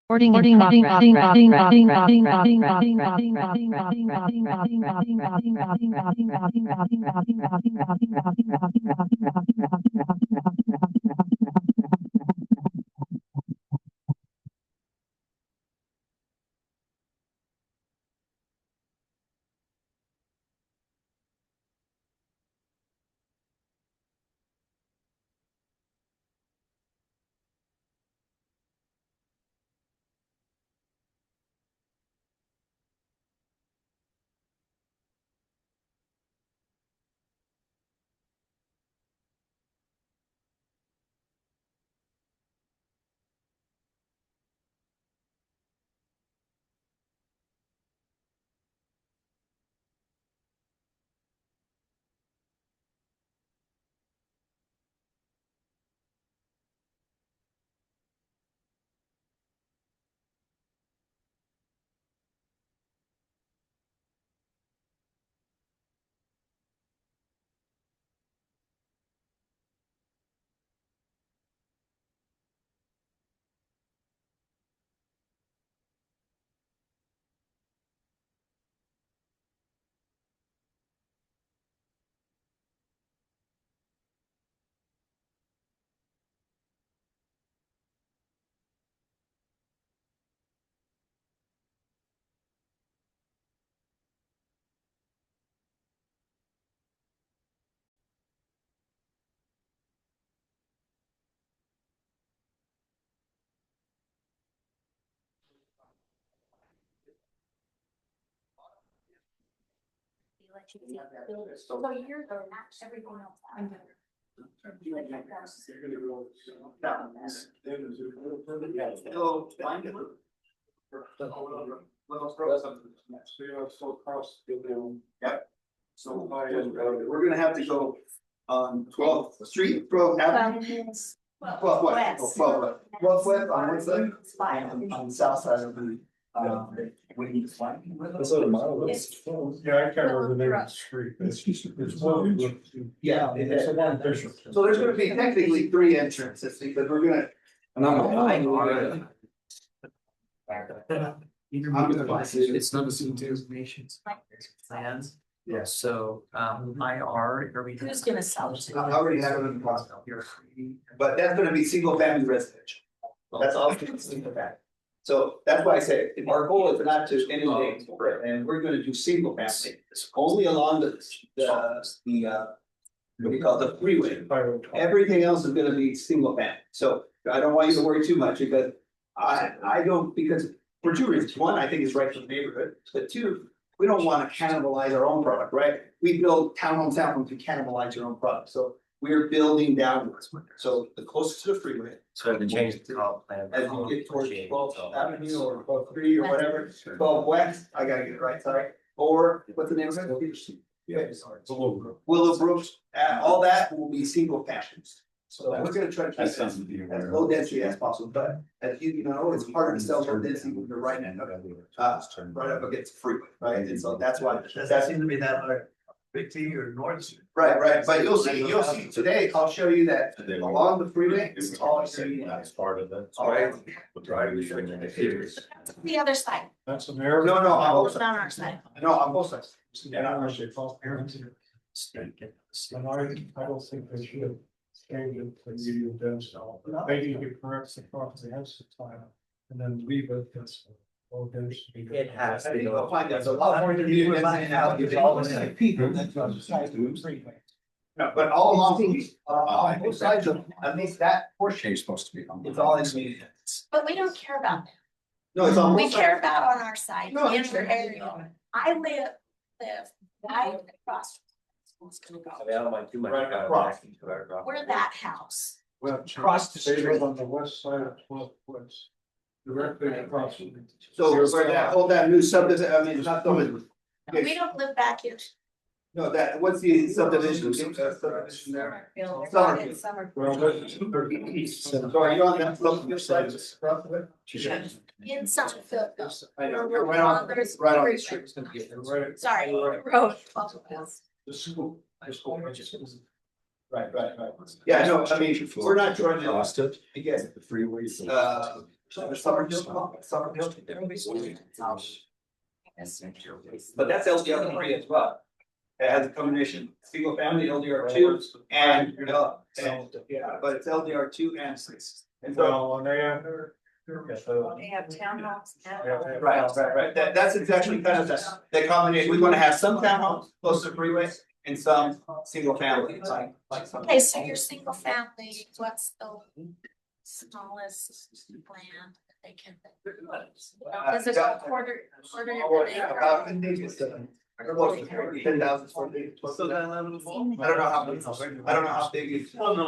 So you're the everything else. I'm good. Yep. So we're gonna have to go on 12th Street from Avenue. 12th West. 12th West on one side. On the south side of the. That's what a mile is. Yeah, I can't remember the name of the street. It's one. Yeah. It's a one Bishop. So there's gonna be technically 3 entrances because we're gonna. And I'm It's number two plans. Yeah. So, IR, are we? Who's gonna sell it? I already have it in the process. But that's gonna be single family residential. That's all single family. So that's why I say, our goal is not to inundate, and we're gonna do single family, only along the, what do you call it, the freeway. Everything else is gonna be single family, so I don't want you to worry too much, because I don't, because for 2 reasons. One, I think it's right for the neighborhood, but 2, we don't wanna cannibalize our own product, right? We build townhomes to cannibalize your own product, so we're building downwards. So the closest to the freeway. So I have to change the comp plan. As you get towards 12th Avenue or 12th Street or whatever, 12 West, I gotta get it right, sorry. Or what's the name of it? Willowbrook, all that will be single families. So we're gonna try to keep it as low density as possible, but as you know, it's harder to sell low density when you're right up against the freeway, right? And so that's why. Does that seem to be that like Big T or North? Right, but you'll see today, I'll show you that along the freeway, it's all city. That's part of it. All right. The other side, That's an error. No, on both it's not on our side. No, on both sides. Yeah, I actually called parents here. And I don't think they should change it to medium density. Maybe you could correct the property has the time and then leave it as low density. It has to I think be. you'll find there's a lot more to do than now. It's all the same people that decide to do freeway. No, but all along, on both sides of, at least that portion It's supposed to be. is all in medium. But we don't care about that. No, it's on We both care sides. about on our side, No, I in our understand. area. I live right across. I mean, I don't mind too much. Right across. We're that house. Well, Across the they street. live on the west side of 12th West. Directly across. So where that, all that new subdivision, I mean, it's not the. We don't live back here. No, that, what's the subdivision? Subdivision there. Summerfield. Well, that's. So are you on that, your side, just across of it? In Summerfield. I know, you're right on the street. Right. Sorry, road. The school. The school. Right. Yeah, no, I mean, we're not trying to, again, The freeways. Summerville. But that's LDR three as well. It has a combination, single family LDR two and, yeah, but it's LDR two and six. And so, Well, and they have. They have townhomes. right, that's exactly kind of the combination, we wanna have some townhomes close to freeways and some single family, like some. Okay, so your single family, what's the smallest land that they can? Is it a quarter of an acre? About 10,000 square feet. I don't know how big it's. Oh, no,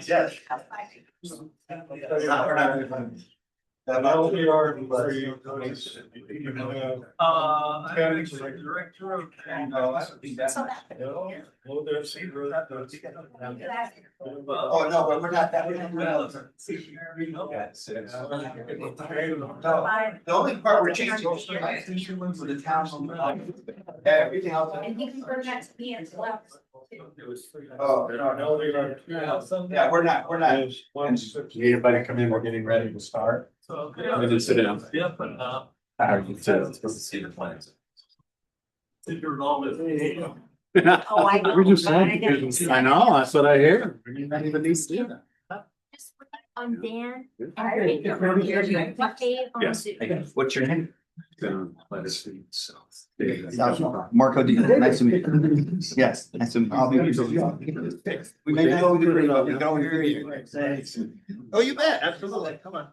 yes. LDR three, you can have I'm the director of. No, I don't think that's. So that. well, there's zero, that's. Oh, no, but we're not that. The only part we're changing is for the town. Everything else. And you can bring that to me as well. Oh, LDR. yeah, we're not. Everybody come in, we're getting ready to start. So. Just sit down. Yeah, but, See the plans. you're always. Oh, I know. We're just but I saying, didn't- I know, that's what I hear. You don't even need to do that. I'm Dan. Yes. What's your name? Let us see, so. Marco D. Nice to meet you. Yes, nice to meet you. I'll be. We may not go through, but we can go hear you. Oh, you bet, absolutely, come on.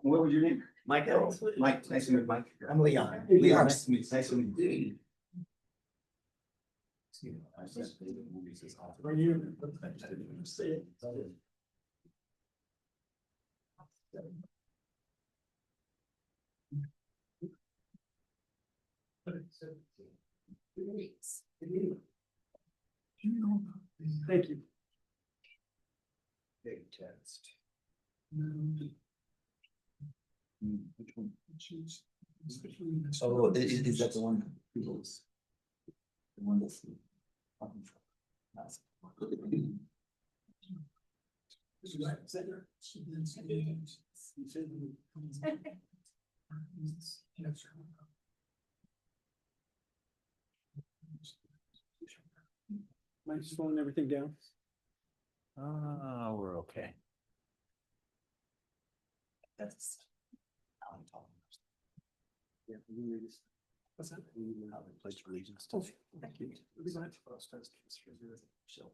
What was your name? Mike. Mike, nice to meet you, Mike. I'm Leon. Leon, nice to meet you. Nice to meet you. Thank you. Big test. Oh, is that the one? The one that's. Am I slowing everything down? We're okay. That's. Yeah. What's that? Pledge allegiance Oh, to. thank you. It'd be nice for us to- So,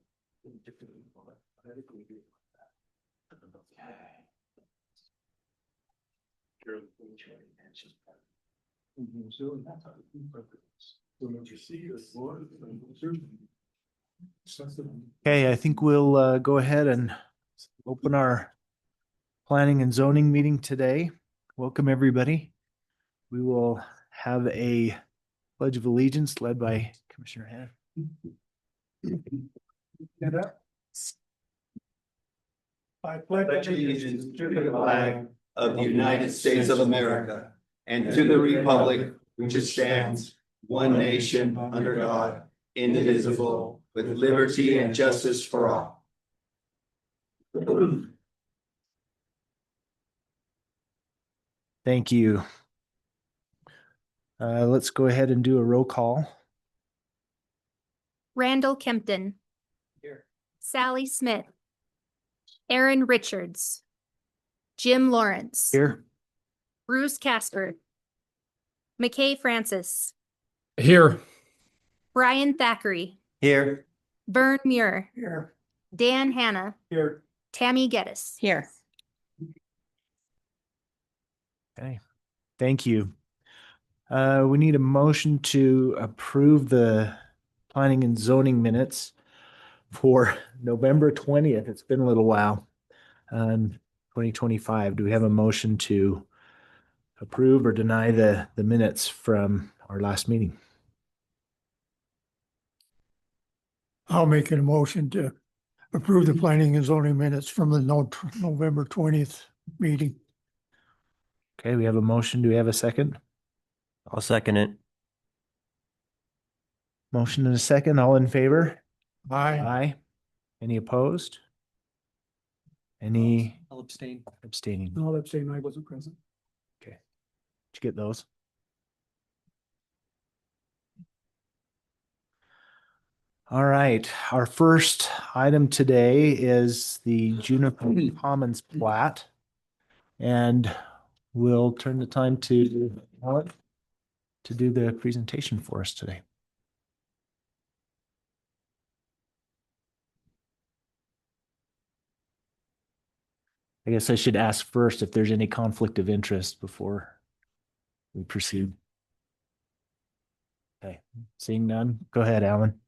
different people, but I think we agree with that. Okay, I think we'll go ahead and open our planning and zoning meeting today. Welcome, everybody. We will have a pledge of allegiance led by Commissioner Hannah. I pledge allegiance to the flag of the United States of America and to the republic which stands one nation under God, indivisible, with liberty and justice for all. Thank you. Let's go ahead and do a roll call. Randall Kempton. Here. Sally Smith. Aaron Richards. Jim Lawrence. Here. Bruce Casper. McKay Francis. Here. Brian Thackeray. Here. Vern Muir. Here. Dan Hanna. Here. Tammy Geddes. Here. Okay, thank you. We need a motion to approve the planning and zoning minutes for November 20th. It's been a little while. 2025. Do we have a motion to approve or deny the minutes from our last meeting? I'll make a motion to approve the planning and zoning minutes from the November 20th meeting. Okay, we have a motion. Do we have a second? I'll second it. Motion and a second, all in favor? Aye. Aye. Any opposed? Any I'll abstain. abstaining? I'll abstain, I wasn't present. Did you get those? All right, our first item today is the Juniper Commons plat. And we'll turn the time to Alan to do the presentation for us today. I guess I should ask first if there's any conflict of interest before we proceed. Okay, seeing none, go ahead, Alan.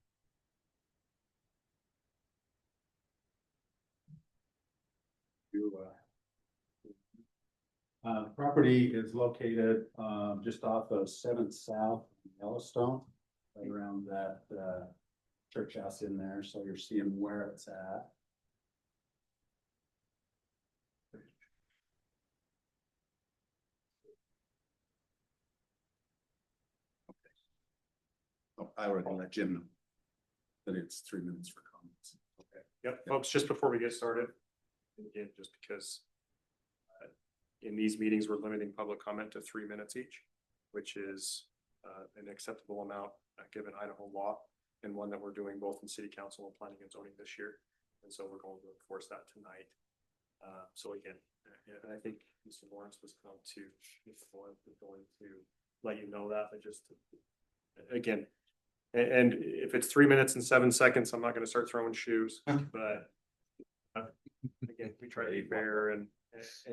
Property is located, just off of 7th South Yellowstone, right around that, church house in there, so you're seeing where it's at. Oh, I already let Jim know that it's 3 minutes for comments. Okay. Yep, folks, just before we get started, again, just because in these meetings, we're limiting public comment to 3 minutes each, which is an acceptable amount given Idaho law, and one that we're doing both in city council and planning and zoning this year. And so we're going to enforce that tonight. So again, I think Mr. Lawrence was going to let you know that, but just again, and if it's 3 minutes and 7 seconds, I'm not going to start throwing shoes, but again, we try to be fair, and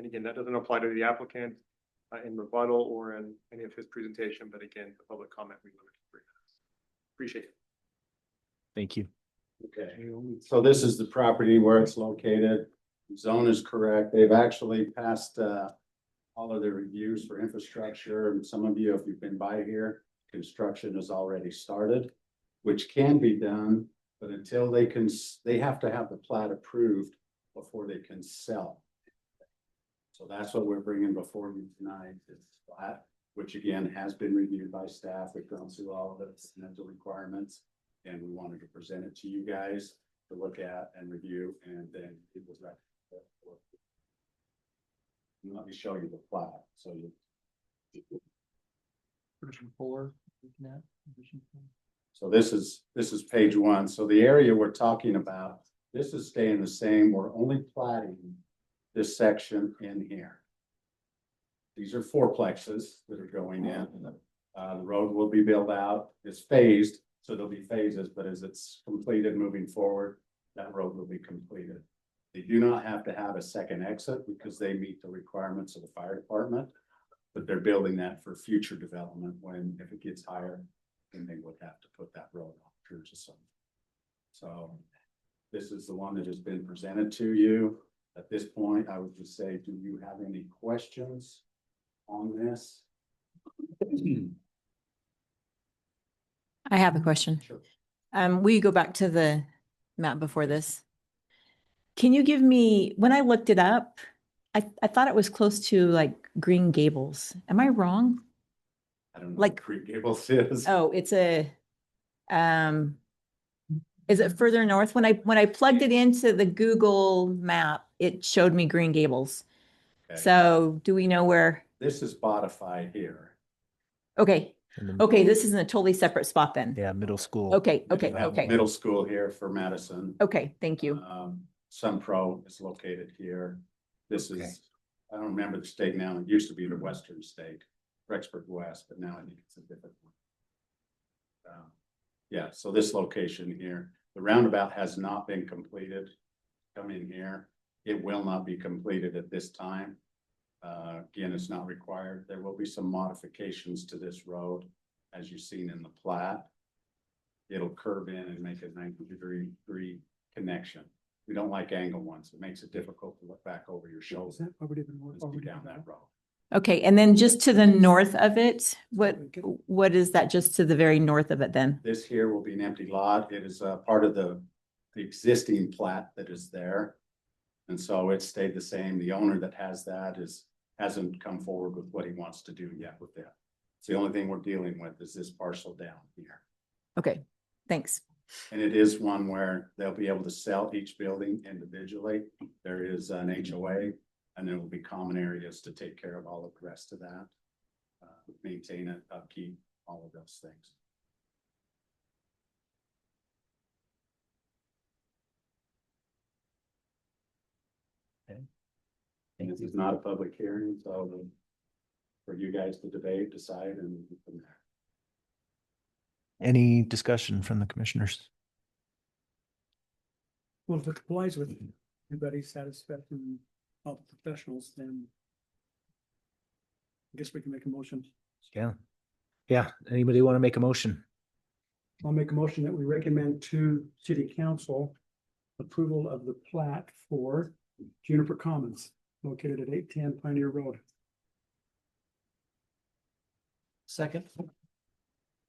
again, that doesn't apply to the applicant in rebuttal or in any of his presentation, but again, the public comment we limit to 3 minutes. Appreciate it. Thank you. Okay, so this is the property where it's located. Zone is correct. They've actually passed all of their reviews for infrastructure. And some of you, if you've been by here, construction has already started, which can be done, but until they have to have the plat approved before they can sell. So that's what we're bringing before you tonight, is plat, which again has been reviewed by staff. We've gone through all of its mental requirements, and we wanted to present it to you guys to look at and review, and then it was recommended. Let me show you the plat. So you. Version 4. So this is page 1. So the area we're talking about, this is staying the same. We're only platting this section in here. These are fourplexes that are going in. The road will be built out. It's phased, so there'll be phases, but as it's completed moving forward, that road will be completed. They do not have to have a second exit because they meet the requirements of the fire department, but they're building that for future development when, if it gets higher, then they would have to put that road off through to some. So this is the one that has been presented to you. At this point, I would just say, do you have any questions on this? I have a question. Sure. Will you go back to the map before this? Can you give me, when I looked it up, I thought it was close to like Green Gables. Am I wrong? I don't know Like- what Green Gables is. Oh, it's a, is it further north? When I plugged it into the Google map, it showed me Green Gables. Okay. So do we know where? This is Spotify here. Okay, And then- okay, this isn't a totally separate spot then. Yeah, middle school. Okay, okay, We have okay, Middle school here for Madison. okay, thank you. Sun Pro is located here. This Okay. is, I don't remember the state now. It used to be the Western State, Rexburg West, but now I think it's a different one. Yeah, so this location here, the roundabout has not been completed. Come in here. It will not be completed at this time. Again, it's not required. There will be some modifications to this road, as you've seen in the plat. It'll curve in and make a 90-degree connection. We don't like angle ones. It makes it difficult to look back over your shoulder. Is that already been Let's be down that road. Okay, and then just to the north of it, what is that just to the very north of it then? This here will be an empty lot. It is part of the existing plat that is there. And so it stayed the same. The owner that has that hasn't come forward with what he wants to do yet with that. It's the only thing we're dealing with is this parcel down here. Okay, Thanks. And it is one where they'll be able to sell each building individually. There is an HOA, and there will be common areas to take care of all of the rest of that. Maintain it, upkeep, all of those things. And this is not a public hearing, so for you guys to debate, decide, and move from there. Any discussion from the commissioners? Well, if it complies with everybody's satisfaction of the professionals, then I guess we can make a motion. Yeah. Yeah. Anybody want to make a motion? I'll make a motion that we recommend to city council approval of the plat for Juniper Commons located at 810 Pioneer Road. Second.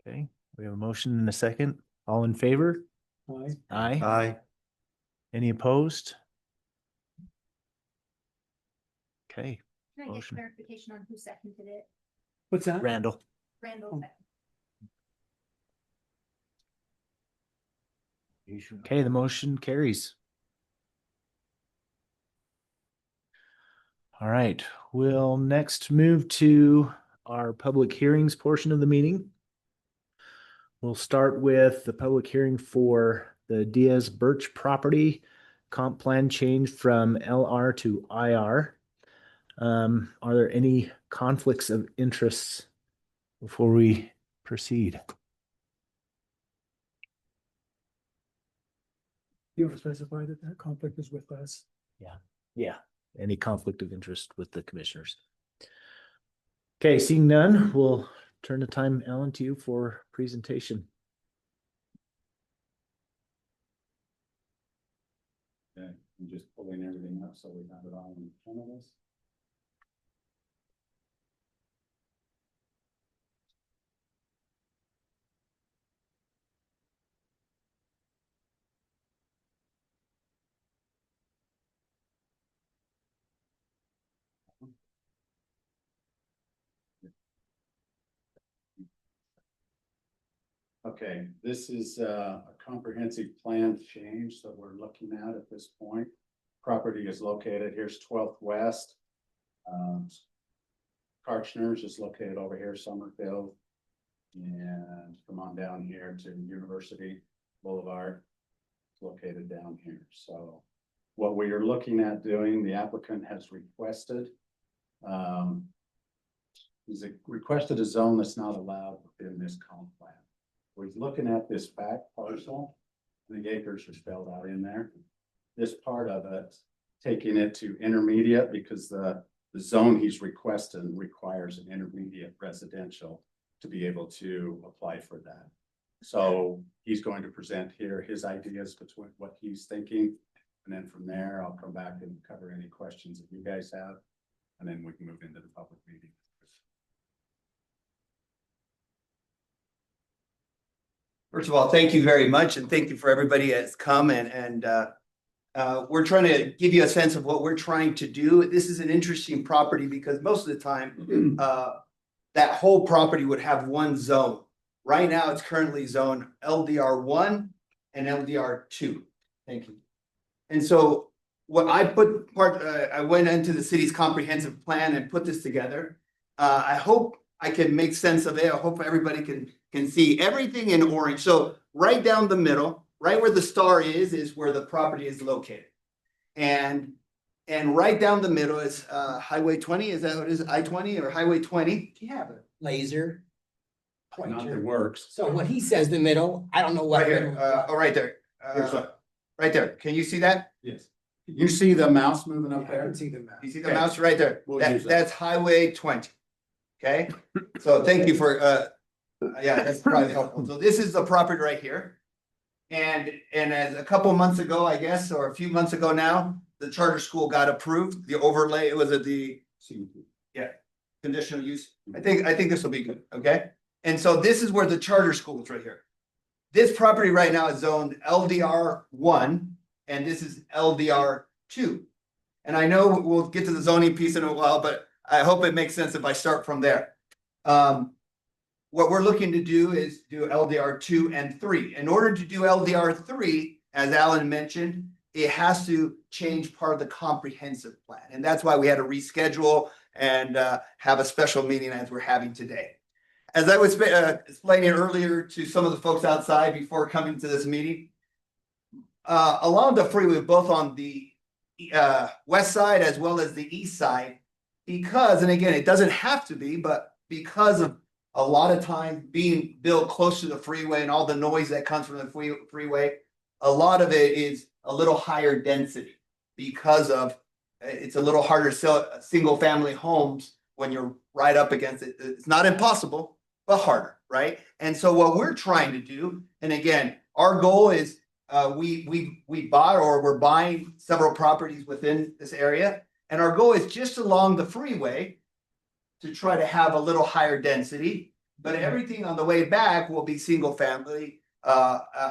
Okay, we have a motion and a second. All in favor? Aye. Aye. Aye. Any opposed? Okay, Can I get Motion. clarification on who seconded it? What's that? Randall. Randall. Okay, the motion carries. All right, we'll next move to our public hearings portion of the meeting. We'll start with the public hearing for the Diaz Birch property comp plan change from LR to IR. Are there any conflicts of interests before we proceed? You want to specify that that conflict is with us? Yeah, any conflict of interest with the commissioners? Okay, seeing none, we'll turn the time, Alan, to you for presentation. Okay, I'm just pulling everything up so we have it all in front of us. Okay, this is a comprehensive plan change that we're looking at this point. Property is located, here's 12th West. Karchner's is located over here, Summerfield. And come on down here to University Boulevard, it's located down here. So what we are looking at doing, the applicant has requested. He's requested a zone that's not allowed within this comp plan. We're looking at this back parcel, the acres are spelled out in there. This part of it, taking it to intermediate because the zone he's requesting requires an intermediate residential to be able to apply for that. So he's going to present here his ideas between what he's thinking. And then from there, I'll come back and cover any questions that you guys have. And then we can move into the public meeting. First of all, thank you very much, and thank you for everybody that's come and we're trying to give you a sense of what we're trying to do. This is an interesting property because most of the time, that whole property would have one zone. Right now, it's currently zoned LDR1 and LDR2. Thank you. And so what I put I went into the city's comprehensive plan and put this together. I hope I can make sense of it. I hope everybody can see everything in orange. So right down the middle, right where the star is where the property is located. And right down the middle is Highway 20. Is that what it is? I-20 or Highway 20? Do you have a laser Nothing pointer? works. So when he says the middle, I don't know what. Right here. Oh, right there. Here's what- Right there. Can you see that? Yes. You see the mouse moving up I there? can see the map. You see the Okay. mouse right there? We'll That- use that. that's Highway 20. Okay, so thank you for, yeah, that's probably helpful. So this is the property right here. And as a couple months ago, I guess, or a few months ago now, the charter school got approved, the overlay, it was at the conditional use. I think this will be good, okay? And so this is where the charter school is right here. This property right now is zoned LDR1 and this is LDR2. And I know we'll get to the zoning piece in a while, but I hope it makes sense if I start from there. what we're looking to do is do LDR 2 and 3. In order to do LDR 3, as Alan mentioned, it has to change part of the comprehensive plan. And that's why we had to reschedule and have a special meeting as we're having today. As I was explaining earlier to some of the folks outside before coming to this meeting, along the freeway, both on the west side as well as the east side, because, and again, it doesn't have to be, but because of a lot of time being built close to the freeway and all the noise that comes from the freeway, a lot of it is a little higher density because of it's a little harder to sell single family homes when you're right up against it. It's not impossible, but harder, right? And so what we're trying to do, and again, our goal is we bought or we're buying several properties within this area, and our goal is just along the freeway to try to have a little higher density, but everything on the way back will be single family,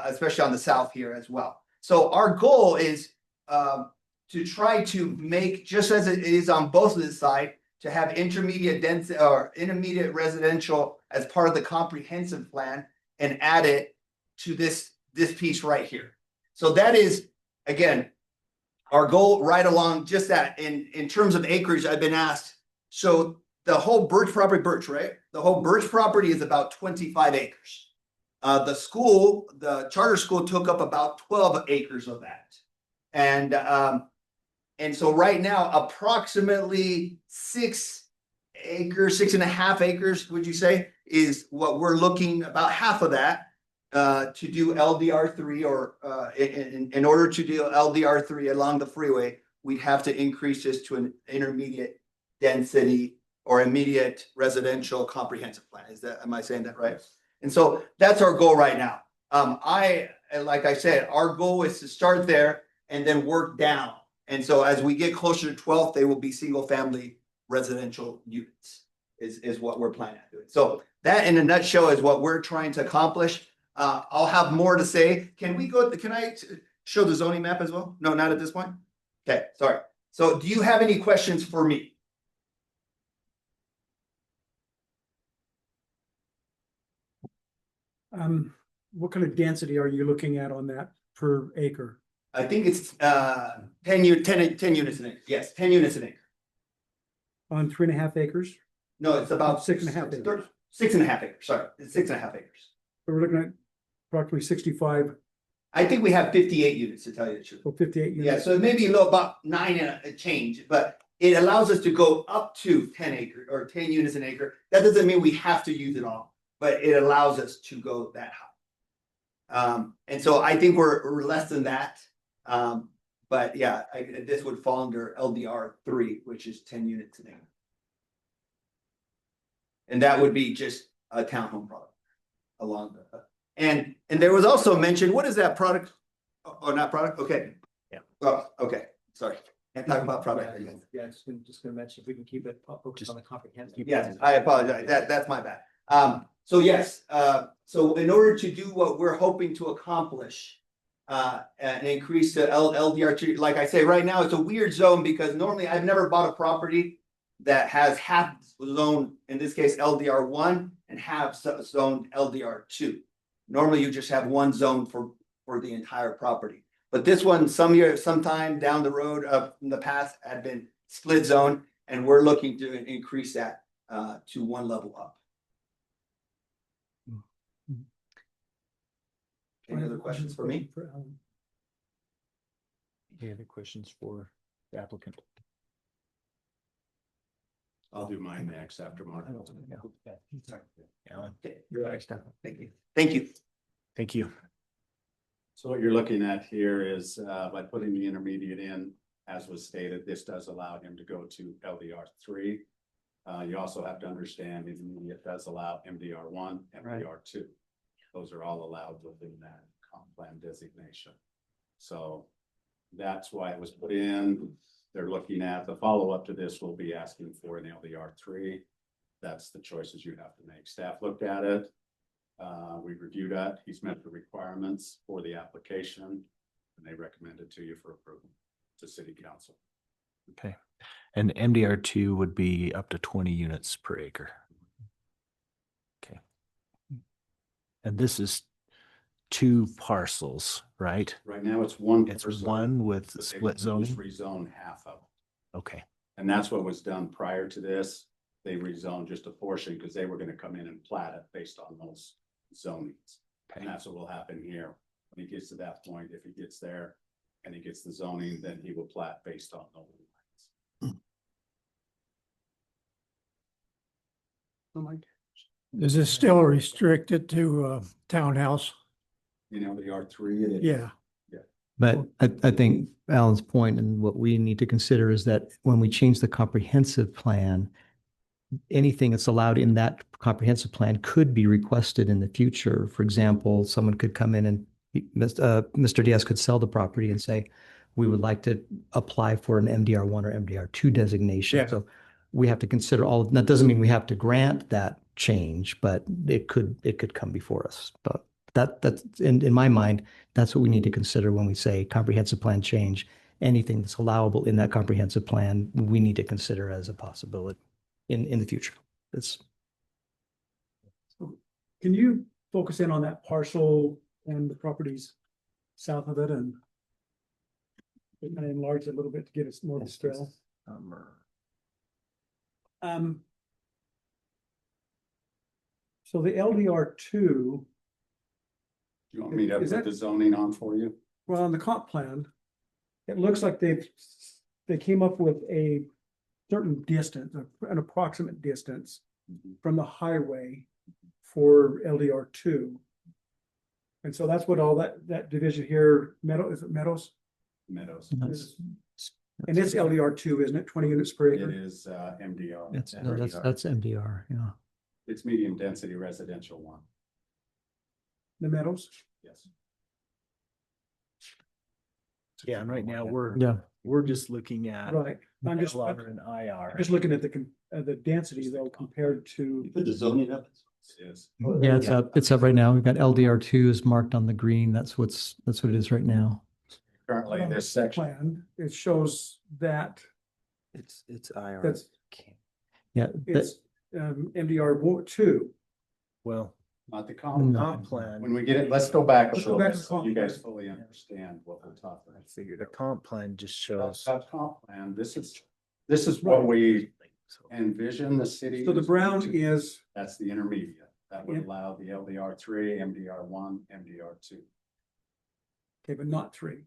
especially on the south here as well. So our goal is to try to make, just as it is on both of the side, to have intermediate density or intermediate residential as part of the comprehensive plan and add it to this piece right here. So that is, again, our goal right along just that. In terms of acreage, I've been asked, so the whole Birch property, right? The whole Birch property is about 25 acres. The school, the charter school took up about 12 acres of that. And so right now, approximately 6 acres, 6.5 acres, would you say, is what we're looking, about half of that to do LDR3, or in order to do LDR3 along the freeway, we'd have to increase this to an intermediate density or immediate residential comprehensive plan. Am I saying that right? And so that's our goal right now. Like I said, our goal is to start there and then work down. And so as we get closer to 12, they will be single family residential units is what we're planning on doing. So that in a nutshell is what we're trying to accomplish. I'll have more to say. Can I show the zoning map as well? No, not at this point. Okay, sorry. So do you have any questions for me? What kind of density are you looking at on that per acre? I think it's 10 units an acre. Yes, 10 units an acre. On 3.5 acres? No, it's about 6.5 acres. 6.5 acres. Sorry, it's 6.5 acres. So we're looking at approximately 65. I think we have 58 units, to tell you the truth. Well, 58 units. Yeah, so maybe about 9 and a change, but it allows us to go up to 10 acres or 10 units an acre. That doesn't mean we have to use it all, but it allows us to go that high. And so I think we're less than that. But yeah, this would fall under LDR 3, which is 10 units an acre. And that would be just a townhome product along the, and there was also mentioned, what is that product? Or not product? Okay. Yeah. Oh, okay. Sorry. Can't talk about product. Yeah, just gonna mention if we can keep it focused on the comprehensive. Yes, I apologize. That's my bad. So yes, so in order to do what we're hoping to accomplish, and increase the LDR2, like I say, right now it's a weird zone because normally I've never bought a property that has half zone, in this case LDR1, and half zone LDR2. Normally you just have one zone for the entire property. But this one, sometime down the road in the past had been split zone, and we're looking to increase that to one level up. Any other questions for me? Any other questions for the applicant? I'll do mine next after Mark. Alan? Okay, you're right. Thank you. Thank you. Thank you. So what you're looking at here is by putting the intermediate in, as was stated, this does allow him to go to LDR 3. You also have to understand intermediate does allow MDR 1, MDR 2. Those are all allowed within that comp plan designation. So that's why it was put in. They're looking at the follow-up to this will be asking for an LDR 3. That's the choices you have to make. Staff looked at it. We reviewed that. He's met the requirements for the application, and they recommend it to you for approval to City Council. Okay. And MDR2 would be up to 20 units per acre. Okay. And this is two parcels, right? Right now, it's one. It's parcel, one with but they split want to zoning? just rezone half of it. Okay. And that's what was done prior to this. They rezoned just a portion because they were gonna come in and plat it based on those zonings. And that's what will happen here. When he gets to that point, if he gets there and he gets the zoning, then he will plat based on those lines. Is this still restricted to townhouse? You know, the R3. it is. Yeah. But I think Alan's point and what we need to consider is that when we change the comprehensive plan, anything that's allowed in that comprehensive plan could be requested in the future. For example, someone could come in and Mr. Diaz could sell the property and say, we would like to apply for an MDR1 or MDR2 designation. Yeah. So we have to consider all, that doesn't mean we have to grant that change, but it could come before us. But that's in my mind, that's what we need to consider when we say comprehensive plan change. Anything that's allowable in that comprehensive plan, we need to consider as a possibility in the future. It's Can you focus in on that parcel and the properties south of it and enlarge it a little bit to give us more of a scale? So the LDR2, Do you want me to Is put that- the zoning on for you? well, on the comp plan, it looks like they came up with a certain distance, an approximate distance from the highway for LDR2. And so that's what all that division here, is it Meadows? Meadows. And it's LDR2, isn't it? 20 units per It acre? is MDR. that's MDR, yeah. It's medium density residential one. The Meadows? Yes. Yeah, and right now Yeah. we're just looking at Right. I'm just LR and IR. looking at the density though compared to, Put the zoning up. It is. Yeah, it's up right now. We've got LDR2 is marked on the green. That's what it is right now. Currently, this section, plan, it shows that It's IR. that's, Yeah, it's MDR2. Well, not the comp. comp plan, When we get it, let's go back a Let's go little back bit to so comp you guys plan. fully understand what we're talking I about. figured the comp plan just shows. That comp plan, this is what we envision the city. So the brown is, That's the intermediate. That would Yeah. allow the LDR3, MDR1, MDR2. okay, but not 3.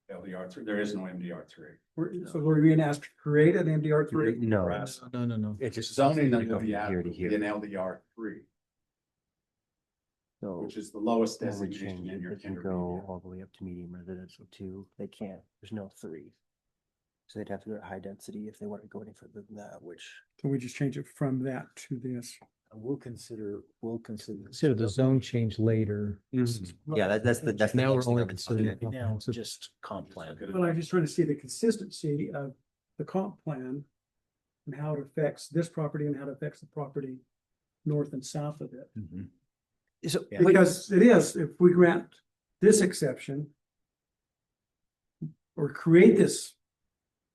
LDR3, there is no MDR3. So we're being asked to create an MDR3? No, No. it's just Zoning that go would be from here to applicable here. in LDR3, So which is the lowest when we designation change in it, your it can go intermediate. all the way up to medium residential 2. They can't, there's no 3. So they'd have to go to high density if they want to go any further than that, which Can we just change it from that to this? We'll consider. Consider the zone change later. yeah, that's the Now we're next thing only on the considering budget. Now, it's just comp plan. Well, I'm just trying to see the consistency of the comp plan and how it affects this property and how it affects the property north and south of it. So, Yeah. wait, Because it is, if we grant this exception or create this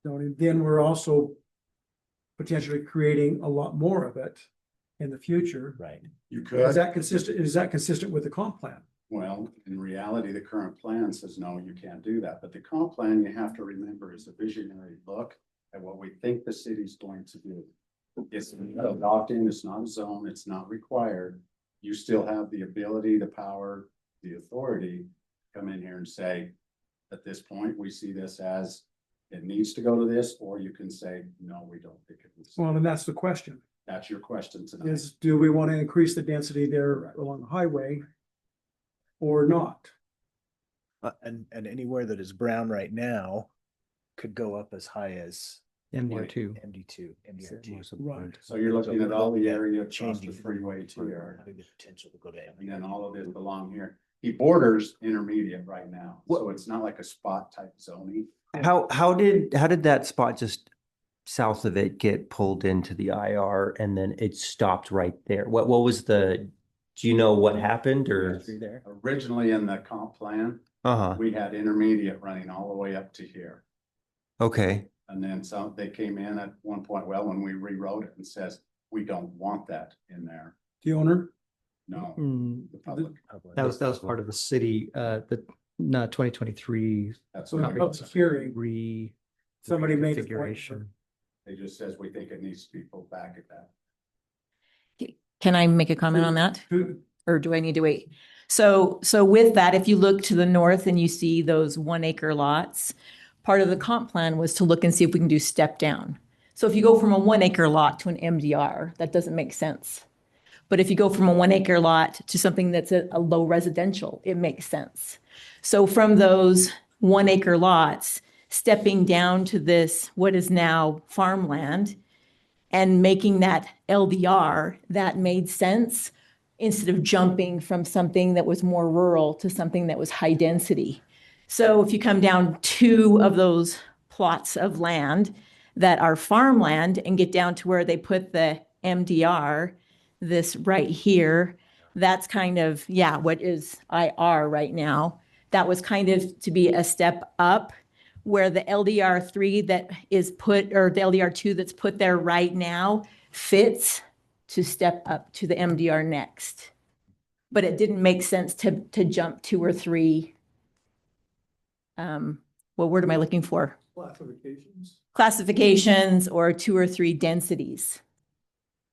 zoning, then we're also potentially creating a lot more of it in the future. Right. You Is could, that consistent with the comp plan? well, in reality, the current plan says, no, you can't do that. But the comp plan, you have to remember, is a visionary look at what we think the city's going to do. It's not adopting, it's not a zone, it's not required. You still have the ability, the power, the authority, to come in here and say, at this point, we see this as it needs to go to this, or you can say, no, we don't think it needs. Well, and that's the question, That's your question tonight. is do we want to increase the density there Correct. along the highway or not? And anywhere that is brown right now could go up as high as MDR2. MD2, MDR2. Right. So you're looking at all the area across Changing the freeway here, Having the potential to go to and then all of it along here. He borders intermediate right now, so it's not like a spot type zoning. how did that spot just south of it get pulled into the IR and then it stopped right there? What was the, do you know what happened or? Yes. Originally in the comp plan, Uh-huh, we had intermediate running all the way up to here. okay, And then some, they came in at one point, well, when we rewrote it and says, we don't want that in there. The owner? No, Hmm, the public. that was part of the city, the, no, 2023 That's So in the what public hearing, re. somebody made a point. configuration. it just says we think it needs to be pulled back at that. Can I make a comment on that? Who- Or do I need to wait? So with that, if you look to the north and you see those 1 acre lots, part of the comp plan was to look and see if we can do step down. So if you go from a 1 acre lot to an MDR, that doesn't make sense. But if you go from a 1 acre lot to something that's a low residential, it makes sense. So from those 1 acre lots, stepping down to this, what is now farmland, and making that LDR, that made sense instead of jumping from something that was more rural to something that was high density. So if you come down 2 of those plots of land that are farmland and get down to where they put the MDR, this right here, that's kind of, yeah, what is IR right now. That was kind of to be a step up where the LDR3 that is put, or the LDR2 that's put there right now fits to step up to the MDR next. But it didn't make sense to jump 2 or 3. What word am I looking for? Classifications. Classifications or 2 or 3 densities.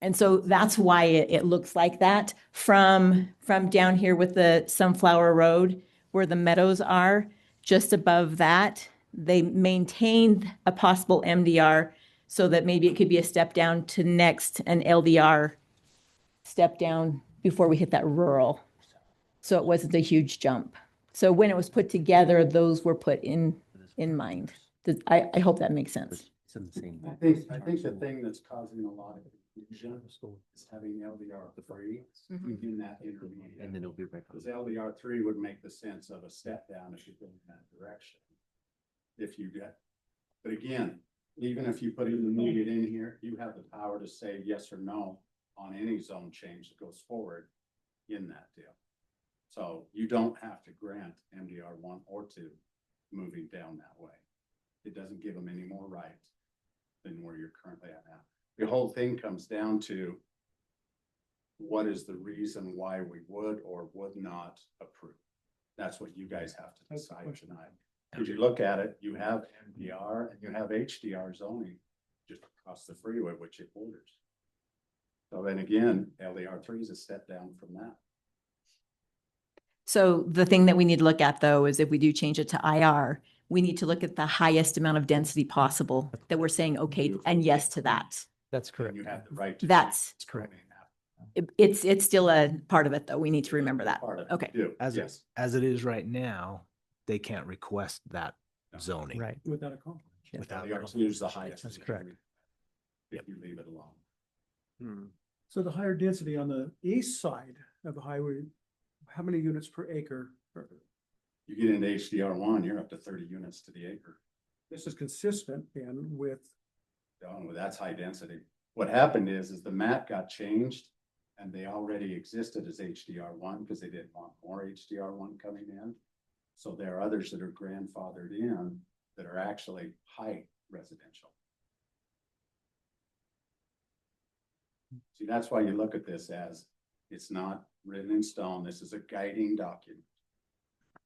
And so that's why it looks like that from down here with the Sunflower Road where the meadows are, just above that, they maintained a possible MDR so that maybe it could be a step down to next an LDR step down before we hit that rural. So it wasn't a huge jump. So when it was put together, those were put in mind. I hope that makes sense. It's in the same. I think the thing that's causing a lot of confusion is having LDR3 in that intermediate. And then it'll be right. Because LDR3 would make the sense of a step down if you go in that direction. If you get, but again, even if you put intermediate in here, you have the power to say yes or no on any zone change that goes forward in that deal. So you don't have to grant MDR 1 or 2 moving down that way. It doesn't give them any more rights than where you're currently at now. The whole thing comes down to what is the reason why we would or would not approve. That's what you guys have to decide tonight. If you look at it, you have MDR and you have HDR zoning just across the freeway, which it borders. So then again, LDR3 is a step down from that. So the thing that we need to look at though is if we do change it to IR, we need to look at the highest amount of density possible that we're saying okay and yes to that. That's And correct. you have the right to. That's correct. It's still a part of it though. We need to remember that. Part of it. Okay. Do, As yes. as it is right now, they can't request that zoning. Right. Without a conflict. Without LDR2 is the highest. That's correct. If you leave it alone. So the higher density on the east side of the highway, how many units per acre? You get into HDR1, you're up to 30 units to the acre. This is consistent then with, Oh, that's high density. What happened is the map got changed and they already existed as HDR1 because they didn't want more HDR1 coming in. So there are others that are grandfathered in that are actually high residential. See, that's why you look at this as it's not written in stone. This is a guiding document.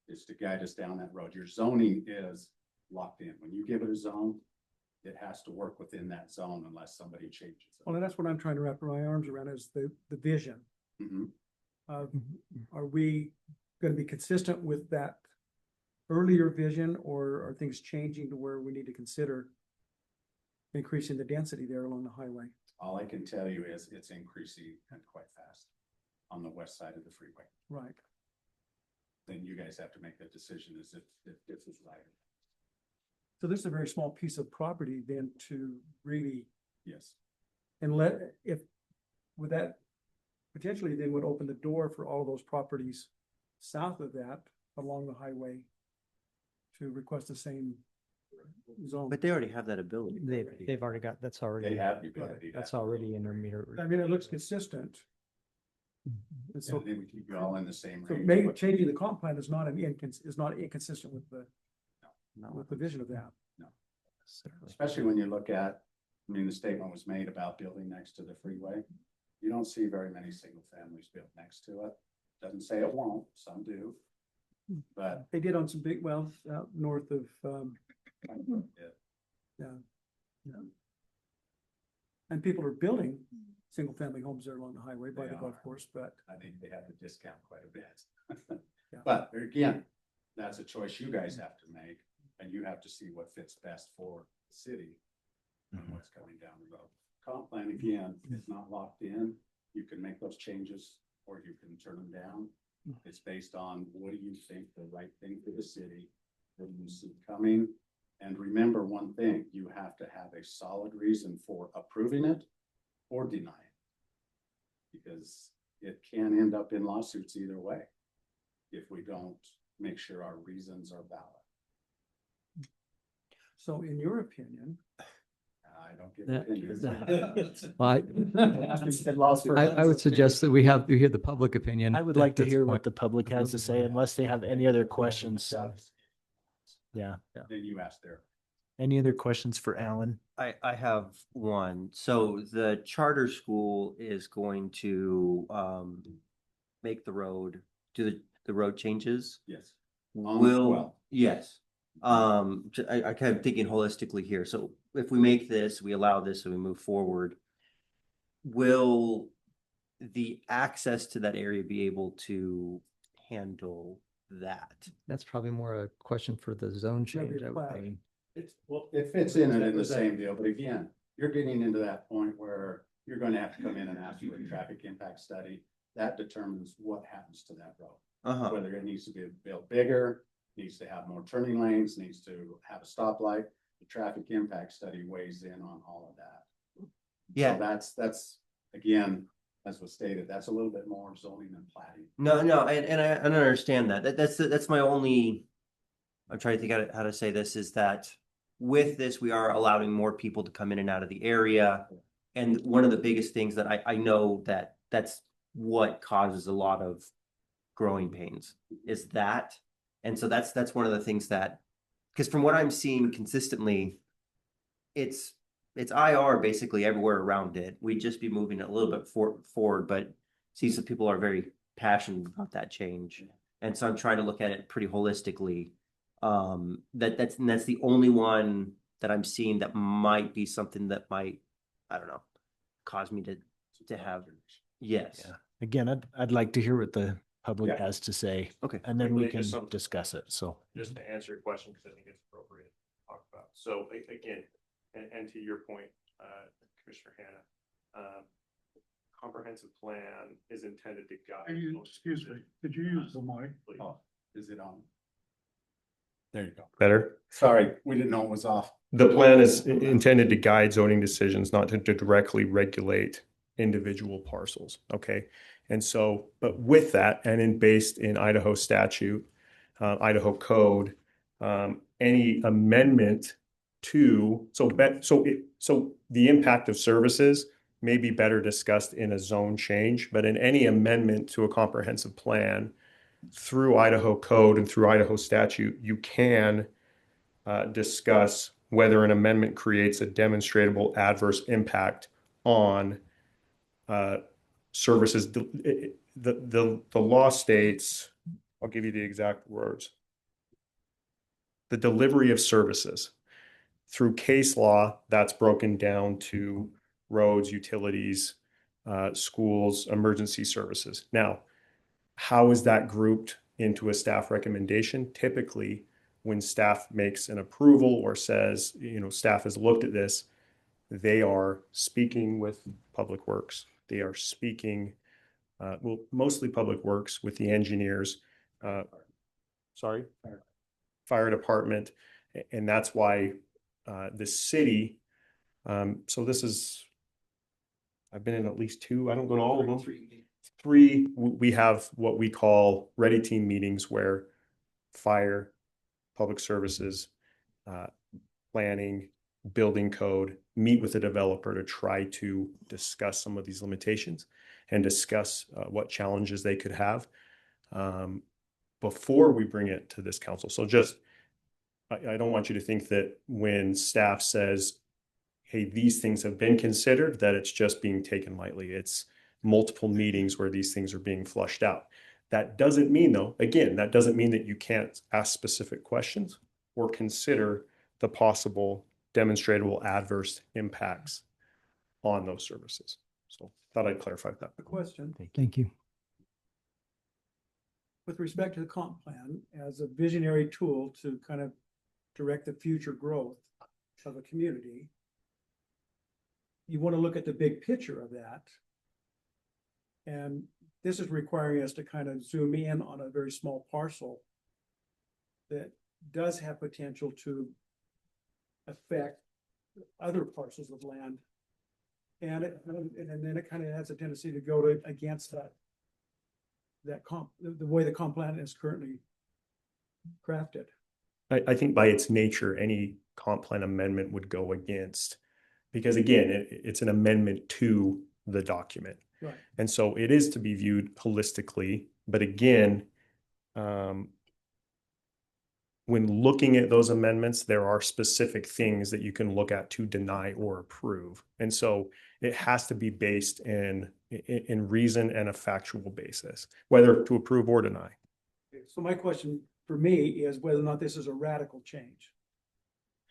It's to guide us down that road. Your zoning is locked in. When you give it a zone, it has to work within that zone unless somebody changes it. well, that's what I'm trying to wrap my arms around is the vision. Mhm. Are we going to be consistent with that earlier vision or are things changing to where we need to consider increasing the density there along the highway? All I can tell you is it's increasing and quite fast on the west side of the freeway. Right. Then you guys have to make that decision as if this is right. So this is a very small piece of property then to really, Yes. and would that potentially then would open the door for all of those properties south of that along the highway to request the same zone. But they already have that ability. They've already got, that's They already, have the ability. that's already intermediate. I mean, it looks consistent. And So so, then we keep you all in the same so range. maybe changing the comp plan is not inconsistent with No. the vision of that. Especially when you look at, I mean, the statement was made about building next to the freeway. You don't see very many single families built next to it. Doesn't say it won't, some do. But They did on some big wells out north of, yeah. And people are building single family homes there along the highway by They the golf are. course, but I think they have to discount quite a bit. Yeah. But again, that's a choice you guys have to make, and you have to see what fits best for the city and what's coming down the road. Comp plan, again, is not locked in. You can make those changes or you can turn them down. It's based on what do you think the right thing for the city? What do you see coming? And remember one thing, you have to have a solid reason for approving it or denying it. Because it can end up in lawsuits either way if we don't make sure our reasons are valid. so in your opinion, I don't get That- opinions. Well, I would suggest that we hear the public opinion. I would like to at this hear point. what the public has to say unless they have any other questions. Yeah. Then you ask their. Any other questions for Alan? I have one. So the charter school is going to make the road, do the road changes? Yes. Will, yes. I kind of thinking holistically here. So if we make this, we allow this and we move forward, will the access to that area be able to handle that? That's probably more a question for the zone change. I would plat. think. It's, well, it fits in it in the same deal, but again, you're getting into that point where you're going to have to come in and ask for a traffic impact study. That determines what happens to that road. Uh-huh. Whether it needs to be built bigger, needs to have more turning lanes, needs to have a stoplight. The traffic impact study weighs in on all of that. Yeah. So that's, again, as was stated, that's a little bit more zoning than plating. No, and I understand that. That's my only, I'm trying to think how to say this, is that with this, we are allowing more people to come in and out of the area. And one of the biggest things that I know that's what causes a lot of growing pains is that. And so that's one of the things that, because from what I'm seeing consistently, it's IR basically everywhere around it. We'd just be moving it a little bit forward, but see some people are very passionate about that change. And so I'm trying to look at it pretty holistically. That's the only one that I'm seeing that might be something that might, I don't know, cause me to have, yes. Yeah. Again, I'd like to hear what the public Yeah. has to say. Okay. And then we Quickly, can just some- discuss it. So. Just to answer your question, because I think it's appropriate to talk about. So again, and to your point, Commissioner Hannah, comprehensive plan is intended to guide. Excuse me, could you use the mic? Please. Oh, is it on? There you go. Better. Sorry, we didn't know it was off. The plan is intended to guide zoning decisions, not to directly regulate individual parcels, okay? And so, but with that, and based in Idaho statute, Idaho code, any amendment to, so the impact of services may be better discussed in a zone change, but in any amendment to a comprehensive plan through Idaho code and through Idaho statute, you can discuss whether an amendment creates a demonstrable adverse impact on services. The law states, I'll give you the exact words. The delivery of services. Through case law, that's broken down to roads, utilities, schools, emergency services. Now, how is that grouped into a staff recommendation? Typically, when staff makes an approval or says, staff has looked at this, they are speaking with Public Works. They are speaking, mostly Public Works with the engineers, fire department. And that's why the city, so this is, I've been in at least two, I don't go to all of them. Three, we have what we call ready team meetings where fire, public services, planning, building code, meet with the developer to try to discuss some of these limitations and discuss what challenges they could have before we bring it to this council. So just, I don't want you to think that when staff says, hey, these things have been considered, that it's just being taken lightly. multiple meetings where these things are being flushed out. That doesn't mean though, again, that doesn't mean that you can't ask specific questions or consider the possible demonstrable adverse impacts on those services. So thought I'd clarify that. A question, Thank you. with respect to the comp plan as a visionary tool to kind of direct the future growth of a community. You want to look at the big picture of that. And this is requiring us to kind of zoom in on a very small parcel that does have potential to affect other parcels of land. And then it kind of has a tendency to go to against the way the comp plan is currently crafted. I think by its nature, any comp plan amendment would go against, because again, it's an amendment to the document. Right. And so it is to be viewed holistically, but again, when looking at those amendments, there are specific things that you can look at to deny or approve. And so it has to be based in reason and a factual basis, whether to approve or deny. So my question for me is whether or not this is a radical change.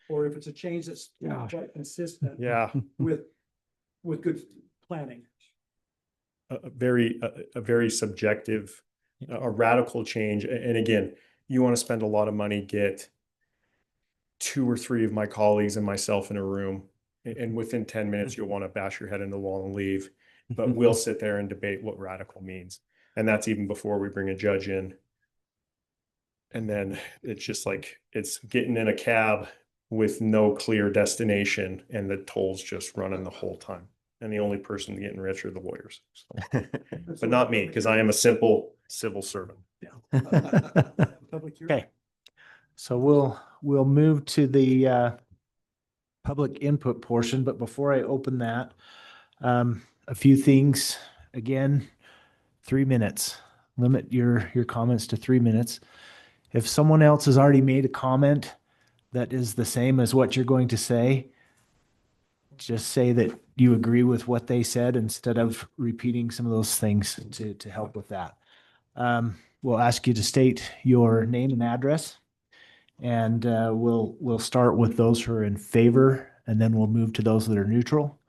Or if it's a change that's quite consistent Yeah, with good planning. a very subjective, a radical change. And again, you want to spend a lot of money, get 2 or 3 of my colleagues and myself in a room, and within 10 minutes, you'll want to bash your head in the wall and leave. But we'll sit there and debate what radical means. And that's even before we bring a judge in. And then it's just like, it's getting in a cab with no clear destination and the tolls just running the whole time. And the only person getting rich are the lawyers. So. But not me, because I am a simple civil servant. Okay. So we'll move to the public input portion, but before I open that, a few things. Again, 3 minutes. Limit your comments to 3 minutes. If someone else has already made a comment that is the same as what you're going to say, just say that you agree with what they said instead of repeating some of those things to help with that. We'll ask you to state your name and address, and we'll start with those who are in favor, and then we'll move to those that are neutral,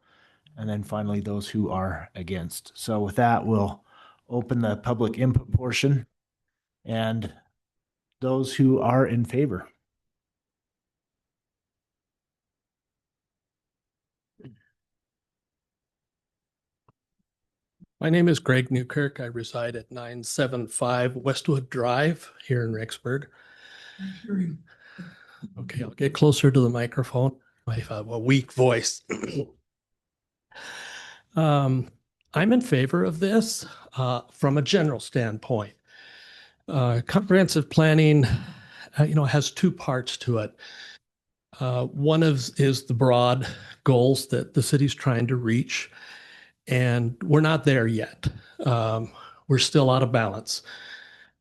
and then finally those who are against. So with that, we'll open the public input portion, and those who are in favor. My name is Greg Newkirk. I reside at 975 Westwood Drive here in Rexburg. Okay, I'll get closer to the microphone. I have a weak voice. I'm in favor of this from a general standpoint. Comprehensive planning, has 2 parts to it. One is the broad goals that the city's trying to reach. And we're not there yet. We're still out of balance.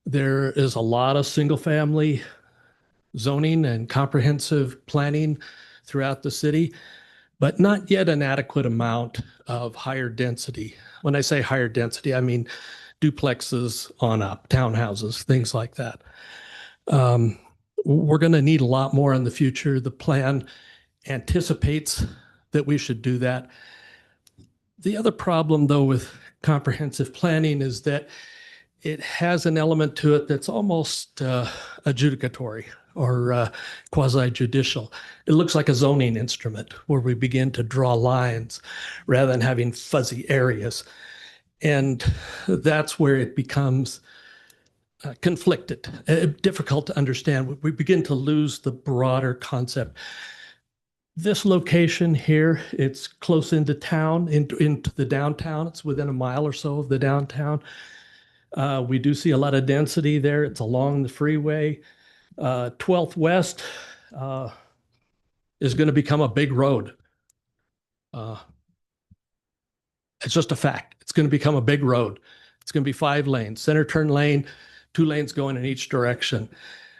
There is a lot of single family zoning and comprehensive planning throughout the city, but not yet an adequate amount of higher density. When I say higher density, I mean duplexes on up, townhouses, things like that. We're going to need a lot more in the future. The plan anticipates that we should do that. The other problem, though, with comprehensive planning is that it has an element to it that's almost adjudicatory or quasi-judicial. It looks like a zoning instrument where we begin to draw lines rather than having fuzzy areas. And that's where it becomes conflicted, difficult to understand. We begin to lose the broader concept. This location here, it's close into town, into the downtown. It's within a mile or so of the downtown. We do see a lot of density there. It's along the freeway. 12th West is going to become a big road. It's just a fact. It's going to become a big road. It's going to be 5 lanes, center turn lane, 2 lanes going in each direction.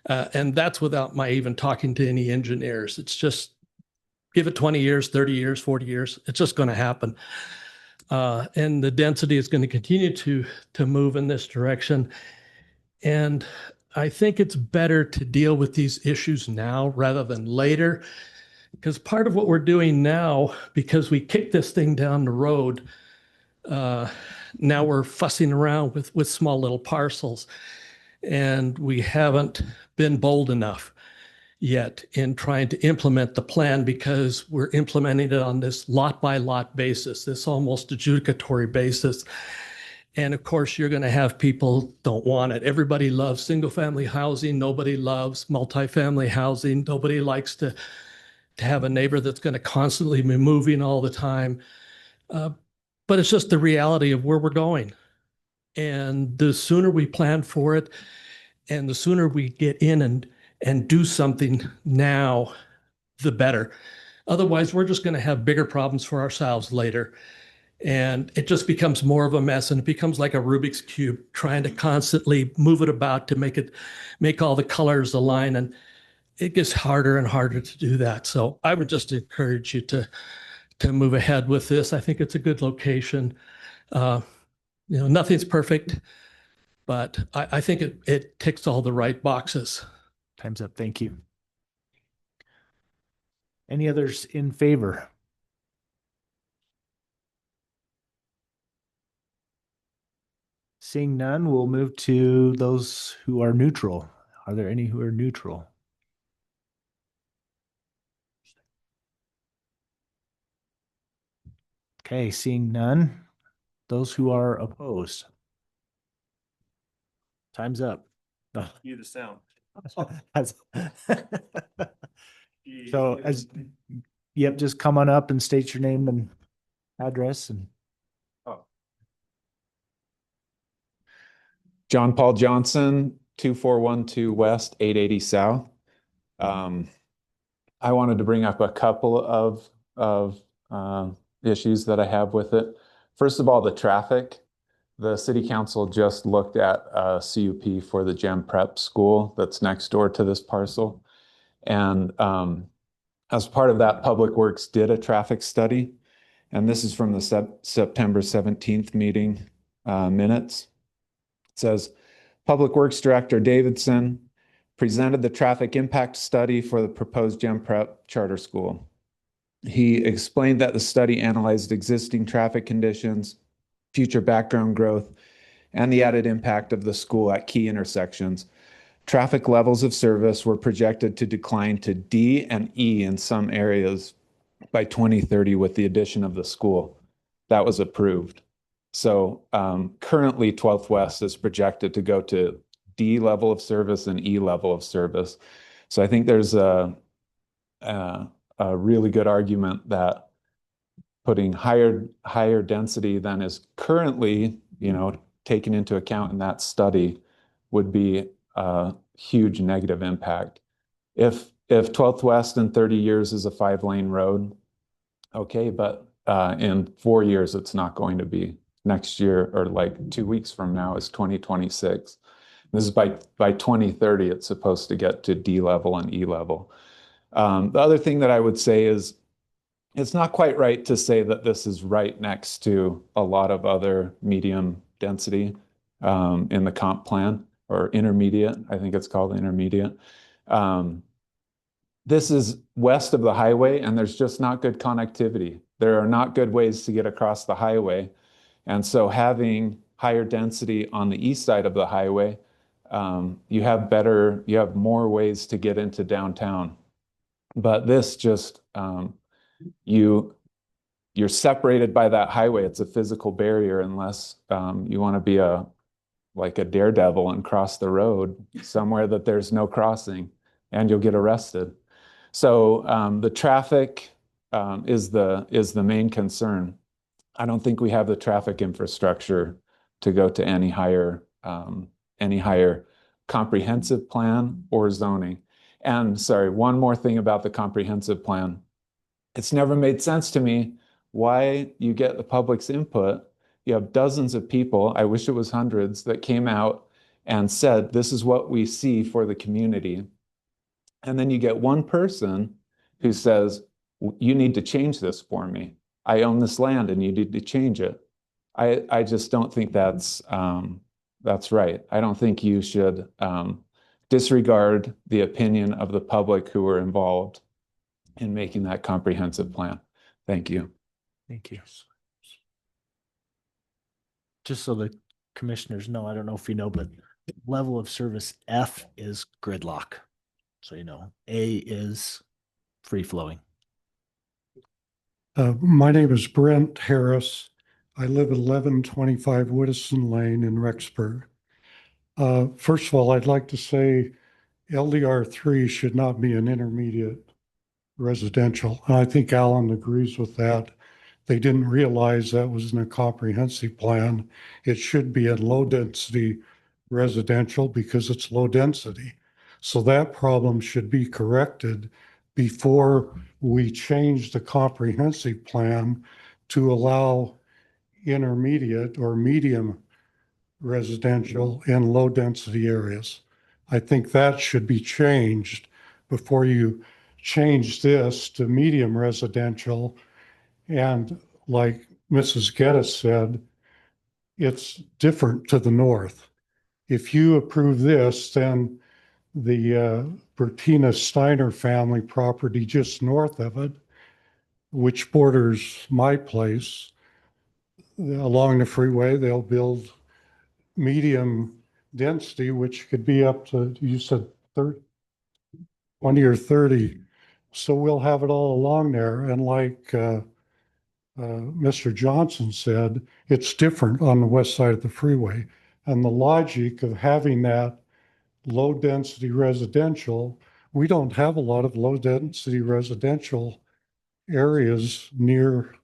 And that's without my even talking to any engineers. It's just, give it 20 years, 30 years, 40 years, it's just going to happen. And the density is going to continue to move in this direction. And I think it's better to deal with these issues now rather than later. Because part of what we're doing now, because we kicked this thing down the road, now we're fussing around with small little parcels. And we haven't been bold enough yet in trying to implement the plan because we're implementing it on this lot by lot basis, this almost adjudicatory basis. And of course, you're going to have people don't want it. Everybody loves single family housing. Nobody loves multifamily housing. Nobody likes to have a neighbor that's going to constantly be moving all the time. But it's just the reality of where we're going. And the sooner we plan for it and the sooner we get in and do something now, the better. Otherwise, we're just going to have bigger problems for ourselves later. And it just becomes more of a mess, and it becomes like a Rubik's Cube, trying to constantly move it about to make all the colors align. And it gets harder and harder to do that. So I would just encourage you to move ahead with this. I think it's a good location. Nothing's perfect, but I think it ticks all the right boxes. Time's up. Thank you. Any others in favor? Seeing none, we'll move to those who are neutral. Are there any who are neutral? Okay, seeing none. Those who are opposed. Time's up. You the sound. So just come on up and state your name and address and. John Paul Johnson, 2412 West, 880 South. I wanted to bring up a couple of issues that I have with it. First of all, the traffic. The city council just looked at a CUP for the Gem Prep school that's next door to this parcel. And as part of that, Public Works did a traffic study. And this is from the September 17th meeting minutes. It says, Public Works Director Davidson presented the traffic impact study for the proposed Gem Prep charter school. He explained that the study analyzed existing traffic conditions, future background growth, and the added impact of the school at key intersections. Traffic levels of service were projected to decline to D and E in some areas by 2030 with the addition of the school. That was approved. So currently 12th West is projected to go to D level of service and E level of service. So I think there's a really good argument that putting higher density than is currently, taken into account in that study would be a huge negative impact. If 12th West in 30 years is a 5-lane road, okay, but in 4 years it's not going to be. Next year, or like 2 weeks from now, is 2026. This is by 2030, it's supposed to get to D level and E level. The other thing that I would say is it's not quite right to say that this is right next to a lot of other medium density in the comp plan, or intermediate. I think it's called intermediate. This is west of the highway, and there's just not good connectivity. There are not good ways to get across the highway. And so having higher density on the east side of the highway, you have more ways to get into downtown. But this just, you're separated by that highway. It's a physical barrier unless you want to be like a daredevil and cross the road somewhere that there's no crossing, and you'll get arrested. So the traffic is the main concern. I don't think we have the traffic infrastructure to go to any higher comprehensive plan or zoning. And sorry, one more thing about the comprehensive plan. It's never made sense to me why you get the public's input. You have dozens of people, I wish it was hundreds, that came out and said, this is what we see for the community. And then you get one person who says, you need to change this for me. I own this land and you need to change it. I just don't think that's right. I don't think you should disregard the opinion of the public who were involved in making that comprehensive plan. Thank you. Thank you. Just so the commissioners know, I don't know if you know, but level of service F is gridlock. So, you know, A is free flowing. My name is Brent Harris. I live at 1125 Woodison Lane in Rexburg. First of all, I'd like to say LDR3 should not be an intermediate residential. And I think Alan agrees with that. They didn't realize that was in a comprehensive plan. It should be a low density residential because it's low density. So that problem should be corrected before we change the comprehensive plan to allow intermediate or medium residential in low density areas. I think that should be changed before you change this to medium residential. And like Mrs. Geddes said, it's different to the north. If you approve this, then the Bertina Steiner family property just north of it, which borders my place, along the freeway, they'll build medium density, which could be up to, you said 30, 20 or 30. So we'll have it all along there. And like Mr. Johnson said, it's different on the west side of the freeway. And the logic of having that low density residential, we don't have a lot of low density residential areas near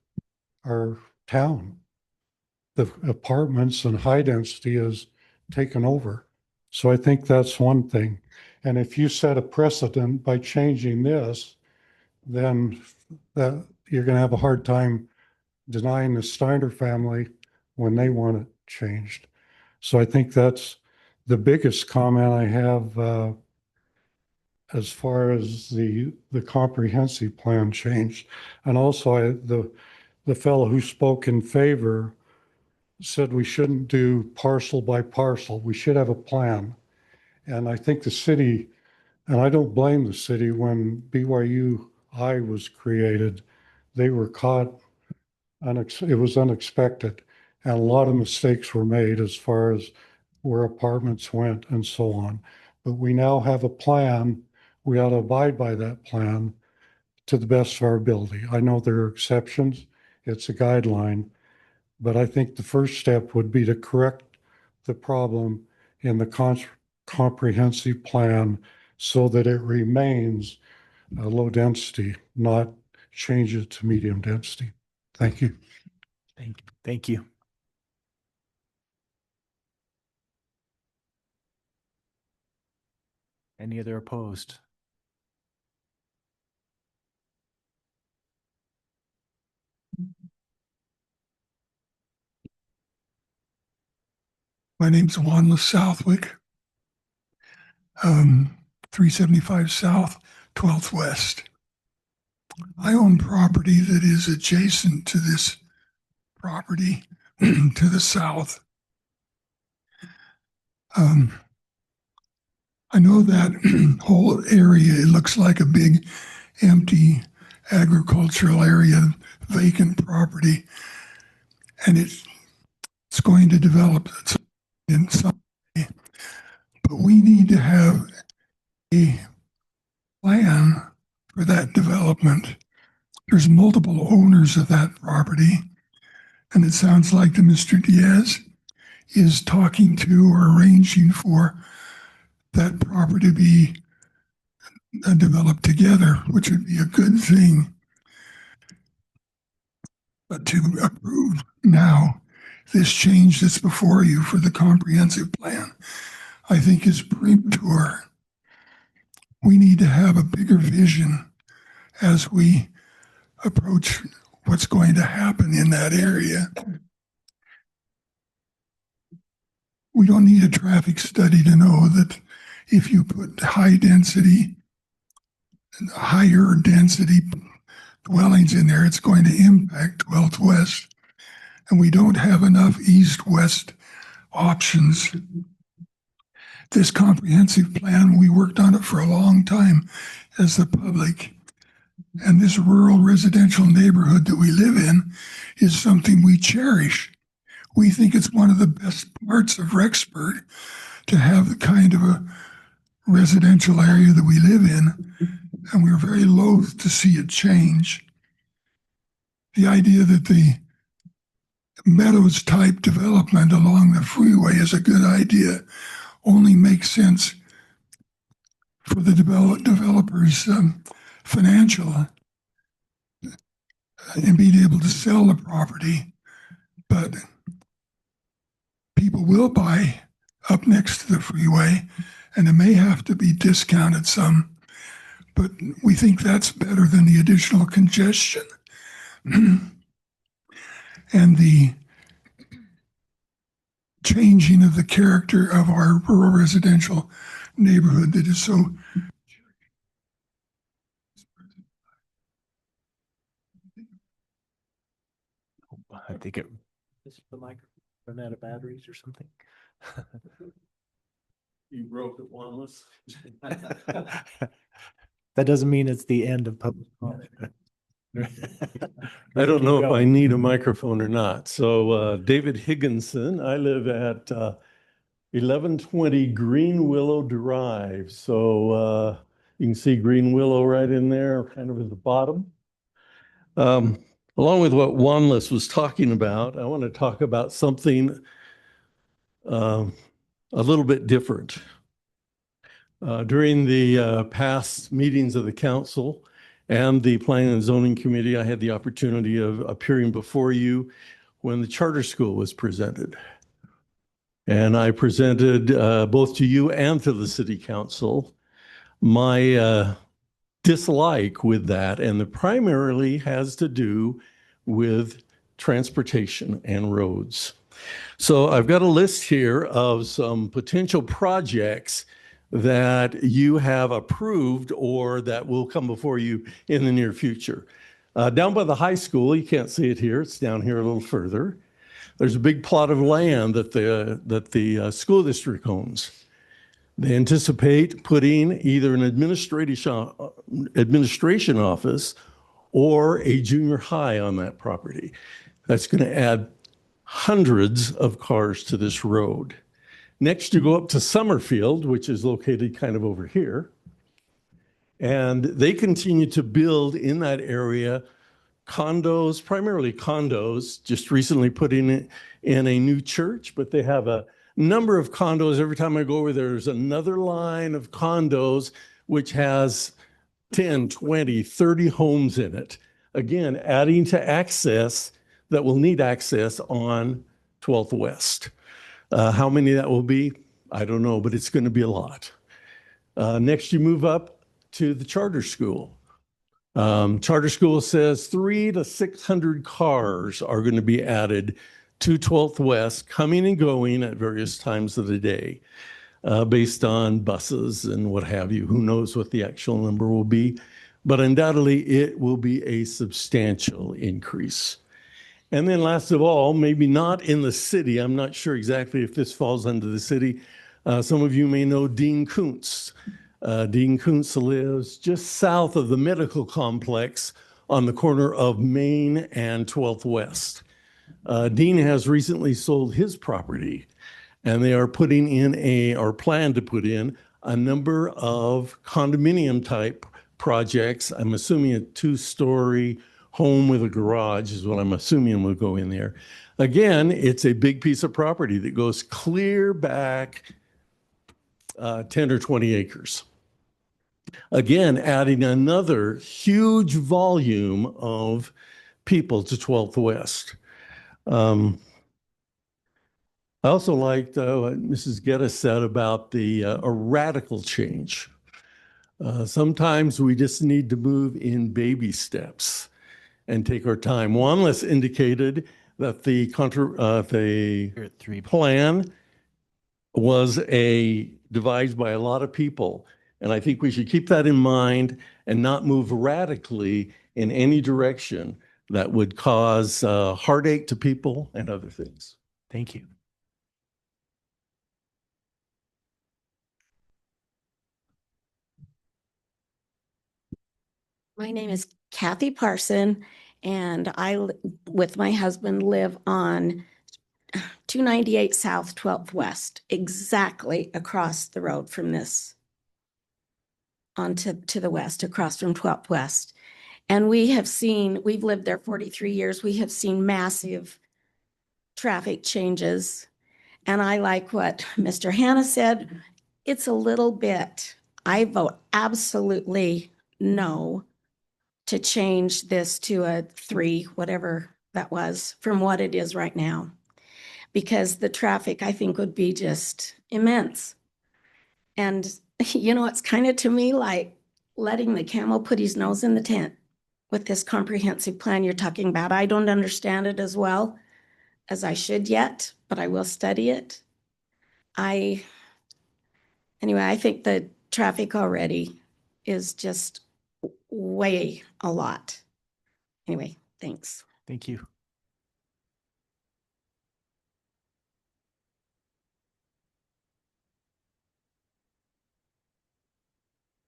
our town. The apartments and high density is taken over. So I think that's one thing. And if you set a precedent by changing this, then that you're going to have a hard time denying the Steiner family when they want it changed. So I think that's the biggest comment I have as far as the comprehensive plan change. And also the fellow who spoke in favor said we shouldn't do parcel by parcel. We should have a plan. And I think the city, and I don't blame the city, when BYU-I was created, they were caught, it was unexpected. And a lot of mistakes were made as far as where apartments went and so on. But we now have a plan. We ought to abide by that plan to the best of our ability. I know there are exceptions. It's a guideline. But I think the first step would be to correct the problem in the comprehensive plan so that it remains low density, not change it to medium density. Thank you. Thank you. Any other opposed? My name's Juan Southwick. 375 South, 12th West. I own property that is adjacent to this property to the south. I know that whole area, it looks like a big empty agricultural area, vacant property, and it's going to develop in some way. But we need to have a plan for that development. There's multiple owners of that property, and it sounds like the Mr. Diaz is talking to or arranging for that property to be developed together, which would be a good thing. But to approve now this change that's before you for the comprehensive plan, I think is premature. We need to have a bigger vision as we approach what's going to happen in that area. We don't need a traffic study to know that if you put higher density dwellings in there, it's going to impact dwellings southwest, and we don't have enough east-west options. This comprehensive plan, we worked on it for a long time as the public. And this rural residential neighborhood that we live in is something we cherish. We think it's one of the best parts of Rexburg to have the kind of a residential area that we live in, and we're very loath to see it change. The idea that the Meadows type development along the freeway is a good idea only makes sense for the developers' financial and being able to sell the property. But people will buy up next to the freeway, and it may have to be discounted some, but we think that's better than the additional congestion. And the changing of the character of our rural residential neighborhood that is so. I think it. Is the microphone run out of batteries or something? You broke it, Wallace. That doesn't mean it's the end of public comment. I don't know if I need a microphone or not. So David Higginson, I live at 1120 Green Willow Drive. So you can see Green Willow right in there, kind of at the bottom. Along with what Wanless was talking about, I want to talk about something a little bit different. During the past meetings of the council and the Planning and Zoning Committee, I had the opportunity of appearing before you when the charter school was presented. And I presented both to you and to the city council my dislike with that, and it primarily has to do with transportation and roads. So I've got a list here of some potential projects that you have approved or that will come before you in the near future. Down by the high school, you can't see it here, it's down here a little further. There's a big plot of land that the school district owns. They anticipate putting either an administration office or a junior high on that property. That's going to add hundreds of cars to this road. Next, you go up to Summerfield, which is located kind of over here. And they continue to build in that area condos, primarily condos, just recently putting in a new church, but they have a number of condos. Every time I go over there, there's another line of condos, which has 10, 20, 30 homes in it. Again, adding to access that will need access on 12th West. How many that will be, I don't know, but it's going to be a lot. Next, you move up to the charter school. Charter school says 300 to 600 cars are going to be added to 12th West, coming and going at various times of the day, based on buses and what have you. Who knows what the actual number will be, but undoubtedly it will be a substantial increase. And then last of all, maybe not in the city, I'm not sure exactly if this falls under the city. Some of you may know Dean Koontz. Dean Koontz lives just south of the medical complex on the corner of Main and 12th West. Dean has recently sold his property, and they are putting in or plan to put in a number of condominium type projects. I'm assuming a 2-story home with a garage is what I'm assuming will go in there. Again, it's a big piece of property that goes clear back 10 or 20 acres. Again, adding another huge volume of people to 12th West. I also liked what Mrs. Geddes said about a radical change. Sometimes we just need to move in baby steps and take our time. Wanless indicated that the plan was devised by a lot of people. And I think we should keep that in mind and not move radically in any direction that would cause heartache to people and other things. Thank you. My name is Kathy Parson, and with my husband, live on 298 South 12th West, exactly across the road from this, to the west, across from 12th West. And we've lived there 43 years. We have seen massive traffic changes. And I like what Mr. Hannah said. It's a little bit, I vote absolutely no to change this to a 3, whatever that was, from what it is right now. Because the traffic, I think, would be just immense. And, it's kind of to me like letting the camel put his nose in the tent with this comprehensive plan you're talking about. I don't understand it as well as I should yet, but I will study it. I think the traffic already is just way a lot. Anyway, thanks. Thank you.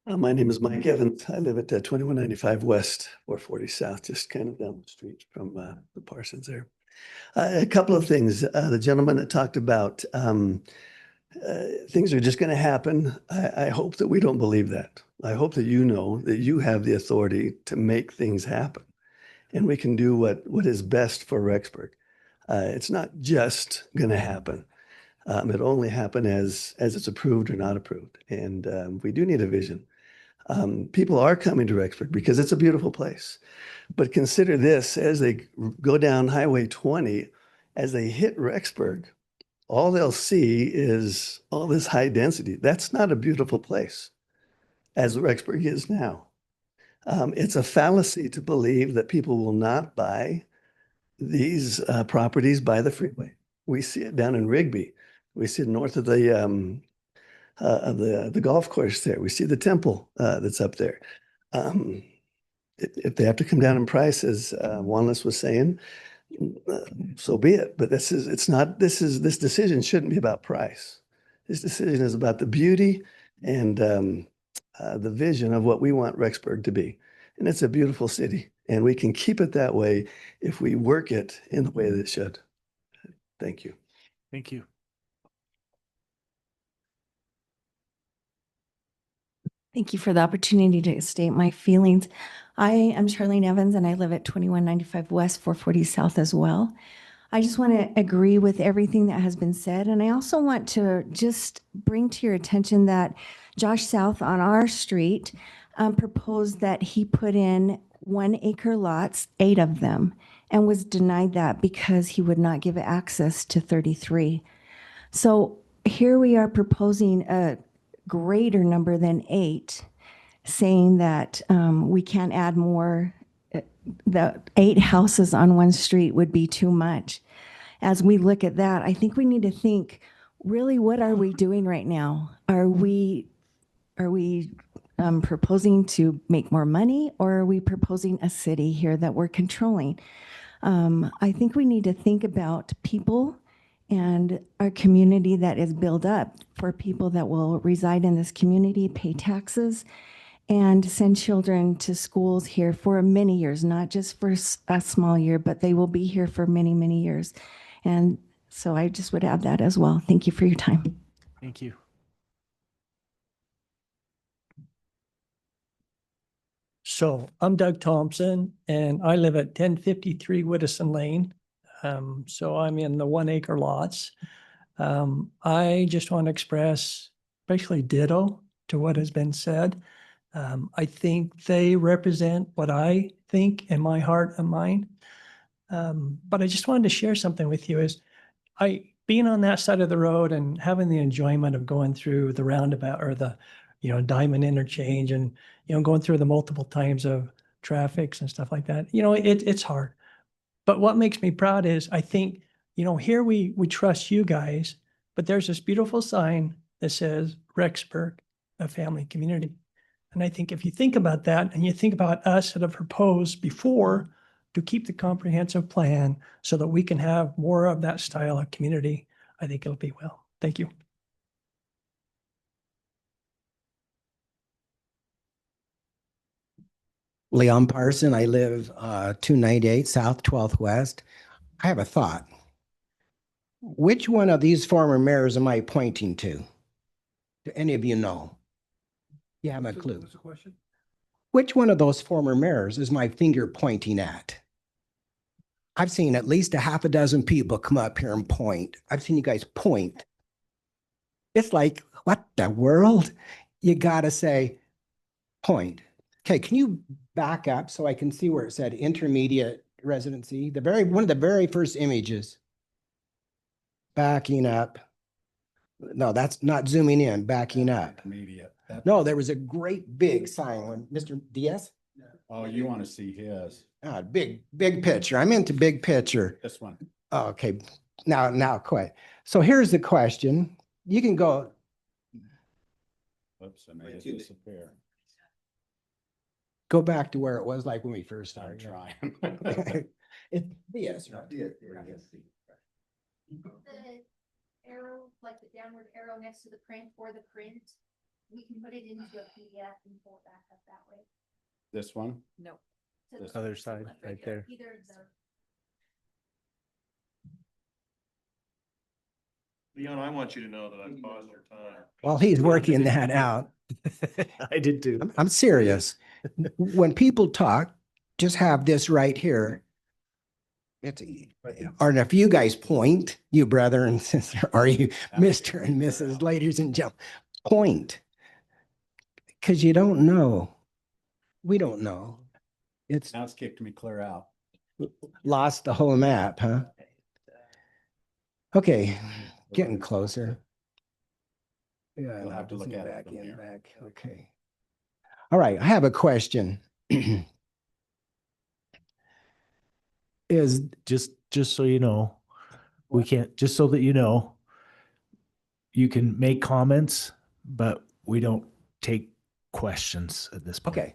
My name is Mike Evans. I live at 2195 West, 440 South, just kind of down the street from the Parsons there. A couple of things. The gentleman that talked about things are just going to happen. I hope that we don't believe that. I hope that you know that you have the authority to make things happen. And we can do what is best for Rexburg. It's not just going to happen. It'll only happen as it's approved or not approved. And we do need a vision. People are coming to Rexburg because it's a beautiful place. But consider this, as they go down Highway 20, as they hit Rexburg, all they'll see is all this high density. That's not a beautiful place, as Rexburg is now. It's a fallacy to believe that people will not buy these properties by the freeway. We see it down in Rigby. We see it north of the golf course there. We see the temple that's up there. If they have to come down in price, as Wanless was saying, so be it. But this decision shouldn't be about price. This decision is about the beauty and the vision of what we want Rexburg to be. And it's a beautiful city. And we can keep it that way if we work it in the way that it should. Thank you. Thank you. Thank you for the opportunity to state my feelings. I am Charlene Evans and I live at 2195 West, 440 South as well. I just want to agree with everything that has been said. And I also want to just bring to your attention that Josh South on our street proposed that he put in 1 acre lots, 8 of them, and was denied that because he would not give access to 33. So here we are proposing a greater number than 8, saying that we can't add more. The 8 houses on one street would be too much. As we look at that, I think we need to think, really, what are we doing right now? Are we proposing to make more money, or are we proposing a city here that we're controlling? I think we need to think about people and our community that is built up for people that will reside in this community, pay taxes, and send children to schools here for many years, not just for a small year, but they will be here for many, many years. And so I just would add that as well. Thank you for your time. Thank you. So I'm Doug Thompson and I live at 1053 Whittison Lane. So I'm in the 1 acre lots. I just want to express basically ditto to what has been said. I think they represent what I think in my heart and mind. But I just wanted to share something with you is being on that side of the road and having the enjoyment of going through the roundabout or the, Diamond interchange and, going through the multiple times of traffics and stuff like that. It's hard. But what makes me proud is I think, here we trust you guys, but there's this beautiful sign that says Rexburg, a family community. And I think if you think about that and you think about us that have proposed before to keep the comprehensive plan so that we can have more of that style of community, I think it'll be well. Thank you. Leon Parson, I live 298 South 12th West. I have a thought. Which one of these former mayors am I pointing to? Do any of you know? You have a clue. What's the question? Which one of those former mayors is my finger pointing at? I've seen at least a half a dozen people come up here and point. I've seen you guys point. It's like, what the world? You gotta say, point. Okay, can you back up so I can see where it said intermediate residency? One of the very first images. Backing up. No, that's not zooming in, backing up. Intermediate. No, there was a great big sign when Mr. Diaz. Oh, you want to see his? Big picture. I'm into big picture. This one. Oh, okay, now quit. So here's the question. You can go. Oops, I made it disappear. Go back to where it was like when we first I'm started. trying. It's Diaz, right? The arrow, like the downward arrow next to the print or the print, we can put it into a PDF and pull it back up that way. This one? No. So This the- other side, left right here, there. Either of the. Leon, I want you to know that I paused your time. Well, he's working that out. I did too. I'm serious. When people talk, just have this right here. Or if you guys point, you brother and sister, or you Mr. and Mrs., ladies and gentlemen, point. Because you don't know. We don't know. It's Now it's kicked me clear out. lost the whole map, huh? Okay, getting closer. Yeah, You'll have to look at it back from in, here. back. Okay. All right, I have a question. Is Just so you know, we can't, just so that you know, you can make comments, but we don't take questions at this point. okay.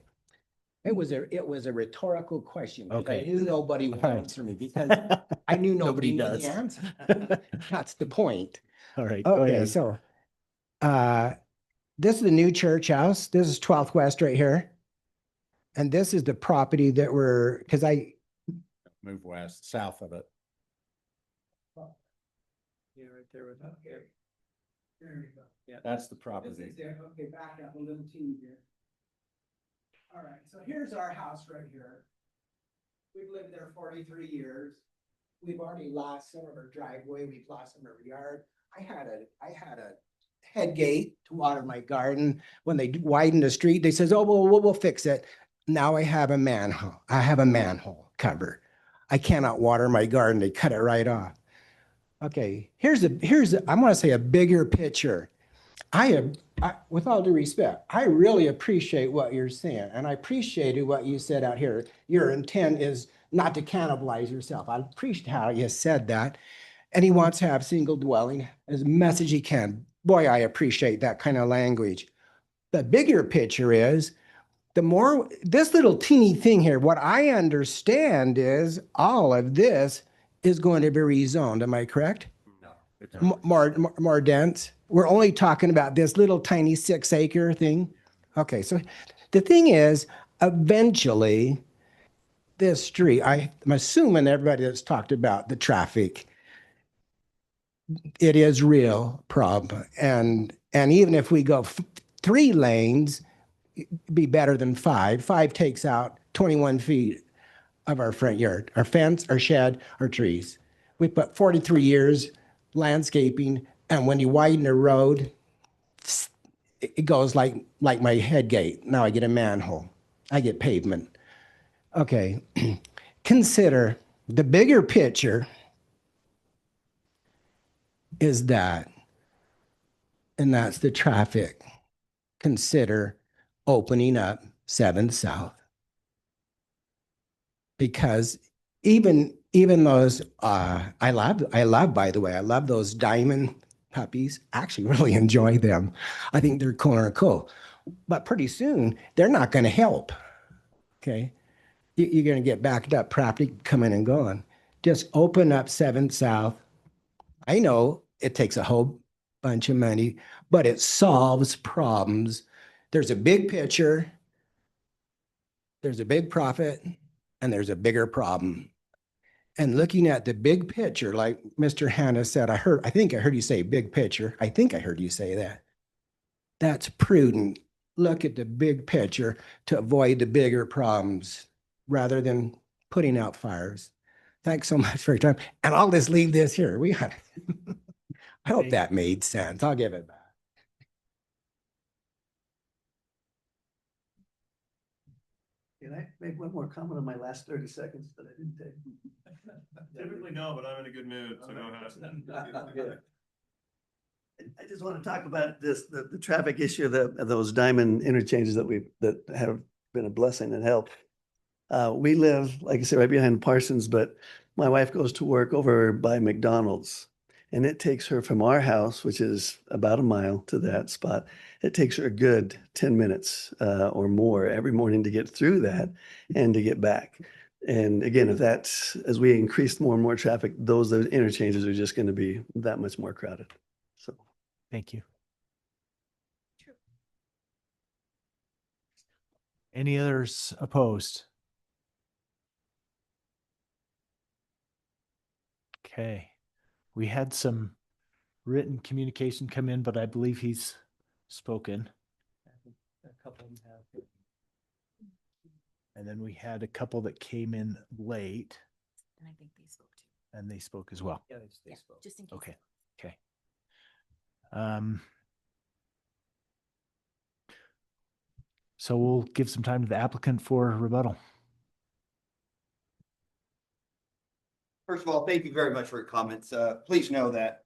It was a rhetorical question. because I Okay. knew nobody would All right. answer me because I knew nobody knew does. the answer. That's the point. All right, go Okay, ahead. so this is the new church house. This is 12th West right here. And this is the property that we're, because Move west, south of it. Yeah, right there with that. There you go. Yeah. That's the This property. is there. Okay, back up a little teeny bit. All right, so here's our house right here. We've lived there 43 years. We've already lost some of our driveway. We've lost some of our yard. I had a head gate to water my garden. When they widened the street, they says, oh, well, we'll fix it. Now I have a manhole. I have a manhole cover. I cannot water my garden. They cut it right off. Okay, here's I'm gonna say a bigger picture. With all due respect, I really appreciate what you're saying, and I appreciated what you said out here. Your intent is not to cannibalize yourself. I appreciate how you said that. And he wants to have single dwelling as much as he can. Boy, I appreciate that kind of language. The bigger picture is this little teeny thing here, what I understand is all of this is going to be rezoned. Am I correct? No. it's not. More dense. We're only talking about this little tiny 6-acre thing. Okay, so the thing is, eventually, this street, I'm assuming everybody that's talked about the traffic, it is real problem. And even if we go 3 lanes, it'd be better than 5. 5 takes out 21 feet of our front yard, our fence, our shed, our trees. We put 43 years landscaping, and when you widen the road, it goes like my head gate. Now I get a manhole. I get pavement. Okay, consider the bigger picture is that, and that's the traffic. Consider opening up 7 South. Because even those, I love, by the way, I love those diamond puppies. I actually really enjoy them. I think they're cool. But pretty soon, they're not going to help. Okay. you're gonna get backed up, traffic coming and going. Just open up 7th South. I know it takes a whole bunch of money, but it solves problems. There's a big picture, there's a big profit, and there's a bigger problem. And looking at the big picture, like Mr. Hannah said, I think I heard you say big picture. I think I heard you say that. That's prudent. Look at the big picture to avoid the bigger problems rather than putting out fires. Thanks so much for your time. And I'll just leave this here. I hope that made sense. I'll give it back. Can I make one more comment on my last 30 seconds that I didn't take? Typically no, but I'm in a good mood, so go ahead. I just want to talk about the traffic issue of those diamond interchanges that have been a blessing and help. We live, like I said, right behind Parsons, but my wife goes to work over by McDonald's. And it takes her from our house, which is about a mile, to that spot. It takes her a good 10 minutes or more every morning to get through that and to get back. And again, if that's, as we increase more and more traffic, those interchanges are just going to be that much more crowded. So, Thank you. Any others opposed? Okay. We had some written communication come in, but I believe he's spoken. A couple of them have. And then we had a couple that came in late And I think they spoke too. and they spoke as well. Yeah, they spoke. Just in case. Okay, okay. So we'll give some time to the applicant for rebuttal. First of all, thank you very much for your comments. Please know that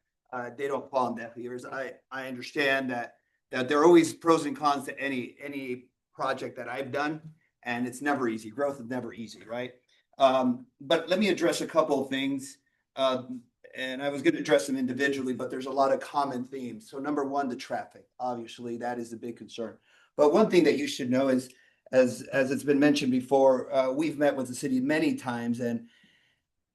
they don't fall on deaf ears. I understand that there are always pros and cons to any project that I've done, and it's never easy. Growth is never easy, right? But let me address a couple of things. And I was going to address them individually, but there's a lot of common themes. So number one, the traffic. Obviously, that is a big concern. But one thing that you should know is, as it's been mentioned before, we've met with the city many times, and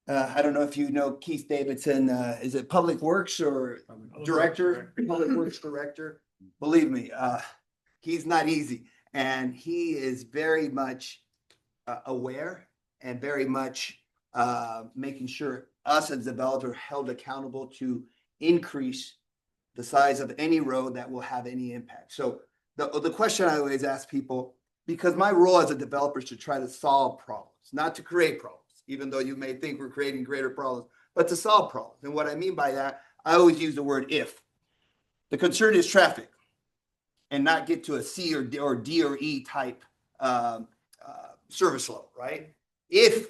I don't know if you know Keith Davidson. Is it Public Works or Director? Public Works Director. Believe me, he's not easy, and he is very much aware and very much making sure us as developers are held accountable to increase the size of any road that will have any impact. So the question I always ask people, because my role as a developer is to try to solve problems, not to create problems, even though you may think we're creating greater problems, but to solve problems. And what I mean by that, I always use the word if. The concern is traffic and not get to a C or D or E type service level, right? If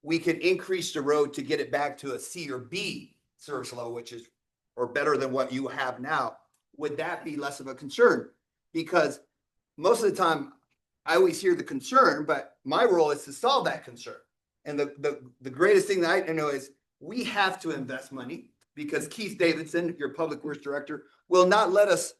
we can increase the road to get it back to a C or B service level, which is, or better than what you have now, would that be less of a concern? Because most of the time, I always hear the concern, but my role is to solve that concern. And the greatest thing that I know is we have to invest money, because Keith Davidson, your Public Works Director, will not let us,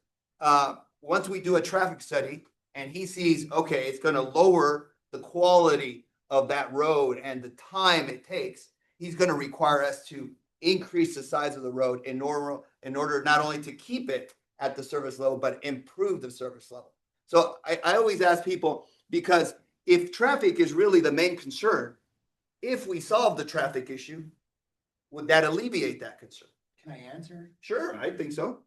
once we do a traffic study and he sees, okay, it's going to lower the quality of that road and the time it takes, he's going to require us to increase the size of the road in order not only to keep it at the service level, but improve the service level. So I always ask people, because if traffic is really the main concern, if we solve the traffic issue, would that alleviate that concern? Can I answer? Sure, I think so.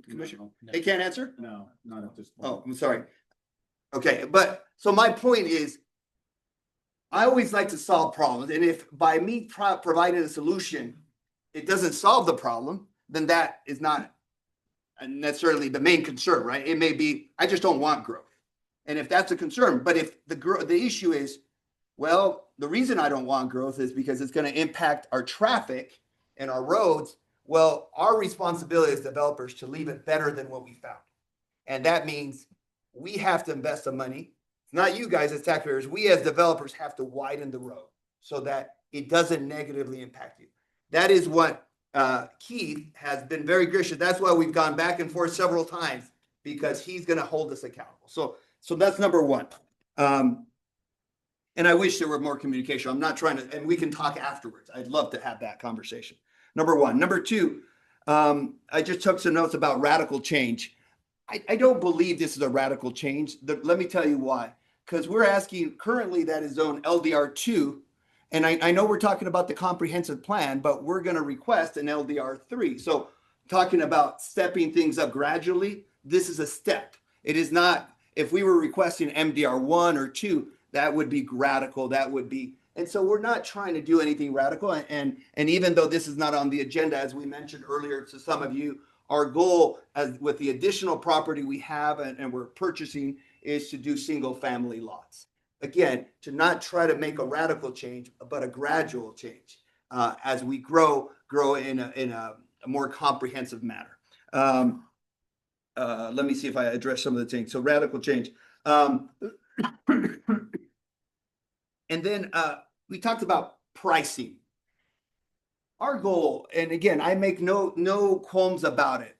Commissioner, they can't answer? No, not at this point. Oh, I'm sorry. Okay, but so my point is, I always like to solve problems. And if by me providing a solution, it doesn't solve the problem, then that is not necessarily the main concern, right? It may be, I just don't want growth. And if that's a concern, but if the issue is, well, the reason I don't want growth is because it's going to impact our traffic and our roads. Well, our responsibility as developers to leave it better than what we found. And that means we have to invest the money. It's not you guys as taxpayers. We as developers have to widen the road so that it doesn't negatively impact you. That is what Keith has been very gracious. That's why we've gone back and forth several times, because he's going to hold us accountable. So that's number one. And I wish there were more communication. I'm not trying to, and we can talk afterwards. I'd love to have that conversation. Number one. Number two, I just took some notes about radical change. I don't believe this is a radical change. Let me tell you why. Because we're asking currently that is zone LDR2. And I know we're talking about the comprehensive plan, but we're going to request an LDR3. So talking about stepping things up gradually, this is a step. It is not, if we were requesting MDR1 or 2, that would be radical. That would be, and so we're not trying to do anything radical. And even though this is not on the agenda, as we mentioned earlier to some of you, our goal as with the additional property we have and we're purchasing is to do single family lots. Again, to not try to make a radical change, but a gradual change as we grow in a more comprehensive manner. Let me see if I address some of the things. So radical change. And then we talked about pricing. Our goal, and again, I make no qualms about it.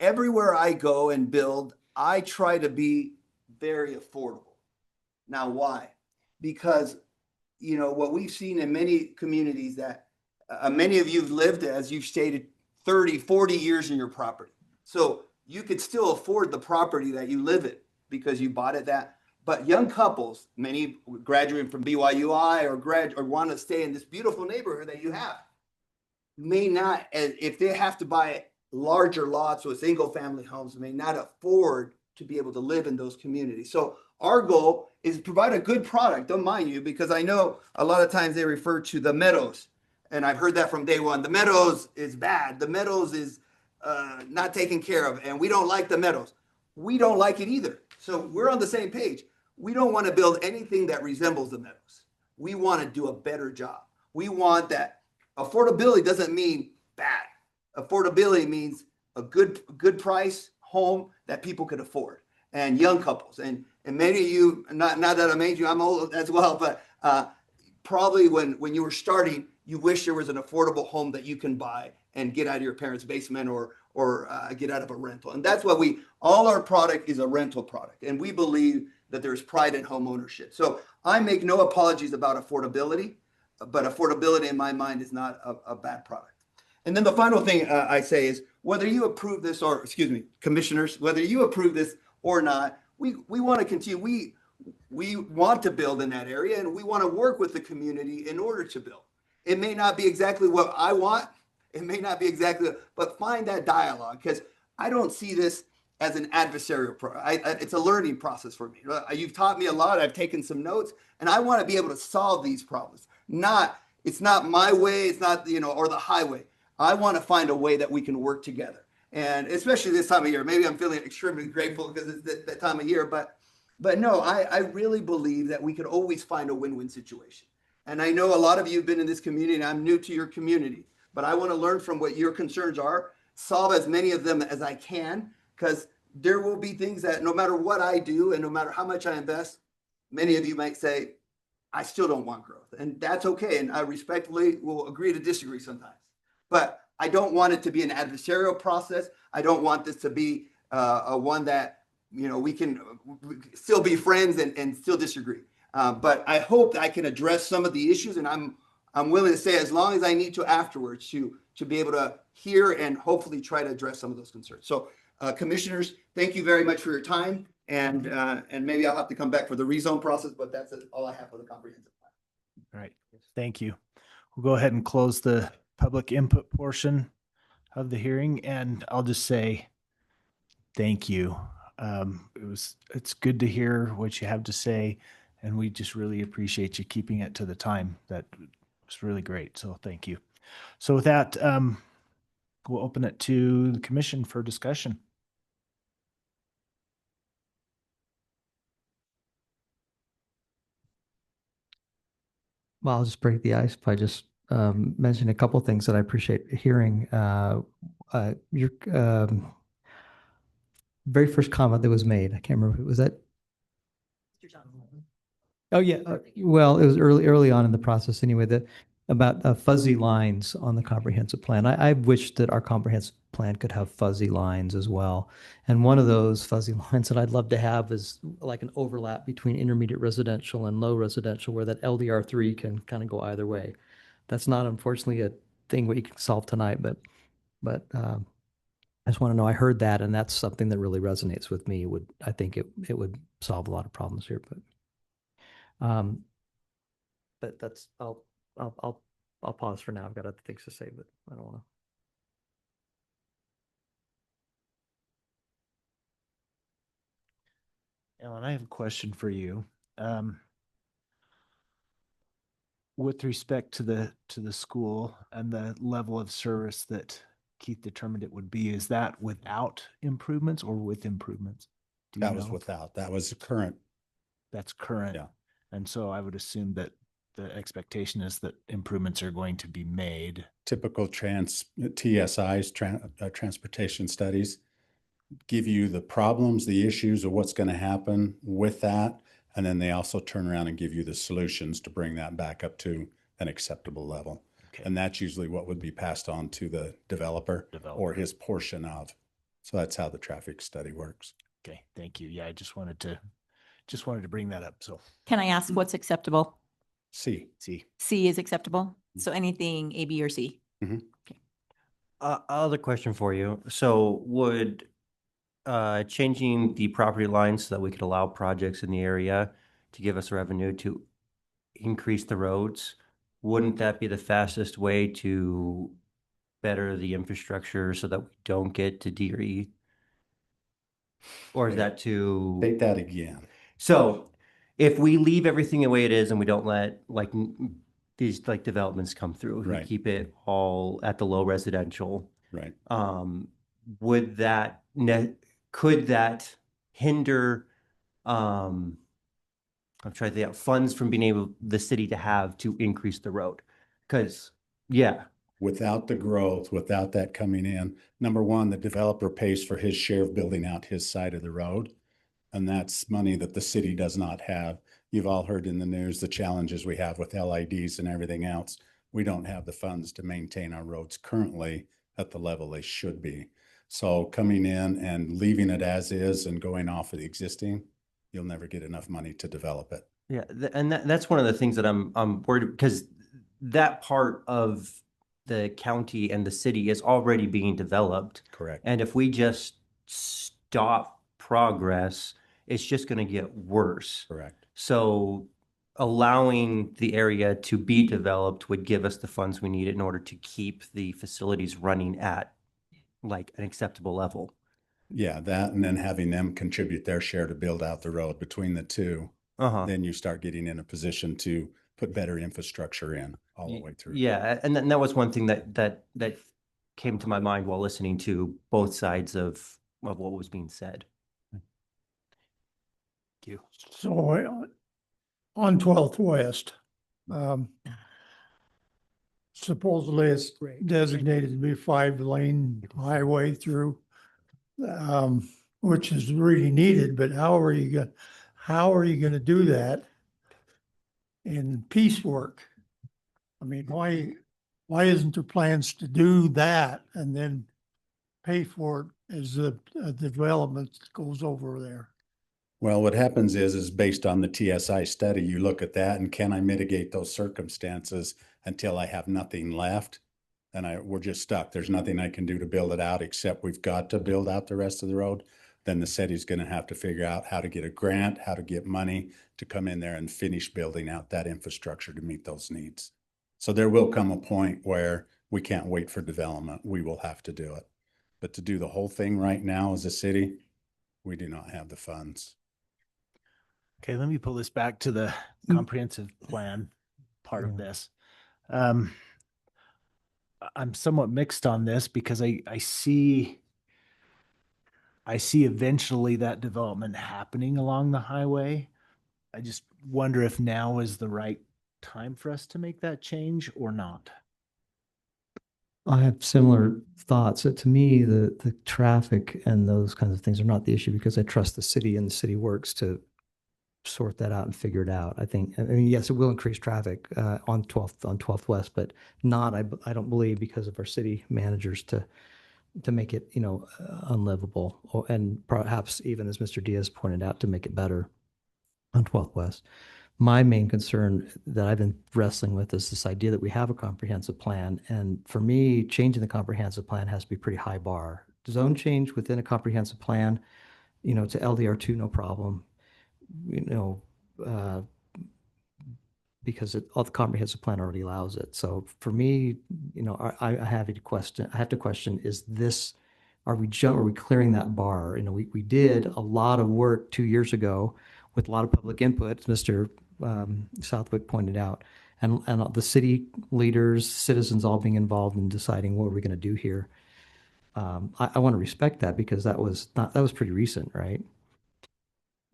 Everywhere I go and build, I try to be very affordable. Now, why? Because, you know, what we've seen in many communities that many of you have lived, as you've stated, 30, 40 years in your property. So you could still afford the property that you live in because you bought it that. But young couples, many graduating from BYUI or want to stay in this beautiful neighborhood that you have, may not, if they have to buy larger lots with single family homes, may not afford to be able to live in those communities. So our goal is to provide a good product, don't mind you, because I know a lot of times they refer to the Meadows. And I've heard that from day one. The Meadows is bad. The Meadows is not taken care of. And we don't like the Meadows. We don't like it either. So we're on the same page. We don't want to build anything that resembles the Meadows. We want to do a better job. We want that. Affordability doesn't mean bad. Affordability means a good price home that people could afford, and young couples. And many of you, not that I'm aging, I'm old as well, but probably when you were starting, you wish there was an affordable home that you can buy and get out of your parents' basement or get out of a rental. And that's what all our product is a rental product. And we believe that there's pride in home ownership. So I make no apologies about affordability, but affordability in my mind is not a bad product. And then the final thing I say is whether you approve this or, excuse me, commissioners, whether you approve this or not, we want to continue. We want to build in that area and we want to work with the community in order to build. It may not be exactly what I want. It may not be exactly, but find that dialogue because I don't see this as an adversarial it's a learning process for me. You've taught me a lot. I've taken some notes and I want to be able to solve these problems. It's not my way. It's not, or the highway. I want to find a way that we can work together. And especially this time of year, maybe I'm feeling extremely grateful because it's that time of year, but no, I really believe that we could always find a win-win situation. And I know a lot of you have been in this community and I'm new to your community, but I want to learn from what your concerns are, solve as many of them as I can, because there will be things that no matter what I do and no matter how much I invest, many of you might say, I still don't want growth. And that's okay. And I respectfully will agree to disagree sometimes. But I don't want it to be an adversarial process. I don't want this to be one that, we can still be friends and still disagree. But I hope that I can address some of the issues. And I'm willing to say as long as I need to afterwards to be able to hear and hopefully try to address some of those concerns. So commissioners, thank you very much for your time. And maybe I'll have to come back for the rezone process, but that's all I have for the comprehensive plan. All right. Thank you. We'll go ahead and close the public input portion of the hearing. And I'll just say, thank you. It's good to hear what you have to say. And we just really appreciate you keeping it to the time. That was really great. So thank you. So with that, we'll open it to the commission for discussion. Well, I'll just break the ice by just mentioning a couple of things that I appreciate hearing. Your very first comment that was made, I can't remember, was that? Oh yeah, well, it was early on in the process anyway, about fuzzy lines on the comprehensive plan. I wish that our comprehensive plan could have fuzzy lines as well. And one of those fuzzy lines that I'd love to have is like an overlap between intermediate residential and low residential where that LDR3 can kind of go either way. That's not unfortunately a thing we can solve tonight, but I just want to know, I heard that, and that's something that really resonates with me. I think it would solve a lot of problems here, but that's, I'll pause for now. I've got other things to say, but I don't want to. Ellen, I have a question for you. With respect to the school and the level of service that Keith determined it would be, is that without improvements or with improvements? Do you That was know? without, that was current. That's current. Yeah. And so I would assume that the expectation is that improvements are going to be made. Typical TSIs, transportation studies, give you the problems, the issues of what's going to happen with that. And then they also turn around and give you the solutions to bring that back up to an acceptable level. Okay. And that's usually what would be passed on to the developer or his portion of. So that's how the traffic study works. Okay, thank you. Yeah, I just wanted to bring that up. So Can I ask what's acceptable? C. C is acceptable? So anything A, B, or C? Other question for you. So would changing the property lines so that we could allow projects in the area to give us revenue to increase the roads, wouldn't that be the fastest way to better the infrastructure so that we don't get to D or E? Or is that to Take that again? So if we leave everything the way it is and we don't let like these like developments come through, if we Right. keep it all at the low residential, Right. would that could that hinder I'm trying to think funds from being able the city to have to increase the road? Because without the growth, without that coming in, number one, the developer pays for his share of building out his side of the road. And that's money that the city does not have. You've all heard in the news the challenges we have with LIDs and everything else. We don't have the funds to maintain our roads currently at the level they should be. So coming in and leaving it as is and going off of the existing, you'll never get enough money to develop it. Yeah, and that's one of the things that I'm worried because that part of the county and the city is already being developed. Correct. And if we just stop progress, it's just going to get worse. Correct. So allowing the area to be developed would give us the funds we need in order to keep the facilities running at like an acceptable level. Yeah, that and then having them contribute their share to build out the road between the two. Then you start getting in a position to put better infrastructure in all the way through. Yeah, and that was one thing that came to my mind while listening to both sides of what was being said. Thank you. So on 12th West, supposedly it's designated to be 5-lane highway through, which is really needed, but how are you going to do that in piecework? I mean, why isn't there plans to do that and then pay for it as the development goes over there? Well, what happens is based on the TSI study, you look at that and can I mitigate those circumstances until I have nothing left? And we're just stuck. There's nothing I can do to build it out except we've got to build out the rest of the road. Then the city's going to have to figure out how to get a grant, how to get money to come in there and finish building out that infrastructure to meet those needs. So there will come a point where we can't wait for development. We will have to do it. But to do the whole thing right now as a city, we do not have the funds. Okay, let me pull this back to the comprehensive plan part of this. I'm somewhat mixed on this because I see eventually that development happening along the highway. I just wonder if now is the right time for us to make that change or not. I have similar thoughts. To me, the traffic and those kinds of things are not the issue because I trust the city and the city works to sort that out and figure it out. I mean, yes, it will increase traffic on 12th West, but not, I don't believe because of our city managers to to make it, unlivable, and perhaps even, as Mr. Diaz pointed out, to make it better on 12th West. My main concern that I've been wrestling with is this idea that we have a comprehensive plan. And for me, changing the comprehensive plan has to be pretty high bar. Zone change within a comprehensive plan, to LDR2, no problem. Because all the comprehensive plan already allows it. So for me, I have to question, is this, are we clearing that bar? We did a lot of work 2 years ago with a lot of public input, as Mr. Southwick pointed out, and the city leaders, citizens all being involved in deciding what we're going to do here. I want to respect that because that was pretty recent, right?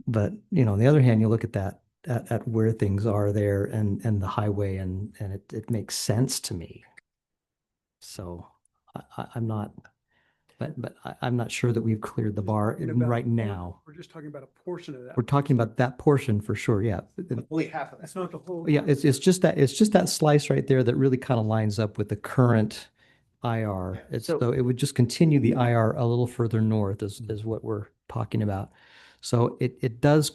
But, on the other hand, you look at that, at where things are there and the highway, and it makes sense to me. So I'm not, but I'm not sure that we've cleared the bar right now. We're just talking about a portion of that. We're talking about that portion for sure, yeah. Only half of That's not the whole. Yeah, it's just that slice right there that really kind of lines up with the current IR. So it would just continue the IR a little further north is what we're talking about. So it does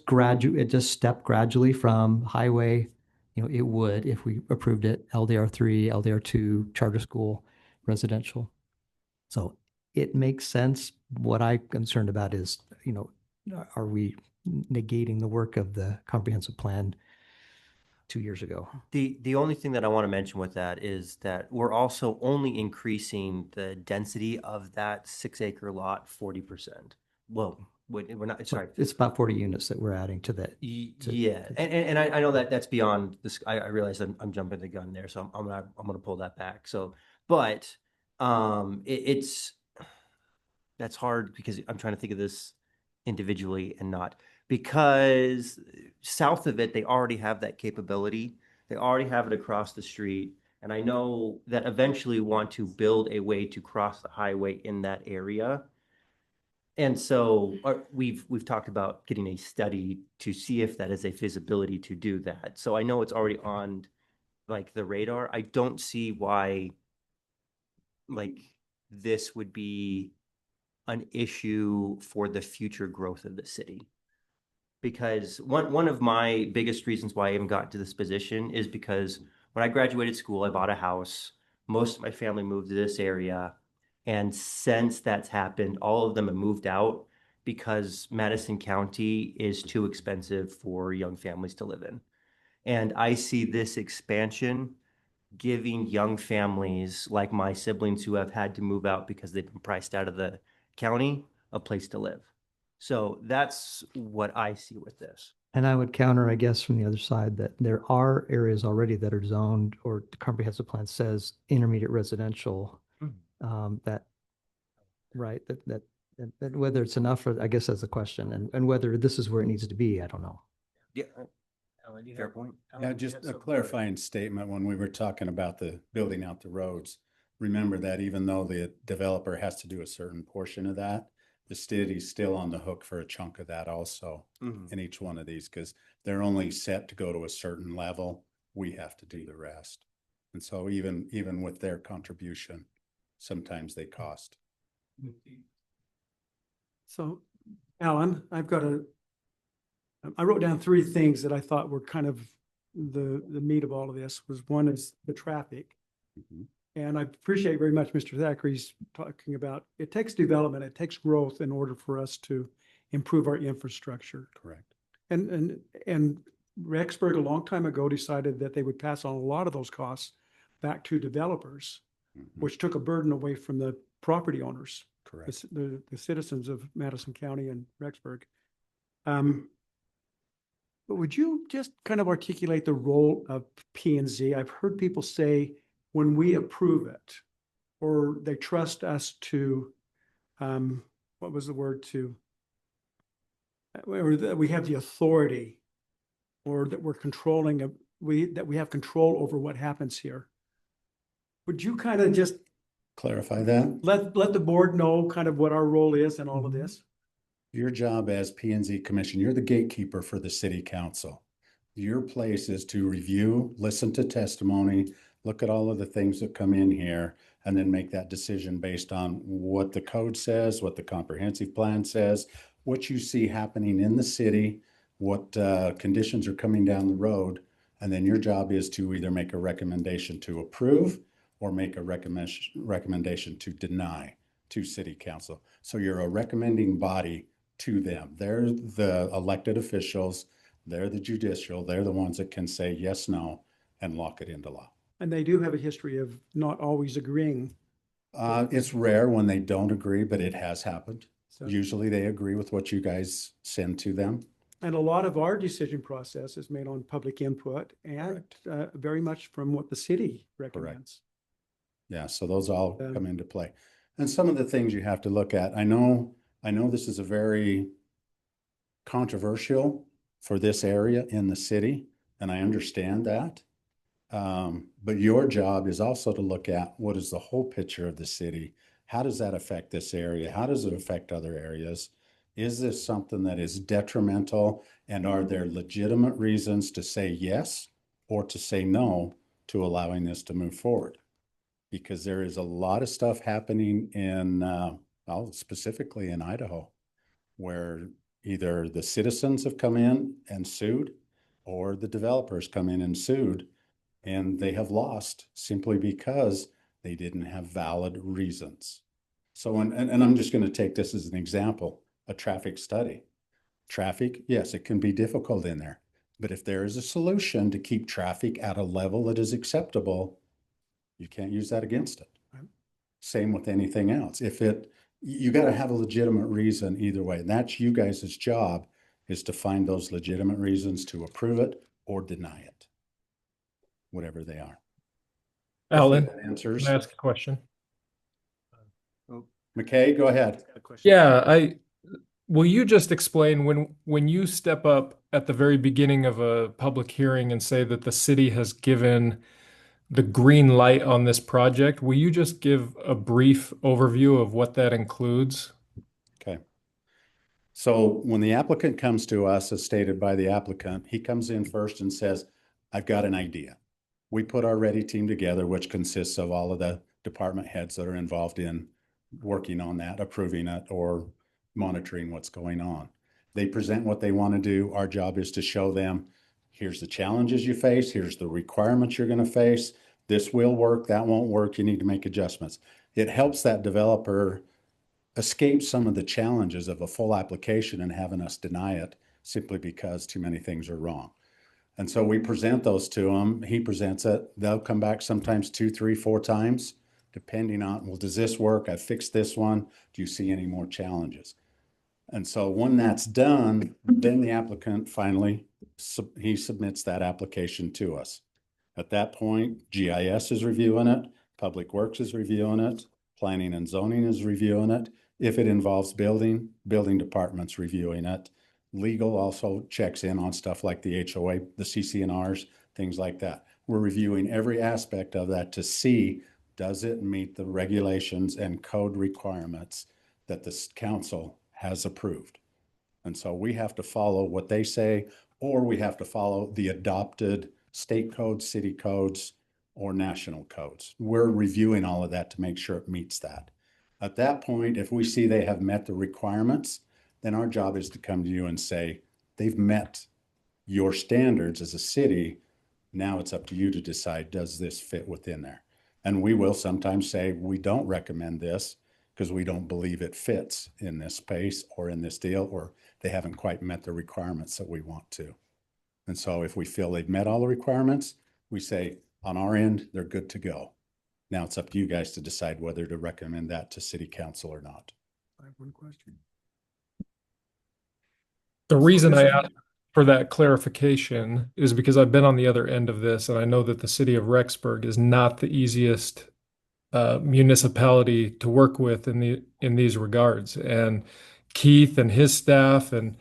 step gradually from highway, it would, if we approved it, LDR3, LDR2, charter school, residential. So it makes sense. What I'm concerned about is, are we negating the work of the comprehensive plan 2 years ago? The only thing that I want to mention with that is that we're also only increasing the density of that 6-acre lot 40%. Well, we're not, sorry. It's about 40 units that we're adding to that. Yeah, and I know that that's beyond this. I realize I'm jumping the gun there, so I'm gonna pull that back. So, but that's hard because I'm trying to think of this individually and not, because south of it, they already have that capability. They already have it across the street. And I know that eventually want to build a way to cross the highway in that area. And so we've talked about getting a study to see if that is a feasibility to do that. So I know it's already on like the radar. I don't see why like this would be an issue for the future growth of the city. Because one of my biggest reasons why I even got to this position is because when I graduated school, I bought a house. Most of my family moved to this area. And since that's happened, all of them have moved out because Madison County is too expensive for young families to live in. And I see this expansion giving young families like my siblings who have had to move out because they've been priced out of the county a place to live. So that's what I see with this. And I would counter, I guess, from the other side that there are areas already that are zoned, or the comprehensive plan says intermediate residential. That whether it's enough, I guess that's the question, and whether this is where it needs to be, I don't know. Yeah, fair point. Yeah, just a clarifying statement when we were talking about the building out the roads. Remember that even though the developer has to do a certain portion of that, the city's still on the hook for a chunk of that also in each one of these, because they're only set to go to a certain level. We have to do the rest. And so even with their contribution, sometimes they cost. So, Alan, I wrote down 3 things that I thought were kind of the meat of all of this. One is the traffic. And I appreciate very much Mr. Thackeray's talking about, it takes development, it takes growth in order for us to improve our infrastructure. Correct. And Rexburg a long time ago decided that they would pass on a lot of those costs back to developers, which took a burden away from the property owners. Correct. The citizens of Madison County and Rexburg. But would you just kind of articulate the role of P&Z? I've heard people say when we approve it, or they trust us to, what was the word, to, or that we have the authority, or that we're controlling, that we have control over what happens here. Would you kind of just clarify that? Let the board know kind of what our role is in all of this? Your job as P&Z Commission, you're the gatekeeper for the city council. Your place is to review, listen to testimony, look at all of the things that come in here, and then make that decision based on what the code says, what the comprehensive plan says, what you see happening in the city, what conditions are coming down the road. And then your job is to either make a recommendation to approve or make a recommendation to deny to city council. So you're a recommending body to them. They're the elected officials, they're the judicial, they're the ones that can say yes, no, and lock it into law. And they do have a history of not always agreeing. It's rare when they don't agree, but it has happened. So- Usually they agree with what you guys send to them. And a lot of our decision process is made on public input and very much from what the city recommends. Yeah, so those all come into play. And some of the things you have to look at, I know this is a very controversial for this area in the city, and I understand that. But your job is also to look at what is the whole picture of the city? How does that affect this area? How does it affect other areas? Is this something that is detrimental? And are there legitimate reasons to say yes or to say no to allowing this to move forward? Because there is a lot of stuff happening in, specifically in Idaho, where either the citizens have come in and sued or the developers come in and sued, and they have lost simply because they didn't have valid reasons. So, and I'm just going to take this as an example. A traffic study. Traffic, yes, it can be difficult in there, but if there is a solution to keep traffic at a level that is acceptable, you can't use that against it. Right. Same with anything else. You got to have a legitimate reason either way. And that's you guys' job, is to find those legitimate reasons to approve it or deny it, whatever they are. Alan, That answers. can I ask a question? McKay, go ahead. Yeah, will you just explain when you step up at the very beginning of a public hearing and say that the city has given the green light on this project, will you just give a brief overview of what that includes? Okay. So when the applicant comes to us, as stated by the applicant, he comes in first and says, I've got an idea. We put our READY team together, which consists of all of the department heads that are involved in working on that, approving it, or monitoring what's going on. They present what they want to do. Our job is to show them, here's the challenges you face, here's the requirements you're going to face. This will work, that won't work, you need to make adjustments. It helps that developer escape some of the challenges of a full application and having us deny it simply because too many things are wrong. And so we present those to them. He presents it. They'll come back sometimes 2, 3, 4 times, depending on, well, does this work? I fixed this one. Do you see any more challenges? And so when that's done, then the applicant finally, he submits that application to us. At that point, GIS is reviewing it, Public Works is reviewing it, Planning and Zoning is reviewing it. If it involves building department's reviewing it. Legal also checks in on stuff like the HOA, the CC&Rs, things like that. We're reviewing every aspect of that to see, does it meet the regulations and code requirements that the council has approved? And so we have to follow what they say, or we have to follow the adopted state codes, city codes, or national codes. We're reviewing all of that to make sure it meets that. At that point, if we see they have met the requirements, then our job is to come to you and say, they've met your standards as a city. Now it's up to you to decide, does this fit within there? And we will sometimes say, we don't recommend this because we don't believe it fits in this space or in this deal, or they haven't quite met the requirements that we want to. And so if we feel they've met all the requirements, we say, on our end, they're good to go. Now it's up to you guys to decide whether to recommend that to city council or not. I have one question. The reason I asked for that clarification is because I've been on the other end of this, and I know that the city of Rexburg is not the easiest municipality to work with in these regards. And Keith and his staff and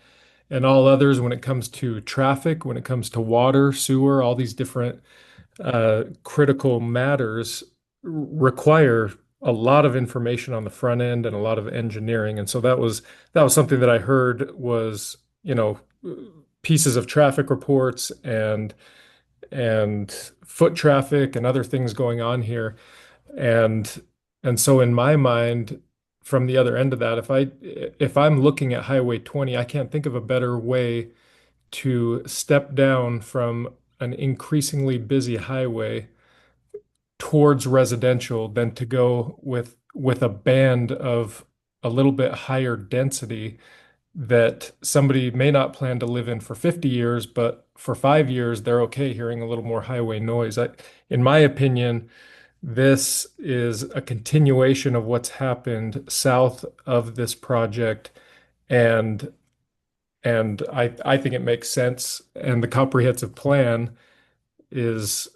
all others, when it comes to traffic, when it comes to water, sewer, all these different critical matters require a lot of information on the front end and a lot of engineering. And so that was something that I heard was, pieces of traffic reports and and foot traffic and other things going on here. And so in my mind, from the other end of that, if I'm looking at Highway 20, I can't think of a better way to step down from an increasingly busy highway towards residential than to go with a band of a little bit higher density that somebody may not plan to live in for 50 years, but for 5 years, they're okay hearing a little more highway noise. In my opinion, this is a continuation of what's happened south of this project, and I think it makes sense. And the comprehensive plan is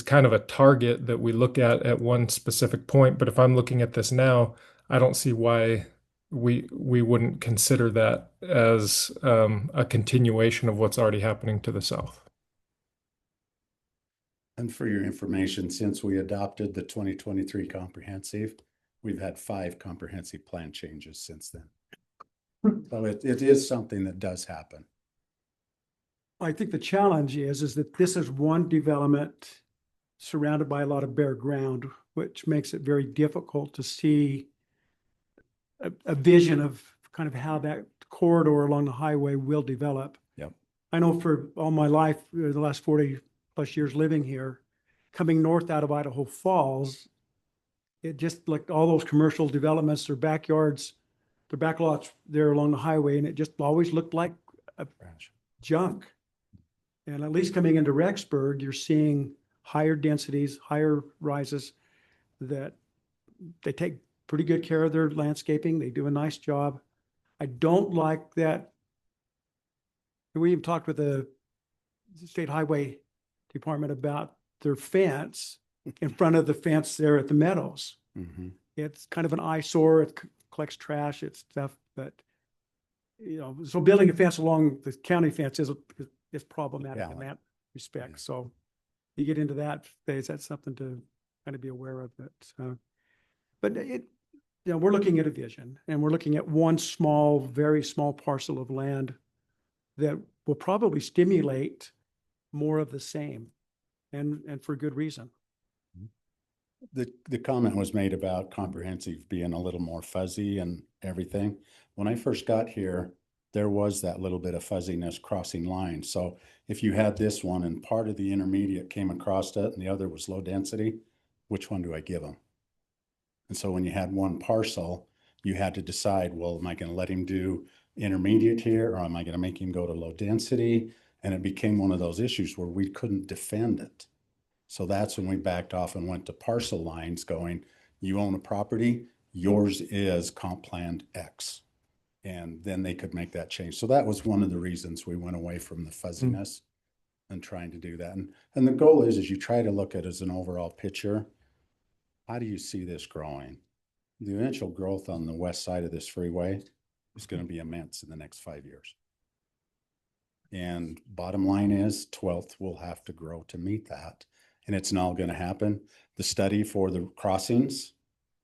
kind of a target that we look at one specific point. But if I'm looking at this now, I don't see why we wouldn't consider that as a continuation of what's already happening to the south. And for your information, since we adopted the 2023 comprehensive, we've had 5 comprehensive plan changes since then. So it is something that does happen. I think the challenge is that this is one development surrounded by a lot of bare ground, which makes it very difficult to see a vision of kind of how that corridor along the highway will develop. Yep. I know for all my life, the last 40 plus years living here, coming north out of Idaho Falls, it just like all those commercial developments, their backyards, their backlots there along the highway, and it just always looked like junk. And at least coming into Rexburg, you're seeing higher densities, higher rises, that they take pretty good care of their landscaping. They do a nice job. I don't like that. We even talked with the State Highway Department about their fence in front of the fence there at the Meadows. Mm-hmm. It's kind of an eyesore. It collects trash, it's stuff, but so building a fence along the county fence is problematic in that respect. Yeah. So you get into that phase, that's something to kind of be aware of. But we're looking at a vision, and we're looking at one small, very small parcel of land that will probably stimulate more of the same, and for good reason. The comment was made about comprehensive being a little more fuzzy and everything. When I first got here, there was that little bit of fuzziness crossing lines. So if you had this one and part of the intermediate came across it and the other was low density, which one do I give them? And so when you had one parcel, you had to decide, well, am I going to let him do intermediate here, or am I going to make him go to low density? And it became one of those issues where we couldn't defend it. So that's when we backed off and went to parcel lines going, you own a property, yours is comp plan X. And then they could make that change. So that was one of the reasons we went away from the fuzziness and trying to do that. And the goal is you try to look at it as an overall picture. How do you see this growing? The eventual growth on the west side of this freeway is going to be immense in the next 5 years. And bottom line is 12th will have to grow to meet that. And it's not going to happen. The study for the crossings,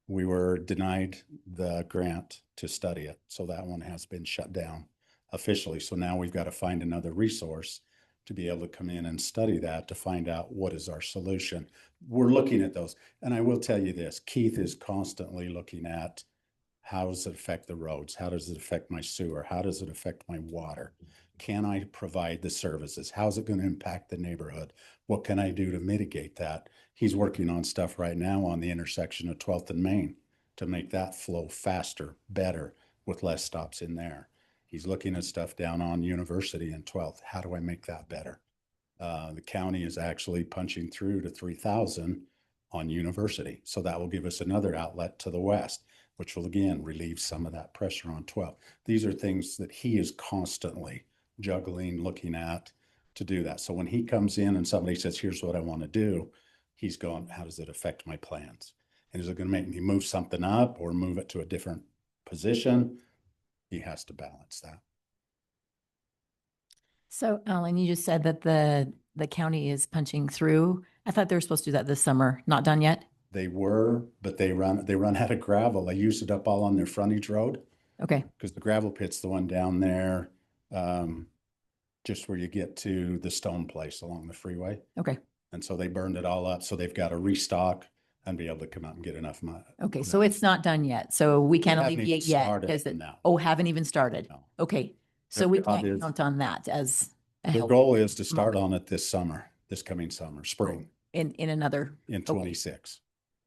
we were denied the grant to study it. So that one has been shut down officially. So now we've got to find another resource to be able to come in and study that to find out what is our solution. We're looking at those. And I will tell you this, Keith is constantly looking at how does it affect the roads? How does it affect my sewer? How does it affect my water? Can I provide the services? How's it going to impact the neighborhood? What can I do to mitigate that? He's working on stuff right now on the intersection of 12th and Main to make that flow faster, better, with less stops in there. He's looking at stuff down on University and 12th. How do I make that better? The county is actually punching through to 3,000 on University. So that will give us another outlet to the west, which will again relieve some of that pressure on 12th. These are things that he is constantly juggling, looking at to do that. So when he comes in and somebody says, here's what I want to do, he's going, how does it affect my plans? And is it going to make me move something up or move it to a different position? He has to balance that. So Alan, you just said that the county is punching through. I thought they were supposed to do that this summer. Not done yet? They were, but they run out of gravel. They used it up all on their frontage road. Okay. Because the gravel pit's the one down there. just where you get to the stone place along the freeway. Okay. And so they burned it all up. So they've got to restock and be able to come out and get enough money. Okay, so it's not done yet. So we can't Haven't even alleviate yet started because it, now. oh, haven't even started. No. Okay, so Their we job can't is- count on that as a The help goal is to start on it this summer, this coming summer, spring in another, in 26.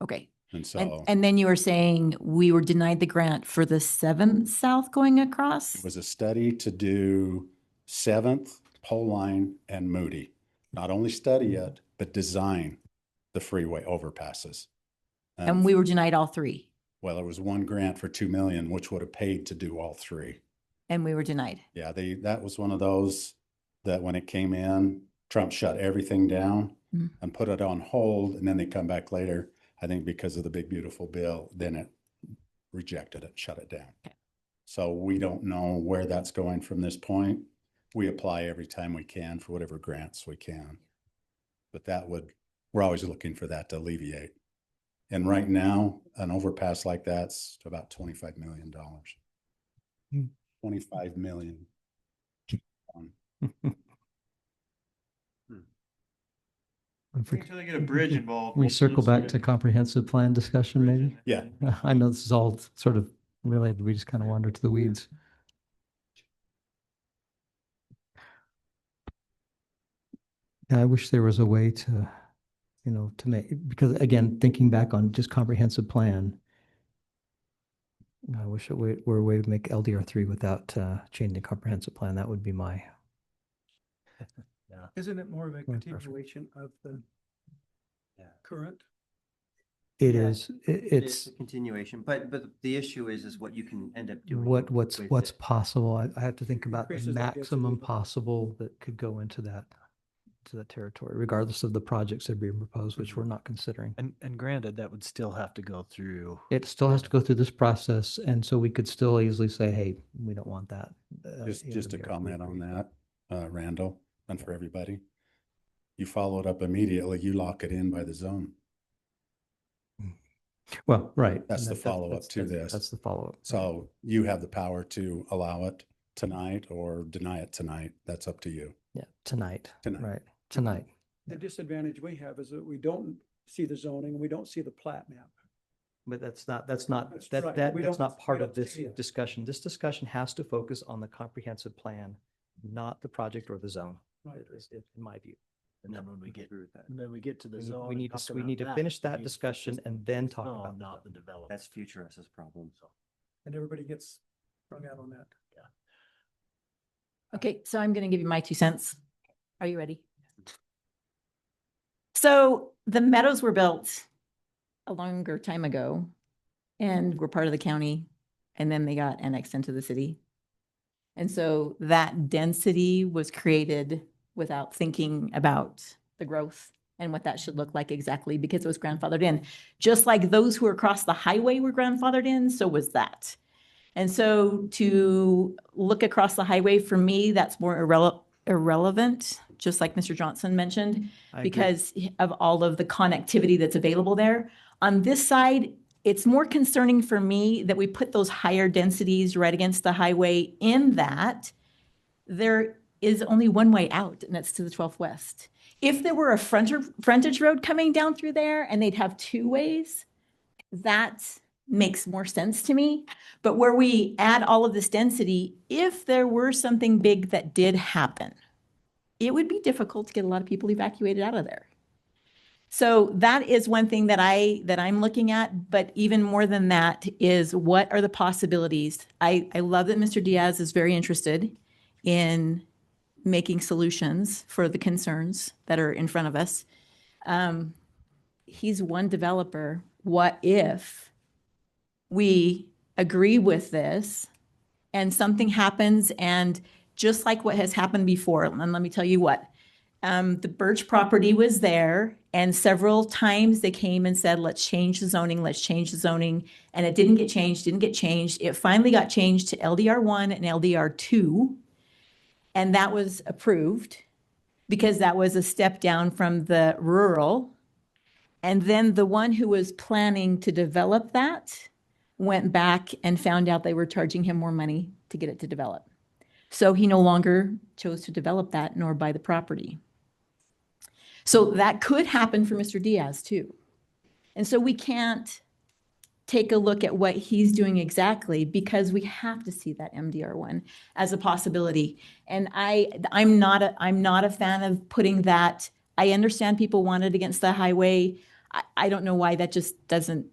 okay. And And, so and then you were saying we were denied the grant for the 7th South going across? it was a study to do 7th, Pole Line and Moody. Not only study it, but design the freeway overpasses. And we were denied all 3 Well, there was one grant for 2 million, which would have paid to do all 3. and we were denied. Yeah, that was one of those that when it came in, Trump shut everything down Mhm. and put it on hold. And then they come back later, I think because of the big beautiful bill, then it rejected it, shut it down. So we don't know where that's going from this point. We apply every time we can for whatever grants we can. But we're always looking for that to alleviate. And right now, an overpass like that's about $25 million. Hmm. 25 million. Until they get a bridge involved. We circle back to comprehensive plan discussion, maybe? Yeah. I know this is all sort of related. We just kind of wander to the weeds. Yeah, I wish there was a way to, to make, because again, thinking back on just comprehensive plan, I wish it were a way to make LDR3 without changing comprehensive plan. That would be my. Isn't it more of a preference. continuation of the current? It Yeah, is, It's a continuation, but the issue is what you can end up doing. with what's it. possible. I have to think about the Increases the density maximum of the- possible that could go into that territory, regardless of the projects that are being proposed, which we're not considering. And granted, that would still have to go through. It still has to go through this process, and so we could still easily say, hey, we don't want that. Just to comment on that, Randall, and for everybody. You follow it up immediately, you lock it in by the zone. Well, right. That's and the follow-up to this. That's the follow-up. So you have the power to allow it tonight or deny it tonight. That's up to you. Yeah, tonight. Tonight. Right, tonight. The disadvantage we have is that we don't see the zoning and we don't see the plat map. But that's not, That's right. We that's don't- not part we of don't this see it. discussion. This discussion has to focus on the comprehensive plan, not the project or the zone, Right. in my view. And then when we get, Agree with that. and then we get to the zone. We and need talk to, we about need to finish we that need to discussion focus and on then the talk zone, about. Not the development. That's future S's problem. And everybody gets strung out on that. Okay, so I'm going to give you my 2 cents. Are you ready? So the meadows were built a longer time ago and were part of the county, and then they got annexed into the city. And so that density was created without thinking about the growth and what that should look like exactly because it was grandfathered in. Just like those who were across the highway were grandfathered in, so was that. And so to look across the highway, for me, that's more irrelevant, just like Mr. Johnson mentioned, I agree. because of all of the connectivity that's available there. On this side, it's more concerning for me that we put those higher densities right against the highway in that there is only one way out, and that's to the 12th West. If there were a frontage road coming down through there and they'd have 2 ways, that makes more sense to me. But where we add all of this density, if there were something big that did happen, it would be difficult to get a lot of people evacuated out of there. So that is one thing that I'm looking at, but even more than that is what are the possibilities? I love that Mr. Diaz is very interested in making solutions for the concerns that are in front of us. He's one developer. What if we agree with this and something happens, and just like what has happened before, and let me tell you what, the Birch property was there, and several times they came and said, let's change the zoning, and it didn't get changed. It finally got changed to LDR1 and LDR2, and that was approved because that was a step down from the rural. And then the one who was planning to develop that went back and found out they were charging him more money to get it to develop. So he no longer chose to develop that nor buy the property. So that could happen for Mr. Diaz too. And so we can't take a look at what he's doing exactly because we have to see that MDR1 as a possibility. And I'm not a fan of putting that. I understand people want it against the highway. I don't know why that just doesn't,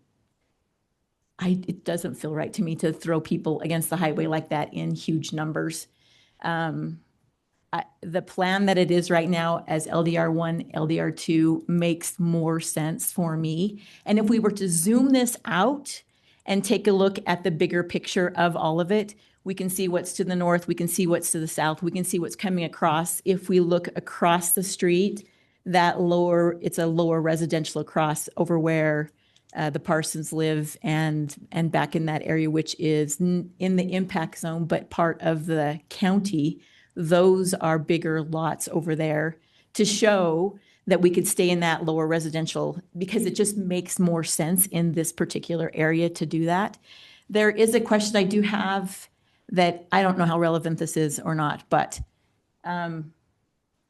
it doesn't feel right to me to throw people against the highway like that in huge numbers. The plan that it is right now as LDR1, LDR2 makes more sense for me. And if we were to zoom this out and take a look at the bigger picture of all of it, we can see what's to the north, we can see what's to the south, we can see what's coming across. If we look across the street, it's a lower residential across over where the Parsons live and back in that area, which is in the impact zone, but part of the county. Those are bigger lots over there to show that we could stay in that lower residential because it just makes more sense in this particular area to do that. There is a question I do have that I don't know how relevant this is or not, but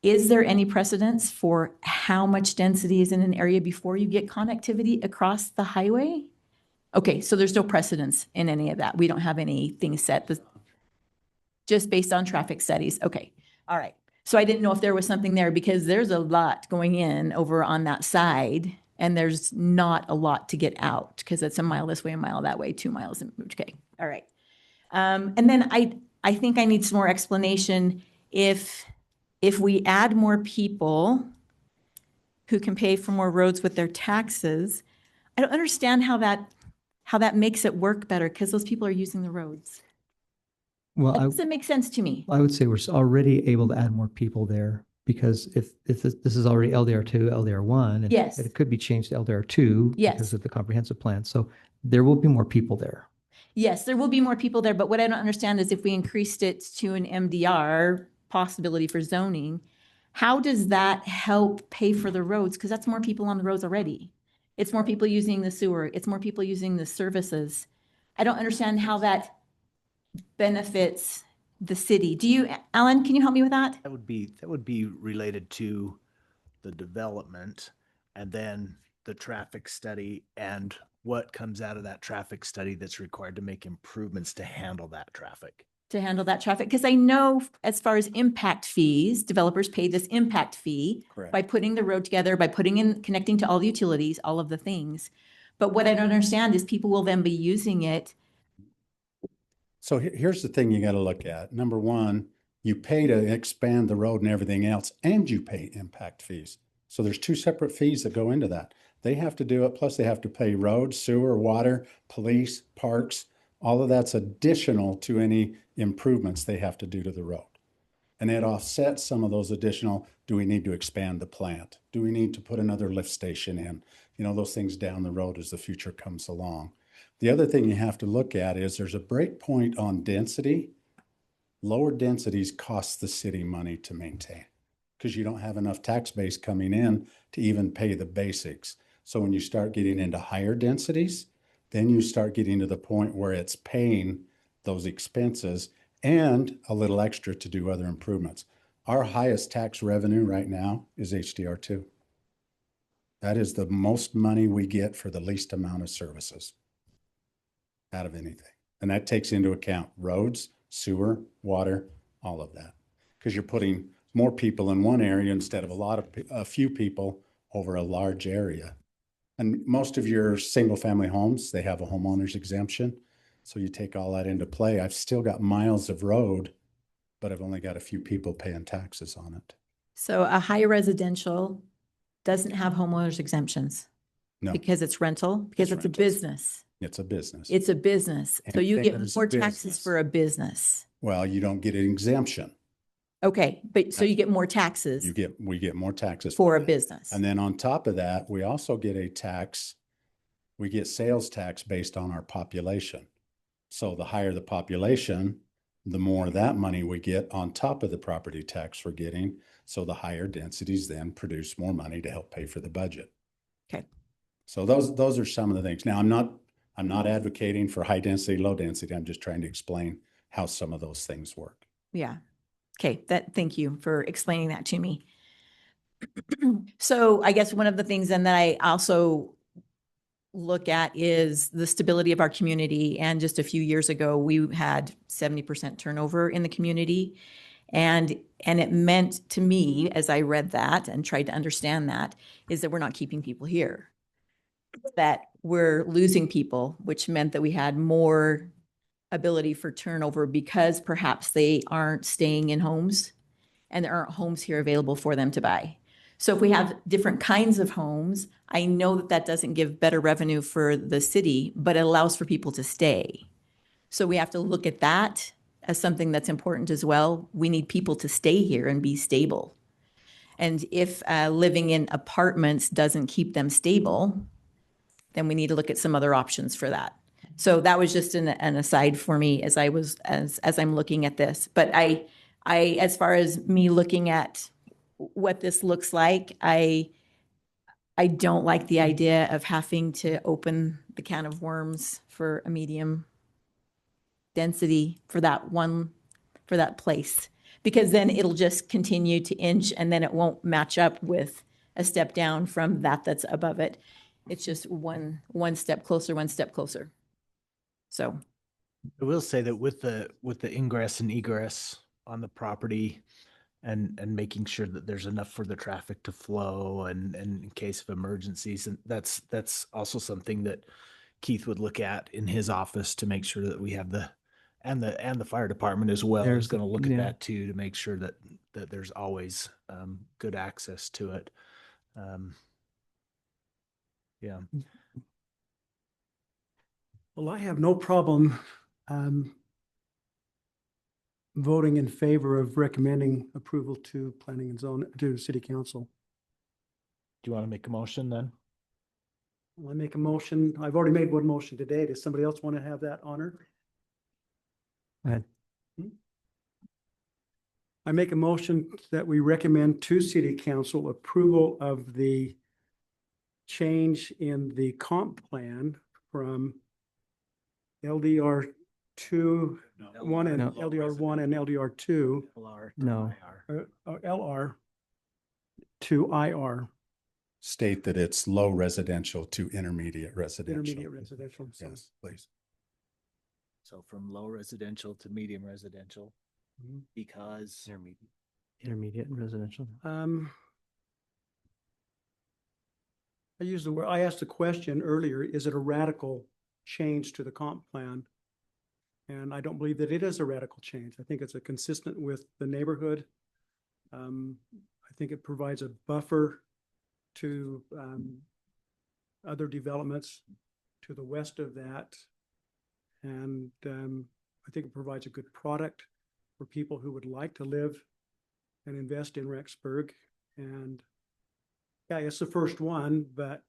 is there any precedence for how much density is in an area before you get connectivity across the highway? Okay, so there's no precedence in any of that. We don't have anything set. Just based on traffic studies. Okay, all right. So I didn't know if there was something there because there's a lot going in over on that side and there's not a lot to get out because it's a mile this way, a mile that way, 2 miles. Okay, all right. And then I think I need some more explanation if we add more people who can pay for more roads with their taxes. I don't understand how that makes it work better because those people are using the roads. Well, That doesn't make sense to me. I would say we're already able to add more people there because if this is already LDR2, LDR1, and Yes. it could be changed to LDR2 Yes. because of the comprehensive plan. So there will be more people there. Yes, there will be more people there, but what I don't understand is if we increased it to an MDR possibility for zoning, how does that help pay for the roads? Because that's more people on the roads already. It's more people using the sewer. It's more people using the services. I don't understand how that benefits the city. Do you, Alan, can you help me with that? That would be related to the development and then the traffic study and what comes out of that traffic study that's required to make improvements to handle that traffic. To handle that traffic? Because I know as far as impact fees, developers pay this impact fee by putting the road together, by connecting to all the utilities, all of the things. But what I don't understand is people will then be using it. So here's the thing you got to look at. Number one, you pay to expand the road and everything else, and you pay impact fees. So there's 2 separate fees that go into that. They have to do it, plus they have to pay roads, sewer, water, police, parks. All of that's additional to any improvements they have to do to the road. And it offsets some of those additional, do we need to expand the plant? Do we need to put another lift station in? You know, those things down the road as the future comes along. The other thing you have to look at is there's a break point on density. Lower densities cost the city money to maintain because you don't have enough tax base coming in to even pay the basics. So when you start getting into higher densities, then you start getting to the point where it's paying those expenses and a little extra to do other improvements. Our highest tax revenue right now is HDR2. That is the most money we get for the least amount of services out of anything. And that takes into account roads, sewer, water, all of that. Because you're putting more people in one area instead of a few people over a large area. And most of your single family homes, they have a homeowner's exemption. So you take all that into play. I've still got miles of road, but I've only got a few people paying taxes on it. So a high residential doesn't have homeowners exemptions? No. Because it's rental? Because it's a business? It's a business. It's a business. So you Anything get that is a more taxes business. for a business. Well, you don't get an exemption. Okay, but so you get more taxes We get more taxes for a business. And then on top of that, we also get we get sales tax based on our population. So the higher the population, the more that money we get on top of the property tax we're getting. So the higher densities then produce more money to help pay for the budget. Okay. So those are some of the things. Now, I'm not advocating for high density, low density. I'm just trying to explain how some of those things work. Yeah. Okay, thank you for explaining that to me. So I guess one of the things then that I also look at is the stability of our community. And just a few years ago, we had 70% turnover in the community. And it meant to me, as I read that and tried to understand that, is that we're not keeping people here. That we're losing people, which meant that we had more ability for turnover because perhaps they aren't staying in homes and there aren't homes here available for them to buy. So if we have different kinds of homes, I know that that doesn't give better revenue for the city, but it allows for people to stay. So we have to look at that as something that's important as well. We need people to stay here and be stable. And if living in apartments doesn't keep them stable, then we need to look at some other options for that. So that was just an aside for me as I'm looking at this. But I, as far as me looking at what this looks like, I don't like the idea of having to open the can of worms for a medium density for that place, because then it'll just continue to inch and then it won't match up with a step down from that's above it. It's just one step closer, one step closer. So I will say that with the ingress and egress on the property and making sure that there's enough for the traffic to flow and in case of emergencies, and that's also something that Keith would look at in his office to make sure that we have the fire department as well is going to look at that too, to make sure that there's always good access to it. Yeah. Well, I have no problem voting in favor of recommending approval to planning and zone to city council. Do you want to make a motion then? Well, I make a motion. I've already made one motion today. Does somebody else want to have that honor? I make a motion that we recommend to city council approval of the change in the comp plan from LDR 1 and LDR 1 and LDR 2. LR to IR. State that it's low residential to intermediate residential. Intermediate residential. Yes, please. So from low residential to medium residential, because Intermediate and residential. I used the word, I asked the question earlier, is it a radical change to the comp plan? And I don't believe that it is a radical change. I think it's consistent with the neighborhood. I think it provides a buffer to other developments to the west of that. And I think it provides a good product for people who would like to live and invest in Rexburg. And yeah, it's the first one, but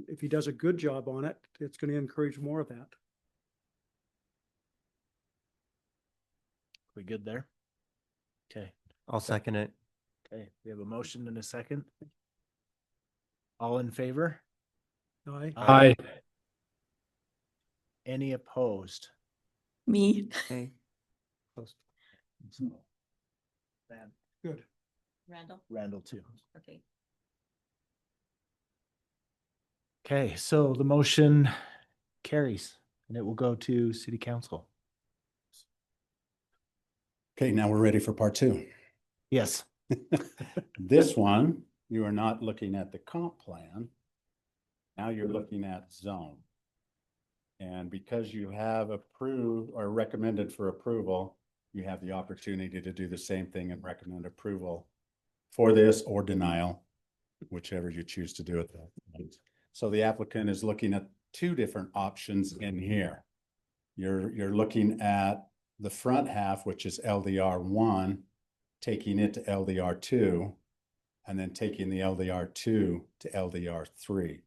if he does a good job on it, it's going to encourage more of that. we good there? Okay. I'll second it. Okay, we have a motion and a second. All in favor? Aye. Aye. Any opposed? Me. Okay. So, Van. Good. Randall too. Okay. Okay, so the motion carries and it will go to city council. Okay, now we're ready for part two. Yes. This one, you are not looking at the comp plan. Now you're looking at zone. And because you have approved or recommended for approval, you have the opportunity to do the same thing and recommend approval for this or denial, whichever you choose to do it. So the applicant is looking at two different options in here. You're looking at the front half, which is LDR 1, taking it to LDR 2, and then taking the LDR 2 to LDR 3.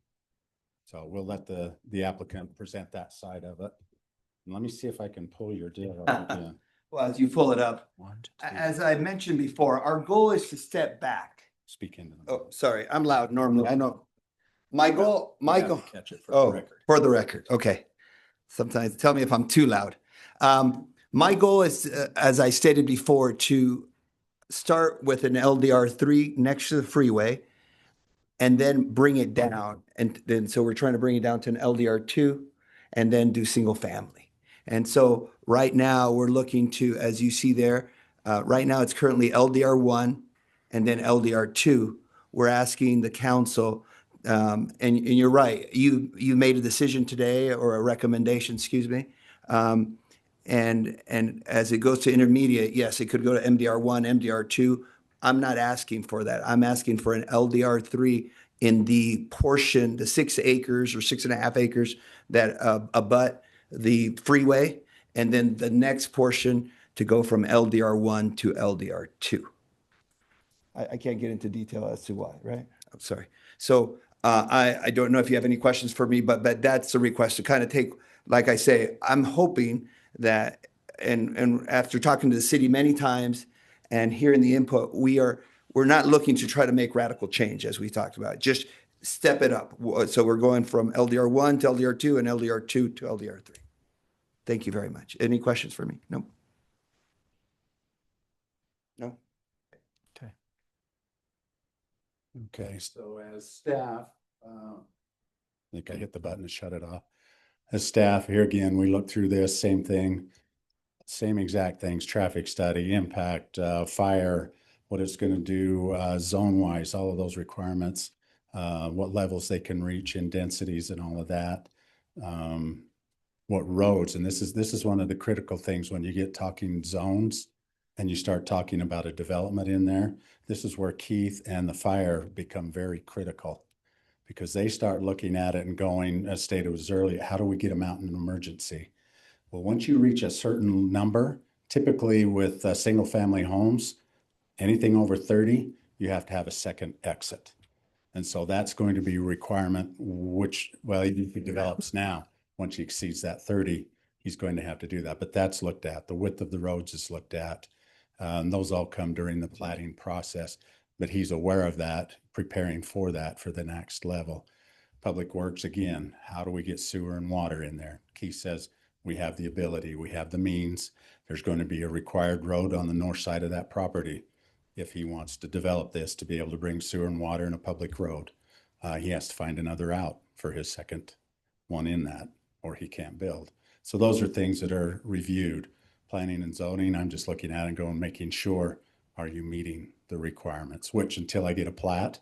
So we'll let the applicant present that side of it. And let me see if I can pull your deal up again. Well, as you pull it up, as I mentioned before, our goal is to step back. Speak into them. Oh, sorry, I'm loud normally. I know. My goal. Catch it for the record. For the record. Okay. Sometimes tell me if I'm too loud. My goal is, as I stated before, to start with an LDR3 next to the freeway and then bring it down. And then, so we're trying to bring it down to an LDR2 and then do single family. And so right now we're looking to, as you see there, right now it's currently LDR1 and then LDR2. We're asking the council, and you're right, you made a decision today, or a recommendation, excuse me. And as it goes to intermediate, yes, it could go to MDR1, MDR2. I'm not asking for that. I'm asking for an LDR3 in the portion, the 6 acres or 6.5 acres that abut the freeway, and then the next portion to go from LDR1 to LDR2. I can't get into detail as to why, right? I'm sorry. So I don't know if you have any questions for me, but that's the request, to kind of take, like I say, I'm hoping that, and after talking to the city many times and hearing the input, we're not looking to try to make radical change, as we talked about, just step it up. So we're going from LDR1 to LDR2 and LDR2 to LDR3. Thank you very much. Any questions for me? No? No? Okay, so as staff, I think I hit the button to shut it off. As staff, here again, we look through this, same thing, same exact things, traffic study, impact, fire, what it's going to do zone-wise, all of those requirements, what levels they can reach in densities and all of that. What roads, and this is one of the critical things when you get talking zones and you start talking about a development in there. This is where Keith and the fire become very critical, because they start looking at it and going, as stated was earlier, how do we get them out in an emergency? Well, once you reach a certain number, typically with single family homes, anything over 30, you have to have a second exit. And so that's going to be a requirement, which, well, even if he develops now, once he exceeds that 30, he's going to have to do that. But that's looked at. The width of the roads is looked at. And those all come during the platting process. But he's aware of that, preparing for that for the next level. Public Works, again, how do we get sewer and water in there? Keith says we have the ability, we have the means. There's going to be a required road on the north side of that property if he wants to develop this to be able to bring sewer and water in a public road. He has to find another out for his second one in that, or he can't build. So those are things that are reviewed. Planning and zoning, I'm just looking at and going, making sure, are you meeting the requirements? Which, until I get a plat,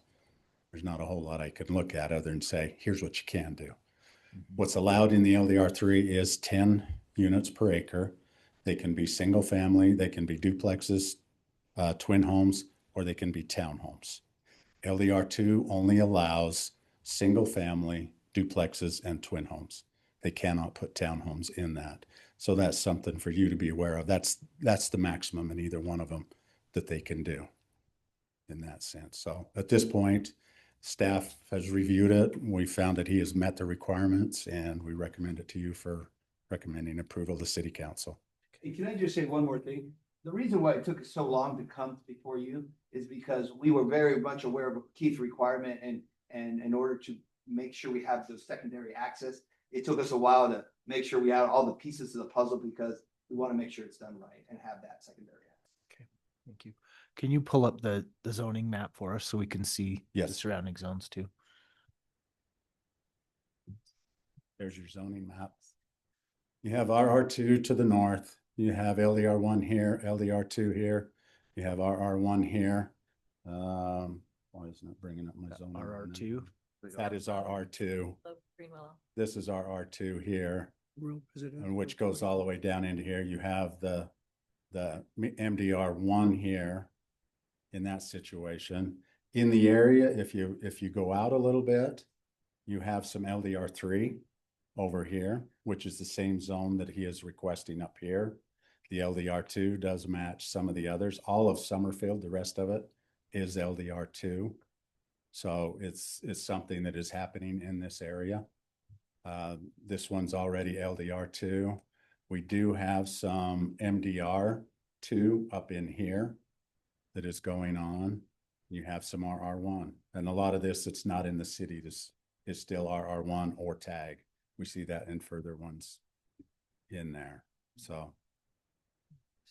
there's not a whole lot I can look at other than say, here's what you can do. What's allowed in the LDR3 is 10 units per acre. They can be single family, they can be duplexes, twin homes, or they can be townhomes. LDR2 only allows single family, duplexes, and twin homes. They cannot put townhomes in that. So that's something for you to be aware of. That's the maximum in either one of them that they can do in that sense. So at this point, staff has reviewed it. We found that he has met the requirements, and we recommend it to you for recommending approval to City Council. Can I just say one more thing? The reason why it took us so long to come before you is because we were very much aware of Keith's requirement, and in order to make sure we have the secondary access, it took us a while to make sure we had all the pieces of the puzzle, because we want to make sure it's done right and have that secondary access. Okay, thank you. Can you pull up the zoning map for us so we can see the surrounding zones too? There's your zoning map. You have RR2 to the north. You have LDR1 here, LDR2 here. You have RR1 here. Why isn't it bringing up my zoning? RR2. That is RR2. This is RR2 here, and which goes all the way down into here. You have the MDR1 here in that situation. In the area, if you go out a little bit, you have some LDR3 over here, which is the same zone that he is requesting up here. The LDR2 does match some of the others. All of Summerfield, the rest of it is LDR2. So it's something that is happening in this area. This one's already LDR2. We do have some MDR2 up in here that is going on. You have some RR1, and a lot of this that's not in the city is still RR1 or tag. We see that in further ones in there. So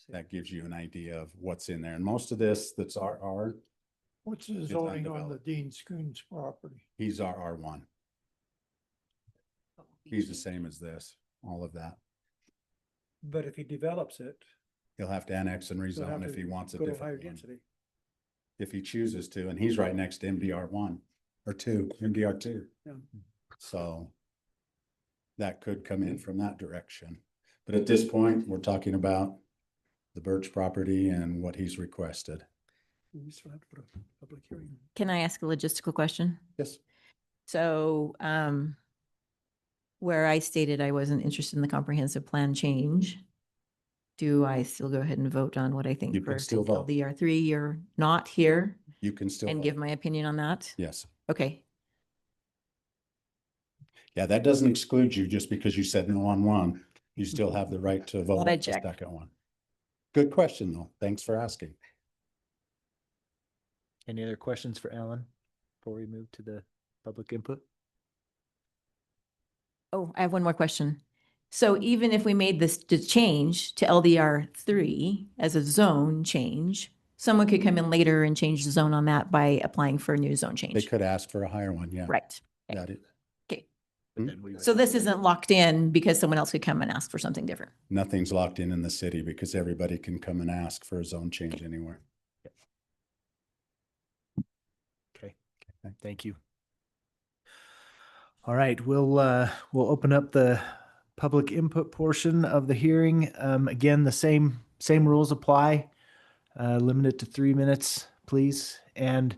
That gives you an idea of what's in there. And most of this that's R, What's the It's zoning on the undeveloped. Dean Schoon's property? he's our R1. He's the same as this, all of that. But if he develops it, He'll have to annex and he'll have rezone if to he wants a go to higher different one. density. If he chooses to, and he's right next to MDR1 or 2, MDR2. Yeah. So that could come in from that direction. But at this point, we're talking about the Birch property and what he's requested. We still have to put a public hearing. Can I ask a logistical question? Yes. So, where I stated I wasn't interested in the comprehensive plan change, do I still go ahead and vote on what I think You for can still vote. LDR3 or not here You can still and vote. give my opinion on that? Yes. Okay. Yeah, that doesn't exclude you just because you said no on one. You still have the right to vote Thought on I'd the check. second one. Good question, though. Thanks for asking. Any other questions for Alan before we move to the public input? Oh, I have one more question. So even if we made this to change to LDR3 as a zone change, someone could come in later and change the zone on that by applying for a new zone They change. could ask for a higher one, yeah. Right. Got it. Okay. But then we would- So this isn't locked in because someone else could come and ask for something different. Nothing's locked in the city because everybody can come and ask for a zone change anywhere. Okay, thank you. All right, we'll open up the public input portion of the hearing. Again, the same rules apply. Limit it to 3 minutes, please, and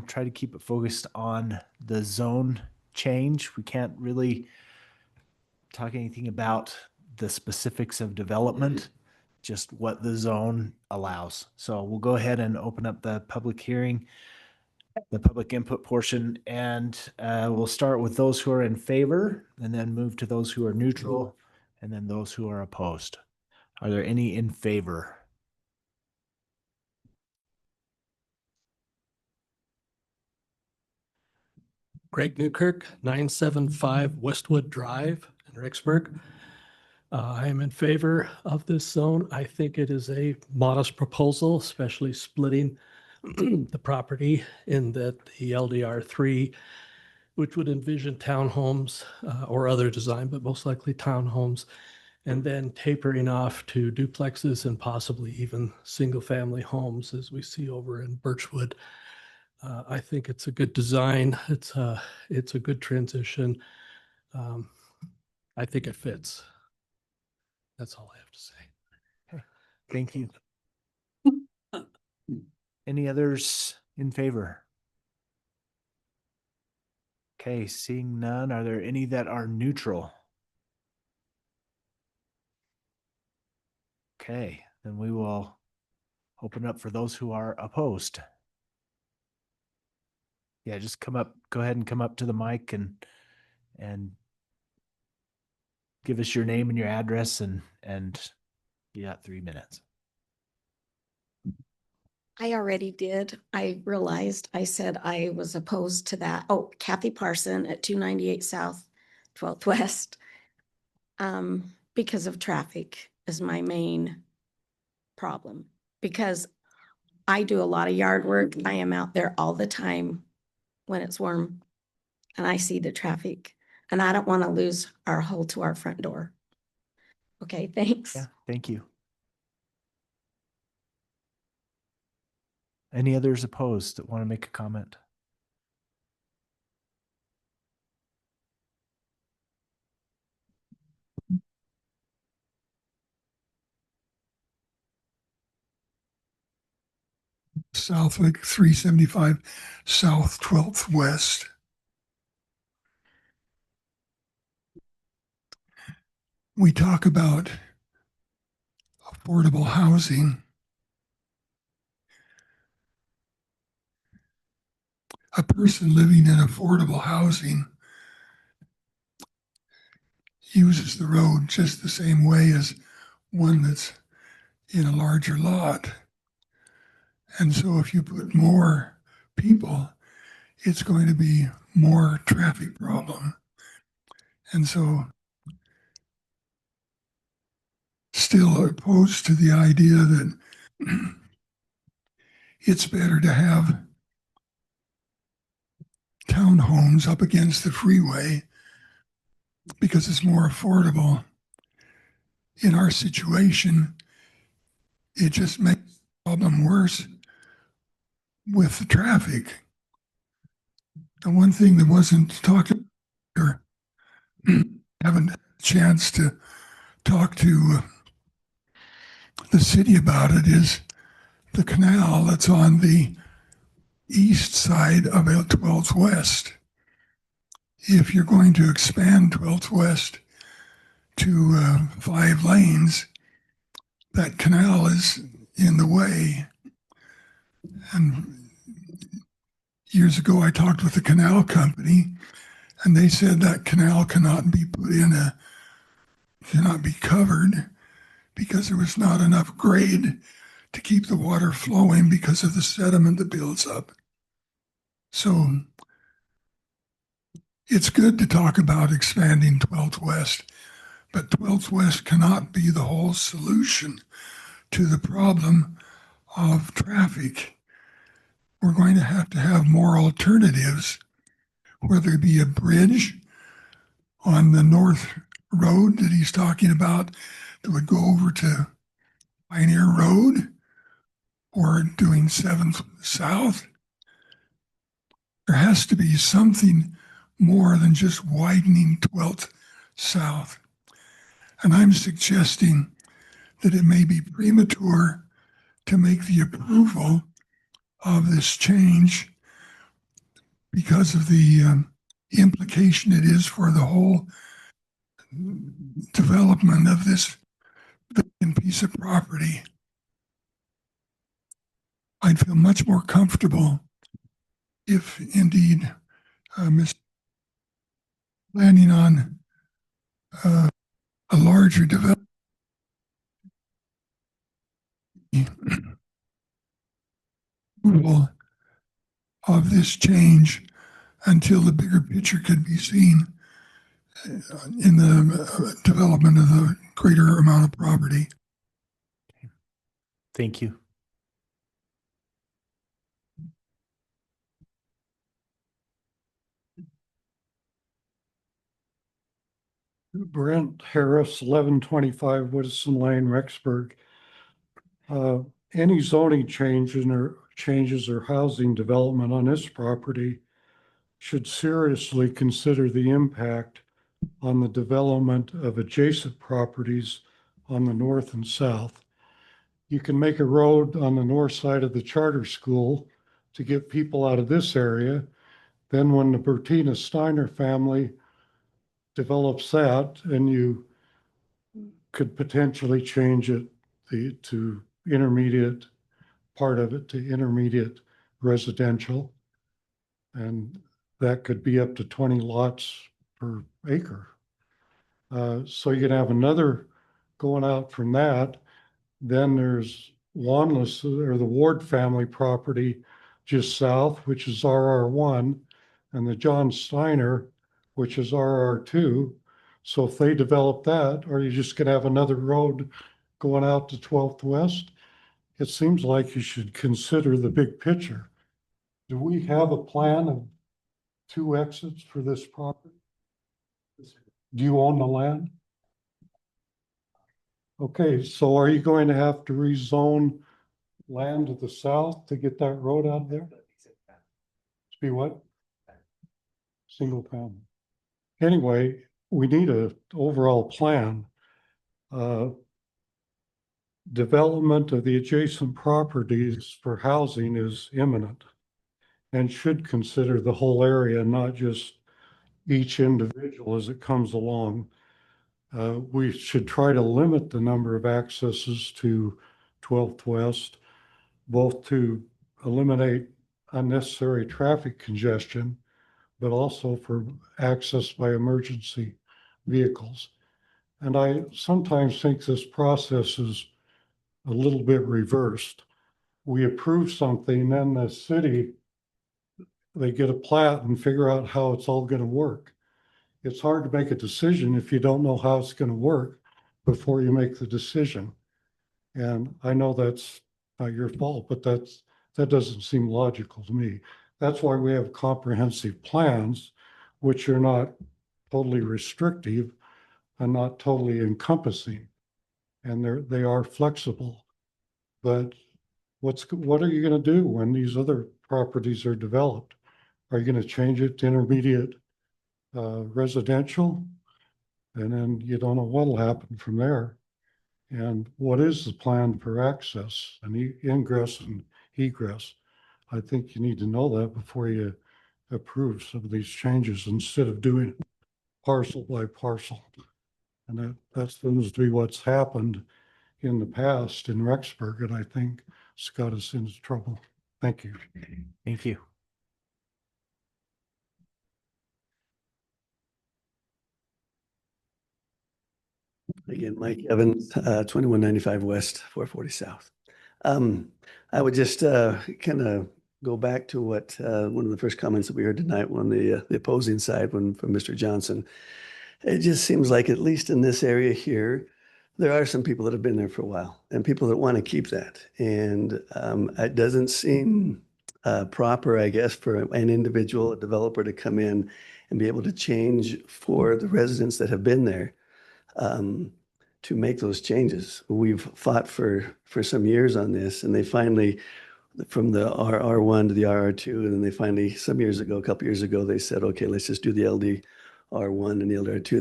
try to keep it focused on the zone change. We can't really talk anything about the specifics of development, just what the zone allows. So we'll go ahead and open up the public hearing, the public input portion, and we'll start with those who are in favor and then move to those who are neutral and then those who are opposed. Are there any in favor? Greg Newkirk, 975 Westwood Drive in Rexburg. I am in favor of this zone. I think it is a modest proposal, especially splitting the property in that the LDR3, which would envision townhomes or other design, but most likely townhomes, and then tapering off to duplexes and possibly even single-family homes as we see over in Birchwood. I think it's a good design. It's a good transition. I think it fits. That's all I have to say. Thank you. Any others in favor? Okay, seeing none, are there any that are neutral? Okay, then we will open up for those who are opposed. Yeah, just come up, go ahead and come up to the mic and give us your name and your address and you got 3 minutes. I already did. I realized I said I was opposed to that. Oh, Kathy Parson at 298 South, 12th West. Because of traffic is my main problem. Because I do a lot of yard work. I am out there all the time when it's warm and I see the traffic and I don't want to lose our hole to our front door. Okay, thanks. Yeah, thank you. Any others opposed that want to make a comment? Southwick, 375 South 12th West. We talk about affordable housing. A person living in affordable housing uses the road just the same way as one that's in a larger lot. And so if you put more people, it's going to be more traffic problem. And so still opposed to the idea that it's better to have townhomes up against the freeway because it's more affordable. In our situation, it just makes the problem worse with the traffic. The one thing that wasn't talked about, or haven't had a chance to talk to the city about it, is the canal that's on the east side of 12th West. If you're going to expand 12th West to 5 lanes, that canal is in the way. And years ago, I talked with the canal company, and they said that canal cannot be covered because there was not enough grade to keep the water flowing because of the sediment that builds up. So it's good to talk about expanding 12th West, but 12th West cannot be the whole solution to the problem of traffic. We're going to have more alternatives, whether it be a bridge on the North Road that he's talking about that would go over to Pioneer Road, or doing 7th South. There has to be something more than just widening 12th South. And I'm suggesting that it may be premature to make the approval of this change because of the implication it is for the whole development of this piece of property. I'd feel much more comfortable if indeed Mr. planning on a larger development of this change until the bigger picture could be seen in the development of the greater amount of property. Thank you. Brent Harris, 1125 Woodson Lane, Rexburg. Any zoning changes or housing development on this property should seriously consider the impact on the development of adjacent properties on the north and south. You can make a road on the north side of the charter school to get people out of this area. Then when the Bertina Steiner family develops that, and you could potentially change it to intermediate, part of it to intermediate residential. And that could be up to 20 lots per acre. So you can have another going out from that. Then there's Wanless, or the Ward family property just south, which is RR1, and the John Steiner, which is RR2. So if they develop that, are you just going to have another road going out to 12th West? It seems like you should consider the big picture. Do we have a plan of 2 exits for this property? Do you own the land? Okay, so are you going to have to rezone land to the south to get that road out there? To be what? Single family. Anyway, we need an overall plan. Development of the adjacent properties for housing is imminent and should consider the whole area, not just each individual as it comes along. We should try to limit the number of accesses to 12th West, both to eliminate unnecessary traffic congestion, but also for access by emergency vehicles. And I sometimes think this process is a little bit reversed. We approve something, then the city, they get a plat and figure out how it's all going to work. It's hard to make a decision if you don't know how it's going to work before you make the decision. And I know that's not your fault, but that doesn't seem logical to me. That's why we have comprehensive plans, which are not totally restrictive and not totally encompassing. And they are flexible. But what are you going to do when these other properties are developed? Are you going to change it to intermediate residential? And then you don't know what'll happen from there. And what is the plan for access and ingress and egress? I think you need to know that before you approve some of these changes instead of doing it parcel by parcel. And that seems to be what's happened in the past in Rexburg, and I think it's got us into trouble. Thank you. Thank you. Again, Mike Evans, 2195 West, 440 South. I would just kind of go back to what one of the first comments that we heard tonight on the opposing side from Mr. Johnson. It just seems like, at least in this area here, there are some people that have been there for a while and people that want to keep that. And it doesn't seem proper, I guess, for an individual, a developer, to come in and be able to change for the residents that have been there. To make those changes. We've fought for some years on this, and they finally, from the R1 to the RR2, and then they finally, some years ago, a couple years ago, they said, okay, let's just do the LDR1 and the LDR2.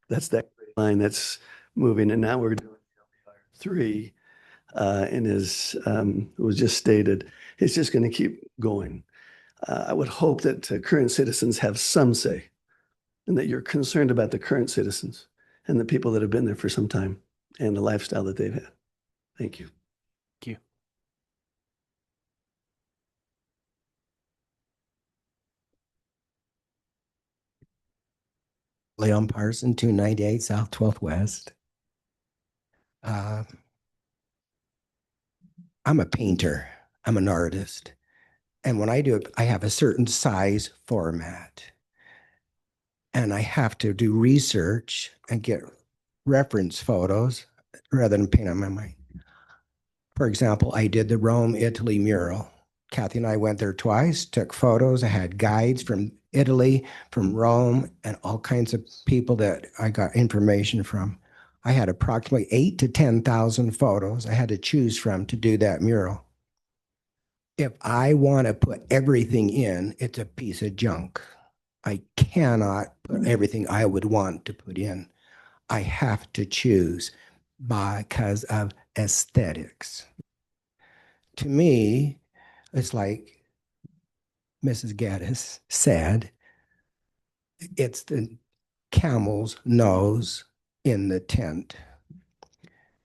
That's that line that's moving, and now we're doing LDR3, and as was just stated, it's just going to keep going. I would hope that current citizens have some say, and that you're concerned about the current citizens and the people that have been there for some time and the lifestyle that they've had. Thank you. Thank you. Leon Parson, 298 South 12th West. I'm a painter. I'm an artist. And when I do it, I have a certain size format. And I have to do research and get reference photos rather than paint on my mind. For example, I did the Rome, Italy mural. Kathy and I went there twice, took photos. I had guides from Italy, from Rome, and all kinds of people that I got information from. I had approximately 8,000 to 10,000 photos I had to choose from to do that mural. If I want to put everything in, it's a piece of junk. I cannot put everything I would want to put in. I have to choose because of aesthetics. To me, it's like Mrs. Gaddis said, it's the camel's nose in the tent.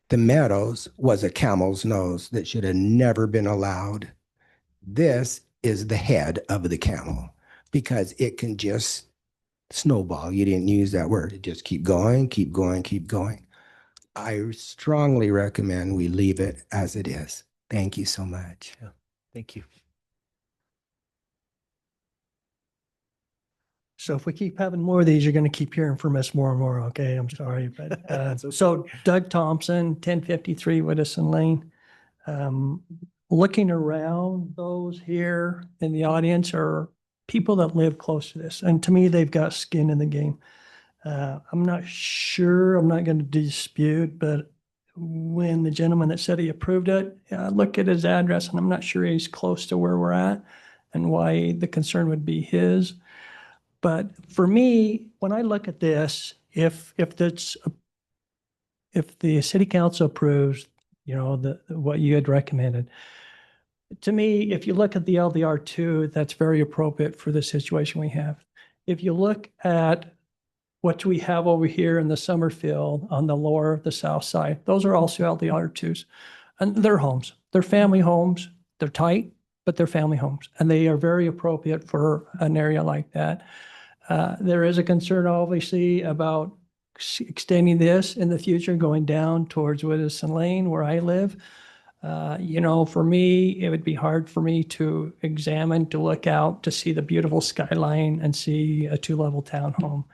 The Meadows was a camel's nose that should have never been allowed. This is the head of the camel, because it can just snowball. You didn't use that word. It just keep going, keep going, keep going. I strongly recommend we leave it as it is. Thank you so much. Yeah. Thank you. So if we keep having more of these, you're going to keep hearing from us more and more. Okay, I'm sorry, but okay. So Doug Thompson, 1053 Whittison Lane. Looking around, those here in the audience are people that live close to this, and to me, they've got skin in the game. I'm not sure. I'm not going to dispute, but when the gentleman that said he approved it, I look at his address, and I'm not sure he's close to where we're at, and why the concern would be his. But for me, when I look at this, if the city council approves, what you had recommended, to me, if you look at the LDR2, that's very appropriate for the situation we have. If you look at what we have over here in the Summerfield on the lower, the south side, those are also LDR2s, and they're homes. They're family homes. They're tight, but they're family homes, and they are very appropriate for an area like that. There is a concern, obviously, about extending this in the future, going down towards Whittison Lane, where I live. For me, it would be hard for me to examine, to look out, to see the beautiful skyline and see a 2-level townhome.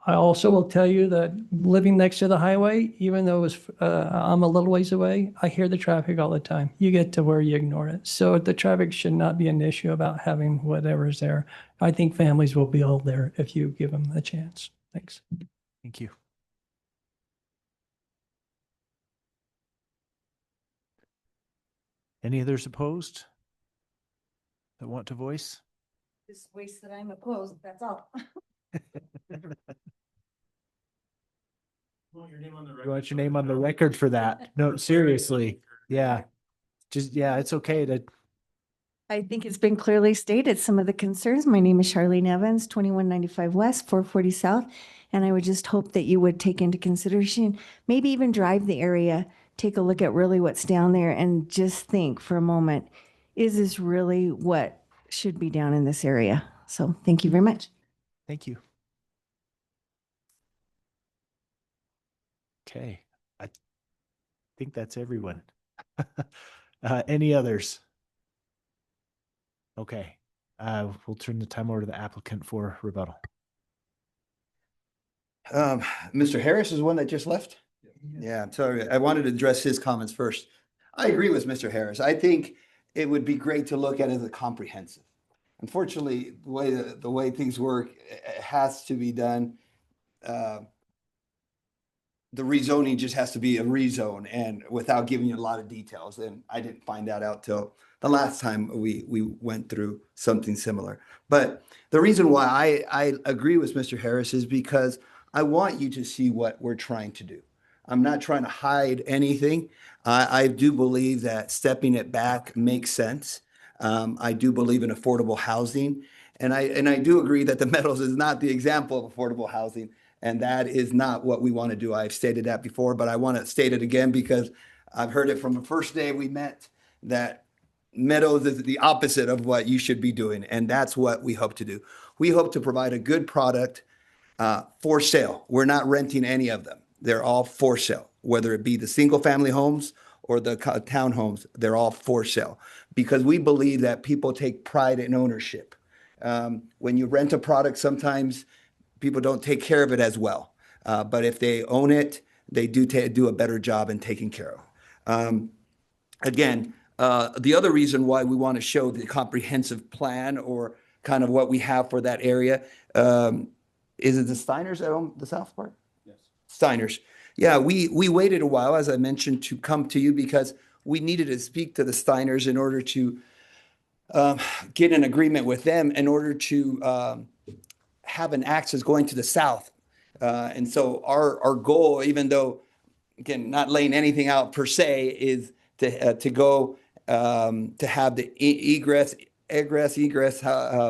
I also will tell you that living next to the highway, even though I'm a little ways away, I hear the traffic all the time. You get to where you ignore it. So the traffic should not be an issue about having whatever's there. I think families will be all there if you give them a chance. Thanks. Thank you. Any others opposed that want to voice? Just waste that I'm opposed, that's all. You want your name on the record for that? No, seriously. Yeah. Just, yeah, it's okay to. I think it's been clearly stated, some of the concerns. My name is Charlene Evans, 2195 West, 440 South. And I would just hope that you would take into consideration, maybe even drive the area, take a look at really what's down there and just think for a moment, is this really what should be down in this area? So thank you very much. Thank you. Okay, I think that's everyone. Any others? Okay, we'll turn the time over to the applicant for rebuttal. Mr. Harris is one that just left? Yeah, I'm sorry. I wanted to address his comments first. I agree with Mr. Harris. I think it would be great to look at it as a comprehensive. Unfortunately, the way things work, it has to be done. The rezoning just has to be a rezone, and without giving you a lot of details. And I didn't find that out till the last time we went through something similar. But the reason why I agree with Mr. Harris is because I want you to see what we're trying to do. I'm not trying to hide anything. I do believe that stepping it back makes sense. I do believe in affordable housing. And I do agree that the Meadows is not the example of affordable housing. And that is not what we want to do. I've stated that before, but I want to state it again because I've heard it from the first day we met that Meadows is the opposite of what you should be doing. And that's what we hope to do. We hope to provide a good product for sale. We're not renting any of them. They're all for sale, whether it be the single family homes or the townhomes, they're all for sale because we believe that people take pride in ownership. When you rent a product, sometimes people don't take care of it as well. But if they own it, they do a better job in taking care of. Again, the other reason why we want to show the comprehensive plan or kind of what we have for that area, is it the Steiners that own the south part? Yes. Steiners. Yeah, we waited a while, as I mentioned, to come to you because we needed to speak to the Steiners in order to get an agreement with them in order to have an access going to the south. And so our goal, even though, again, not laying anything out per se, is to go to have the egress,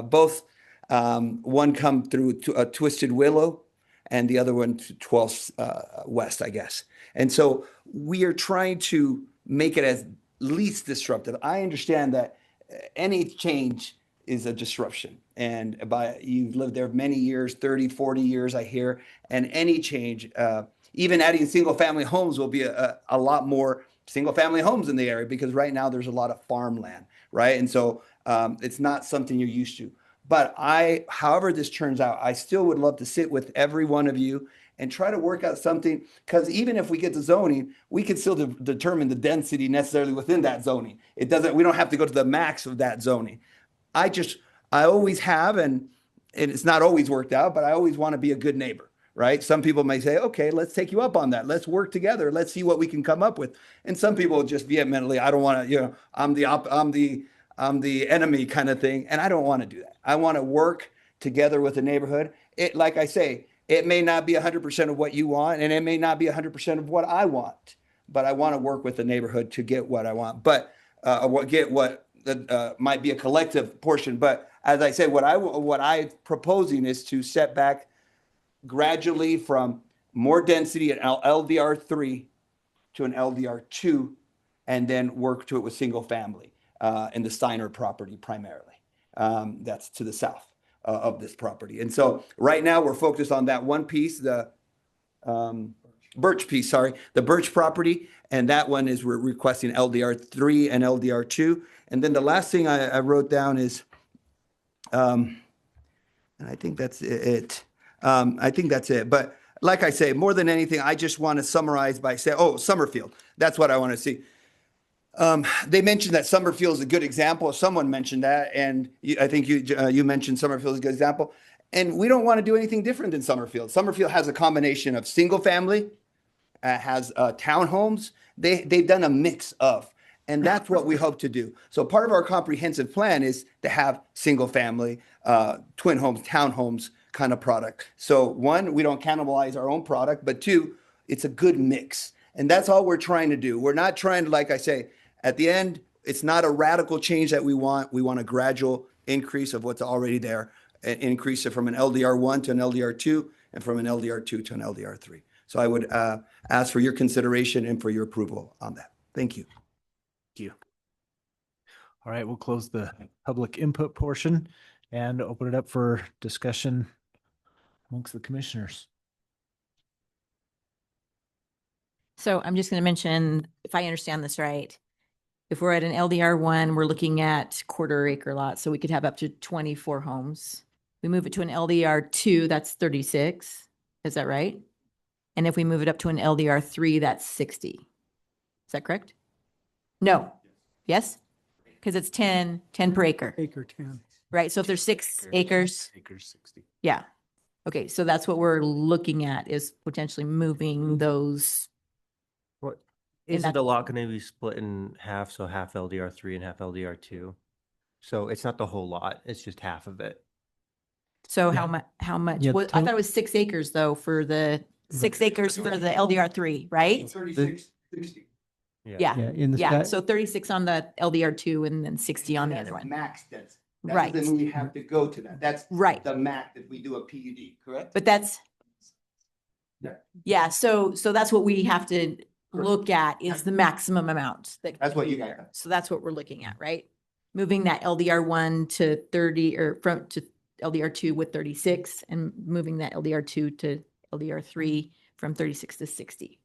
both one come through Twisted Willow and the other one to 12th West, I guess. And so we are trying to make it as least disruptive. I understand that any change is a disruption. And you've lived there many years, 30, 40 years, I hear, and any change, even adding single family homes will be a lot more single family homes in the area because right now there's a lot of farmland, right? And so it's not something you're used to. But however this turns out, I still would love to sit with every one of you and try to work out something, because even if we get the zoning, we can still determine the density necessarily within that zoning. We don't have to go to the max of that zoning. I always have, and it's not always worked out, but I always want to be a good neighbor, right? Some people may say, okay, let's take you up on that. Let's work together. Let's see what we can come up with. And some people just vehemently, I don't want to, I'm the enemy kind of thing. And I don't want to do that. I want to work together with the neighborhood. Like I say, it may not be 100% of what you want, and it may not be 100% of what I want, but I want to work with the neighborhood to get what I want, but get what might be a collective portion. But as I said, what I'm proposing is to set back gradually from more density at LDR 3 to an LDR 2, and then work to it with single family in the Steiner property primarily. That's to the south of this property. And so right now we're focused on that one piece, the Birch piece, the Birch property. And that one is we're requesting LDR 3 and LDR 2. And then the last thing I wrote down is, and I think that's it. I think that's it. But like I say, more than anything, I just want to summarize by saying, oh, Summerfield. That's what I want to see. They mentioned that Summerfield is a good example. Someone mentioned that, and I think you mentioned Summerfield is a good example. And we don't want to do anything different than Summerfield. Summerfield has a combination of single family, has townhomes. They've done a mix of, and that's what we hope to do. So part of our comprehensive plan is to have single family, twin homes, townhomes kind of product. So one, we don't cannibalize our own product, but two, it's a good mix. And that's all we're trying to do. We're not trying to, like I say, at the end, it's not a radical change that we want. We want a gradual increase of what's already there, and increase it from an LDR1 to an LDR2 and from an LDR2 to an LDR3. So I would ask for your consideration and for your approval on that. Thank you. Thank you. All right, we'll close the public input portion and open it up for discussion amongst the commissioners. So I'm just going to mention, if I understand this right, if we're at an LDR1, we're looking at quarter acre lots, so we could have up to 24 homes. We move it to an LDR2, that's 36. Is that right? And if we move it up to an LDR3, that's 60. Is that correct? No. Yes? Because it's 10 per acre. Acre 10. Right, so if there's 6 acres. Acres 60. Yeah. Okay, so that's what we're looking at, is potentially moving those. What, in isn't that- the lot going to be split in half? So half LDR3 and half LDR2. So it's not the whole lot. It's just half of it. So how much, Yeah, I thought it was 6 acres though for the 6 acres for the LDR3, right? 36, 60. Yeah, in the yeah. sky- So 36 on the LDR2 and then 60 on the That's other a one. max density. Right. Then we have to go to that. That's Right. the max if we do a PUD, correct? But that's, Yeah. yeah, so that's what we have to look at, is the maximum amount. That's what you got. there. So that's what we're looking at, right? Moving that LDR1 to 30 or from to LDR2 with 36 and moving that LDR2 to LDR3 from 36 to 60.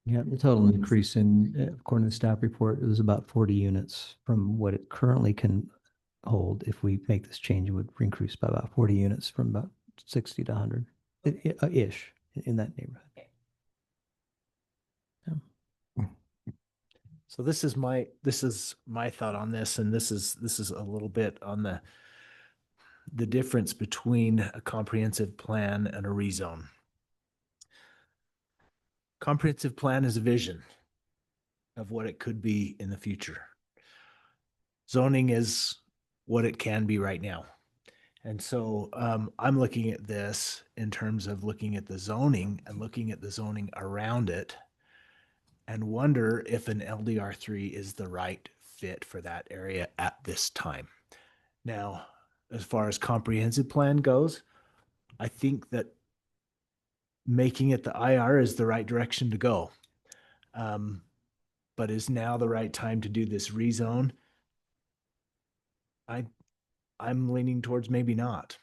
Yeah, the total increase in, according to the staff report, it was about 40 units from what it currently can hold. If we make this change, it would increase by about 40 units from about 60 to 100 ish in that neighborhood. So this is my thought on this, and this is a little bit on the difference between a comprehensive plan and a rezone. Comprehensive plan is a vision of what it could be in the future. Zoning is what it can be right now. And so I'm looking at this in terms of looking at the zoning and looking at the zoning around it, and wonder if an LDR3 is the right fit for that area at this time. Now, as far as comprehensive plan goes, I think that making it the IR is the right direction to go. But is now the right time to do this rezone? I'm leaning towards maybe not.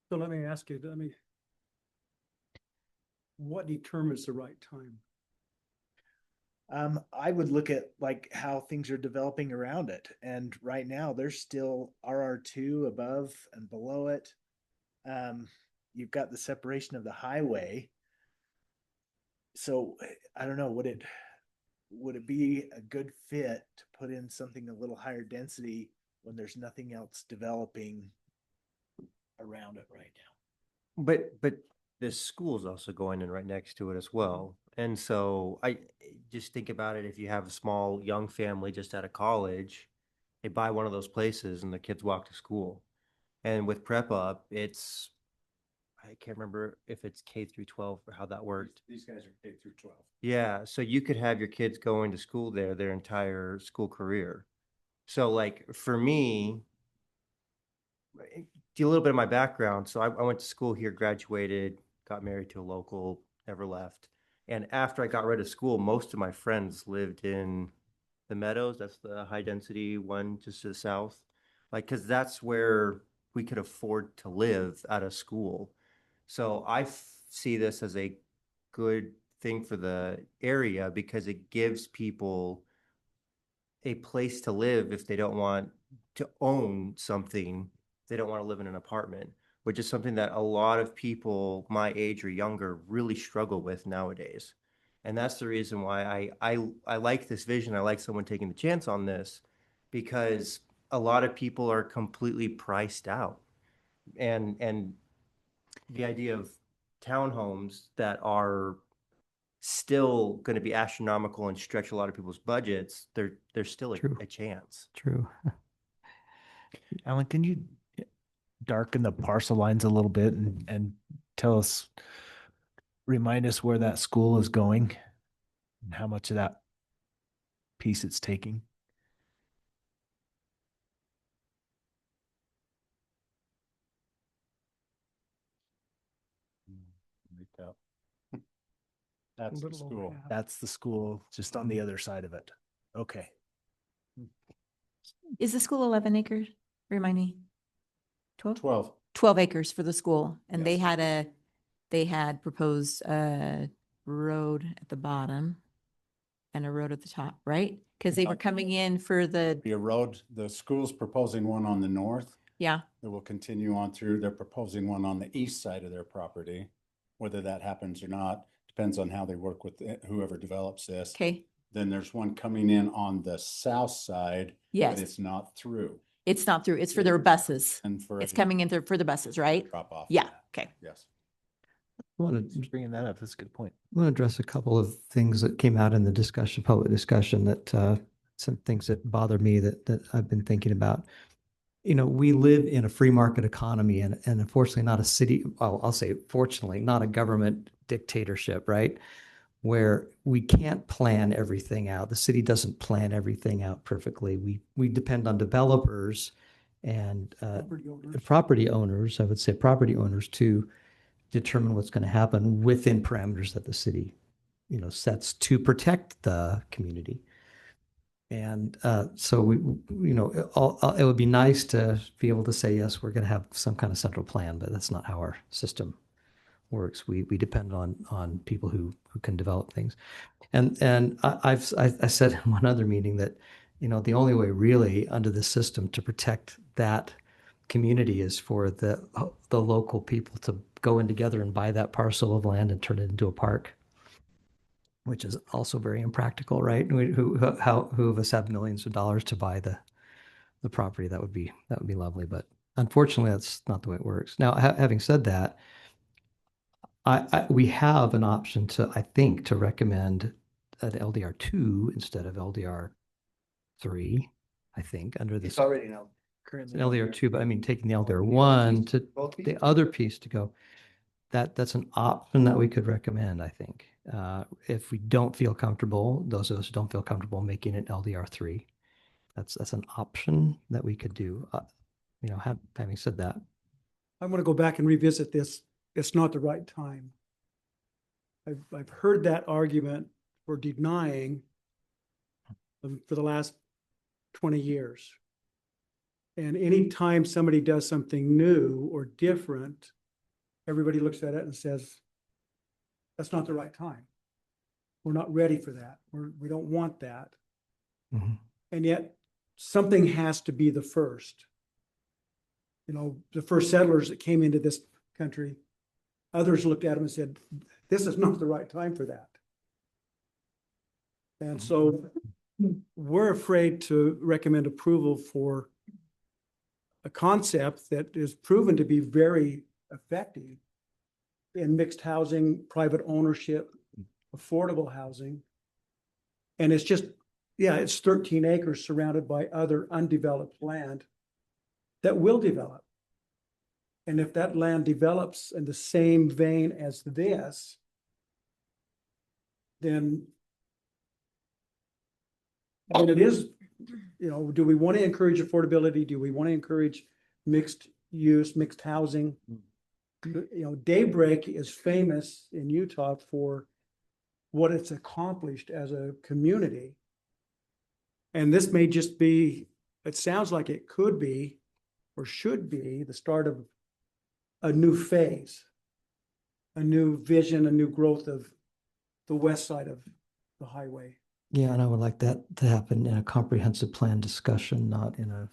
So let me ask you, what determines the right time? I would look at like how things are developing around it. And right now there's still RR2 above and below it. You've got the separation of the highway. So I don't know, would it be a good fit to put in something a little higher density when there's nothing else developing around it right now? But the school's also going in right next to it as well. And so I just think about it. If you have a small young family just out of college, they buy one of those places and the kids walk to school. And with Prep Up, I can't remember if it's K through 12 or how that worked. These guys are K through 12. Yeah, so you could have your kids going to school there their entire school career. So like for me, a little bit of my background. So I went to school here, graduated, got married to a local, never left. And after I got rid of school, most of my friends lived in the Meadows. That's the high density one just to the south. Like, cause that's where we could afford to live out of school. So I see this as a good thing for the area because it gives people a place to live if they don't want to own something. they don't want to live in an apartment, which is something that a lot of people my age or younger really struggle with nowadays. And that's the reason why I like this vision. I like someone taking the chance on this, because a lot of people are completely priced out. And the idea of townhomes that are still going to be astronomical and stretch a lot of people's budgets, there's still a chance. True. Alan, can you darken the parcel lines a little bit and tell us, remind us where that school is going and how much of that piece it's taking? That's the school. That's the school just on the other side of it. Okay. Is the school 11 acres? Remind me. 12? 12. 12 acres for the school. And they Yes. had proposed a road at the bottom and a road at the top, right? Because they were coming in for the, Be a road, the school's proposing one on the north. yeah, That will continue on through. They're proposing one on the east side of their property. Whether that happens or not, depends on how they work with whoever develops this. okay. Then there's one coming in on the south side. Yes. But it's not through. It's not through, it's for their buses. And for. It's coming in for the buses, right? Drop off. Yeah, okay. Yes. I want to Bringing that up, that's a good point. I want to address a couple of things that came out in the discussion, public discussion, that some things that bother me that I've been thinking about. You know, we live in a free market economy and unfortunately not a city, well, I'll say fortunately, not a government dictatorship, right? Where we can't plan everything out. The city doesn't plan everything out perfectly. We depend on developers and property owners, I would say property owners, to determine what's going to happen within parameters that the city, you know, sets to protect the community. And so we, you know, it would be nice to be able to say, yes, we're going to have some kind of central plan, but that's not how our system works. We depend on people who can develop things. And I said in one other meeting that, you know, the only way really under the system to protect that community is for the local people to go in together and buy that parcel of land and turn it into a park, which is also very impractical, right? Who of us have millions of dollars to buy the property? That would be lovely, but unfortunately, that's not the way it works. Now, having said that, we have an option I think, to recommend an LDR2 instead of LDR3. I think under this. It's already an It's an LDR2, but I mean, taking the LDR1 to the other piece to go. That's an option that we could recommend, I think. If we don't feel comfortable, those of us who don't feel comfortable making it LDR3, that's an option that we could do. You know, having said that, I want to go back and revisit this. It's not the right time. I've heard that argument for denying for the last 20 years. And anytime somebody does something new or different, everybody looks at it and says, that's not the right time. We're not ready for that. We don't want that. Mm-hmm. And yet something has to be the first. You know, the first settlers that came into this country, others looked at them and said, this is not the right time for that. And so we're afraid to recommend approval for a concept that is proven to be very effective in mixed housing, private ownership, affordable housing. And it's just, yeah, it's 13 acres surrounded by other undeveloped land that will develop. And if that land develops in the same vein as this, then it is, you know, do we want to encourage affordability? Do we want to encourage mixed use, mixed housing? You know, Daybreak is famous in Utah for what it's accomplished as a community. And this may just be, it sounds like it could be or should be the start of a new phase, a new vision, a new growth of the west side of the highway. yeah, and I would like that to happen in a comprehensive plan discussion, not in a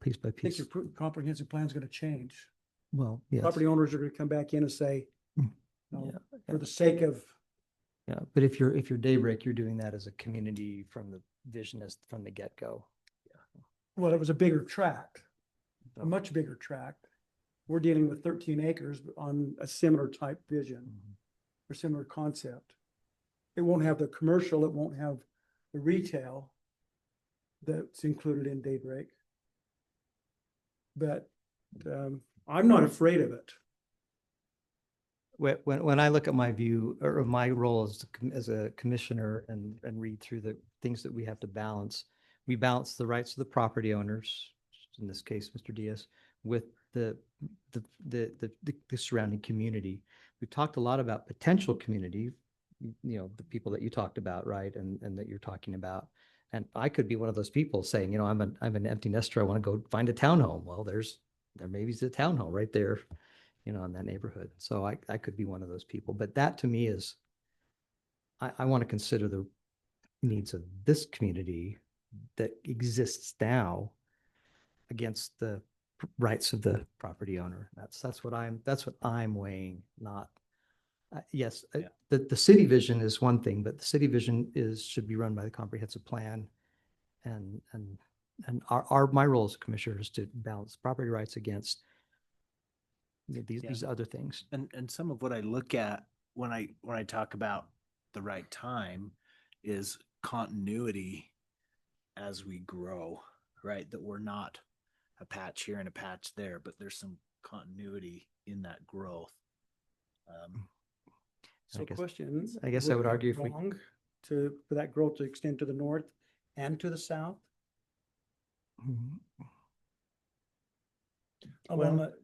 piece by I think piece. your comprehensive plan is gonna change. Well, yes. Property owners are gonna come back in and say, Mm. you know, Yeah. for the sake of, Yeah, but if you're Daybreak, you're doing that as a community from the vision as from the get-go. well, it was a bigger tract, a much bigger tract. We're dealing with 13 acres on a similar type vision or similar concept. It won't have the commercial, it won't have the retail that's included in Daybreak. But I'm not afraid of it. When I look at my view or my role as a commissioner and read through the things that we have to balance, we balance the rights of the property owners, in this case, Mr. Diaz, with the surrounding community. We've talked a lot about potential community, the people that you talked about, right? And that you're talking about. And I could be one of those people saying, I'm an empty nester. I want to go find a townhome. Well, there maybe is a townhome right there, in that neighborhood. So I could be one of those people. But that to me is, I want to consider the needs of this community that exists now against the rights of the property owner. That's what I'm weighing, not. Yes, the city vision is one thing, but the city vision should be run by the comprehensive plan, and my role as a commissioner is to balance property rights against these other things. And some of what I look at when I talk about the right time is continuity as we grow, right? That we're not a patch here and a patch there, but there's some continuity in that growth. So question. I guess I would argue if we for that growth to extend to the north and to the south.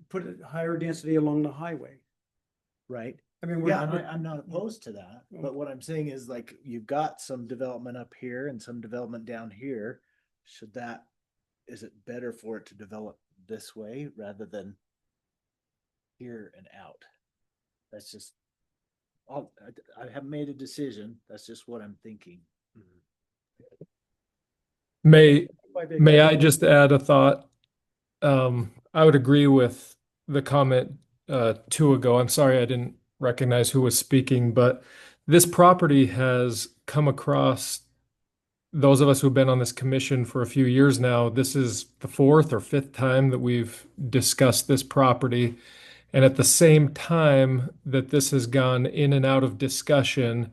Put a higher density along the highway. Right. I mean, I'm not opposed to that, but what I'm saying is like, you've got some development up here and some development down here. Is it better for it to develop this way rather than here and out? That's just, I haven't made a decision. That's just what I'm thinking. May I just add a thought? I would agree with the comment two ago. I'm sorry I didn't recognize who was speaking, but this property has come across those of us who've been on this commission for a few years now. This is the fourth or fifth time that we've discussed this property. And at the same time that this has gone in and out of discussion,